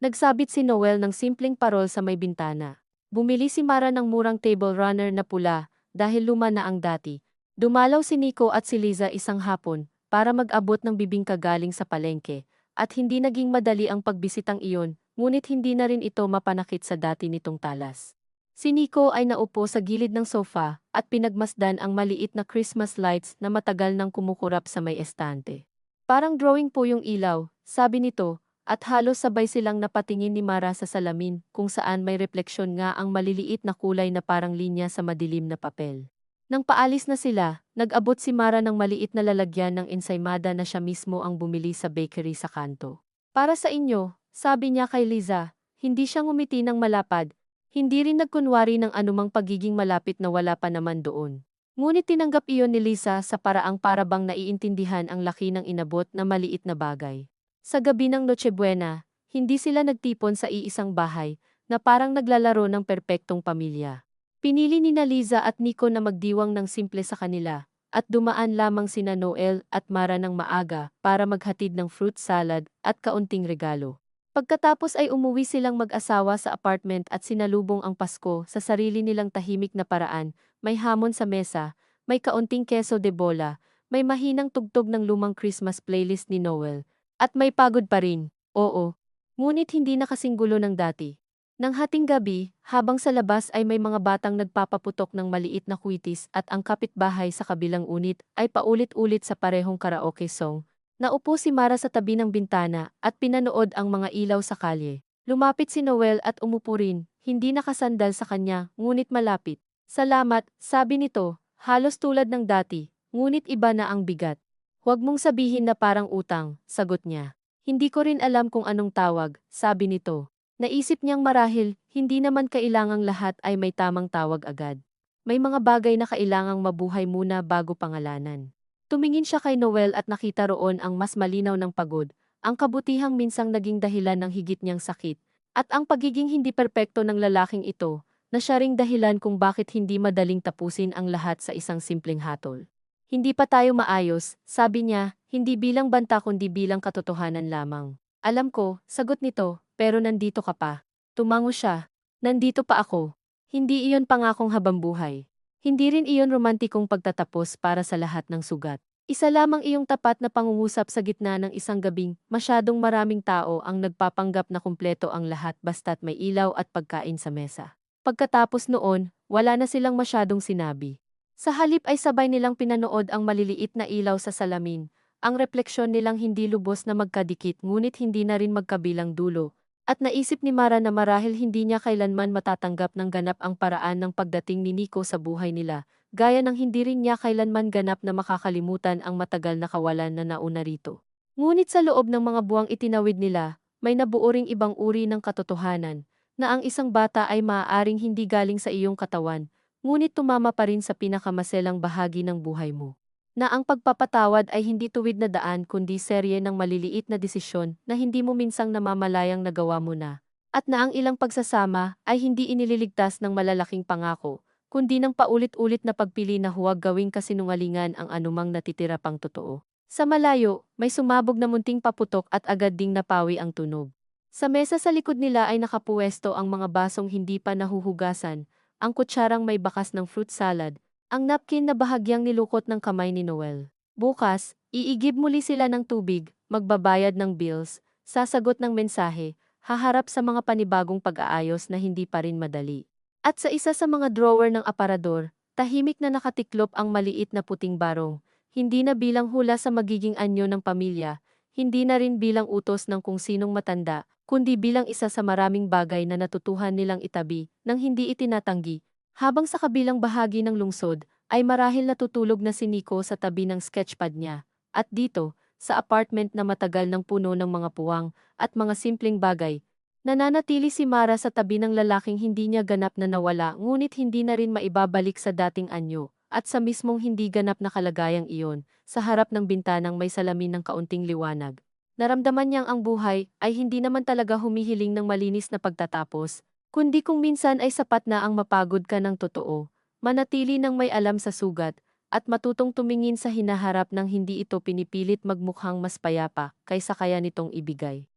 Nagsabit si Noel ng simpleng parol sa may bintana. Bumili si Mara ng murang table runner na pula, dahil luma na ang dati. Dumalaw si Nico at si Liza isang hapon, para mag-abot ng bibingka galing sa palengke, at hindi naging madali ang pagbisitang iyon, ngunit hindi na rin ito mapanakit sa dati nitong talas. Si Nico ay naupo sa gilid ng sofa at pinagmasdan ang maliit na Christmas lights na matagal nang kumukurap sa may estante. Parang drawing po yung ilaw, sabi nito, at halos sabay silang napatingin ni Mara sa salamin kung saan may refleksyon nga ang maliliit na kulay na parang linya sa madilim na papel. Nang paalis na sila, nag-abot si Mara ng maliit na lalagyan ng ensaymada na siya mismo ang bumili sa bakery sa kanto. Para sa inyo, sabi niya kay Liza, hindi siya ngumiti ng malapad. Hindi rin nagkunwari ng anumang pagiging malapit na wala pa naman doon. Ngunit tinanggap iyon ni Lisa sa paraang parabang naiintindihan ang laki ng inabot na maliit na bagay. Sa gabi ng Noche Buena, hindi sila nagtipon sa iisang bahay na parang naglalaro ng perpektong pamilya. Pinili ni Liza at Nico na magdiwang ng simple sa kanila at dumaan lamang sina Noel at Mara ng maaga para maghatid ng fruit salad at kaunting regalo. Pagkatapos ay umuwi silang mag-asawa sa apartment at sinalubong ang Pasko sa sarili nilang tahimik na paraan, may hamon sa mesa, may kaunting keso de bola, may mahinang tugtog ng lumang Christmas playlist ni Noel, at may pagod pa rin, oo. Ngunit hindi na kasing gulo ng dati. Nang hating gabi, habang sa labas ay may mga batang nagpapaputok ng maliit na kwitis at ang kapitbahay sa kabilang unit ay paulit-ulit sa parehong karaoke song. Naupo si Mara sa tabi ng bintana at pinanood ang mga ilaw sa kalye. Lumapit si Noel at umupo rin, hindi nakasandal sa kanya, ngunit malapit. Salamat, sabi nito, halos tulad ng dati, ngunit iba na ang bigat. Huwag mong sabihin na parang utang, sagot niya. Hindi ko rin alam kung anong tawag, sabi nito. Naisip niyang marahil, hindi naman kailangang lahat ay may tamang tawag agad. May mga bagay na kailangang mabuhay muna bago pangalanan. Tumingin siya kay Noel at nakita roon ang mas malinaw ng pagod, ang kabutihang minsang naging dahilan ng higit niyang sakit, at ang pagiging hindi perpekto ng lalaking ito, na siya ring dahilan kung bakit hindi madaling tapusin ang lahat sa isang simpleng hatol. Hindi pa tayo maayos, sabi niya, hindi bilang banta kundi bilang katotohanan lamang. Alam ko, sagot nito, pero nandito ka pa. Tumango siya. Nandito pa ako. Hindi iyon pangakong habambuhay. Hindi rin iyon romantikong pagtatapos para sa lahat ng sugat. Isa lamang iyong tapat na pangungusap sa gitna ng isang gabing masyadong maraming tao ang nagpapanggap na kumpleto ang lahat basta't may ilaw at pagkain sa mesa. Pagkatapos noon, wala na silang masyadong sinabi. Sa halip ay sabay nilang pinanood ang maliliit na ilaw sa salamin, ang refleksyon nilang hindi lubos na magkadikit ngunit hindi na rin magkabilang dulo. At naisip ni Mara na marahil hindi niya kailanman matatanggap ng ganap ang paraan ng pagdating ni Nico sa buhay nila, gaya ng hindi rin niya kailanman ganap na makakalimutan ang matagal na kawalan na nauna rito. Ngunit sa loob ng mga buwang itinawid nila, may nabuo ring ibang uri ng katotohanan, na ang isang bata ay maaaring hindi galing sa iyong katawan, ngunit tumama pa rin sa pinakamaselang bahagi ng buhay mo. Na ang pagpapatawad ay hindi tuwid na daan kundi serye ng maliliit na desisyon na hindi mo minsang namamalayang nagawa mo na. At na ang ilang pagsasama ay hindi inililigtas ng malalaking pangako, kundi ng paulit-ulit na pagpili na huwag gawing kasinungalingan ang anumang natitira pang totoo. Sa malayo, may sumabog na munting paputok at agad ding napawi ang tunog. Sa mesa sa likod nila ay nakapuwesto ang mga basong hindi pa nahuhugasan, ang kutsarang may bakas ng fruit salad, ang napkin na bahagyang nilukot ng kamay ni Noel. Bukas, iigib muli sila ng tubig, magbabayad ng bills, sasagot ng mensahe, haharap sa mga panibagong pag-aayos na hindi pa rin madali. At sa isa sa mga drawer ng aparador, tahimik na nakatiklop ang maliit na puting barong, hindi na bilang hula sa magiging anyo ng pamilya, hindi na rin bilang utos ng kung sinong matanda, kundi bilang isa sa maraming bagay na natutuhan nilang itabi nang hindi itinatanggi. Habang sa kabilang bahagi ng lungsod, ay marahil natutulog na si Nico sa tabi ng sketchpad niya, at dito, sa apartment na matagal ng puno ng mga puwang at mga simpleng bagay, nananatili si Mara sa tabi ng lalaking hindi niya ganap na nawala ngunit hindi na rin maibabalik sa dating anyo, at sa mismong hindi ganap na kalagayang iyon, sa harap ng bintanang may salamin ng kaunting liwanag. Naramdaman niyang ang buhay ay hindi naman talaga humihiling ng malinis na pagtatapos, kundi kung minsan ay sapat na ang mapagod ka ng totoo, manatili ng may alam sa sugat, at matutong tumingin sa hinaharap ng hindi ito pinipilit magmukhang mas payapa kaysa kaya nitong ibigay.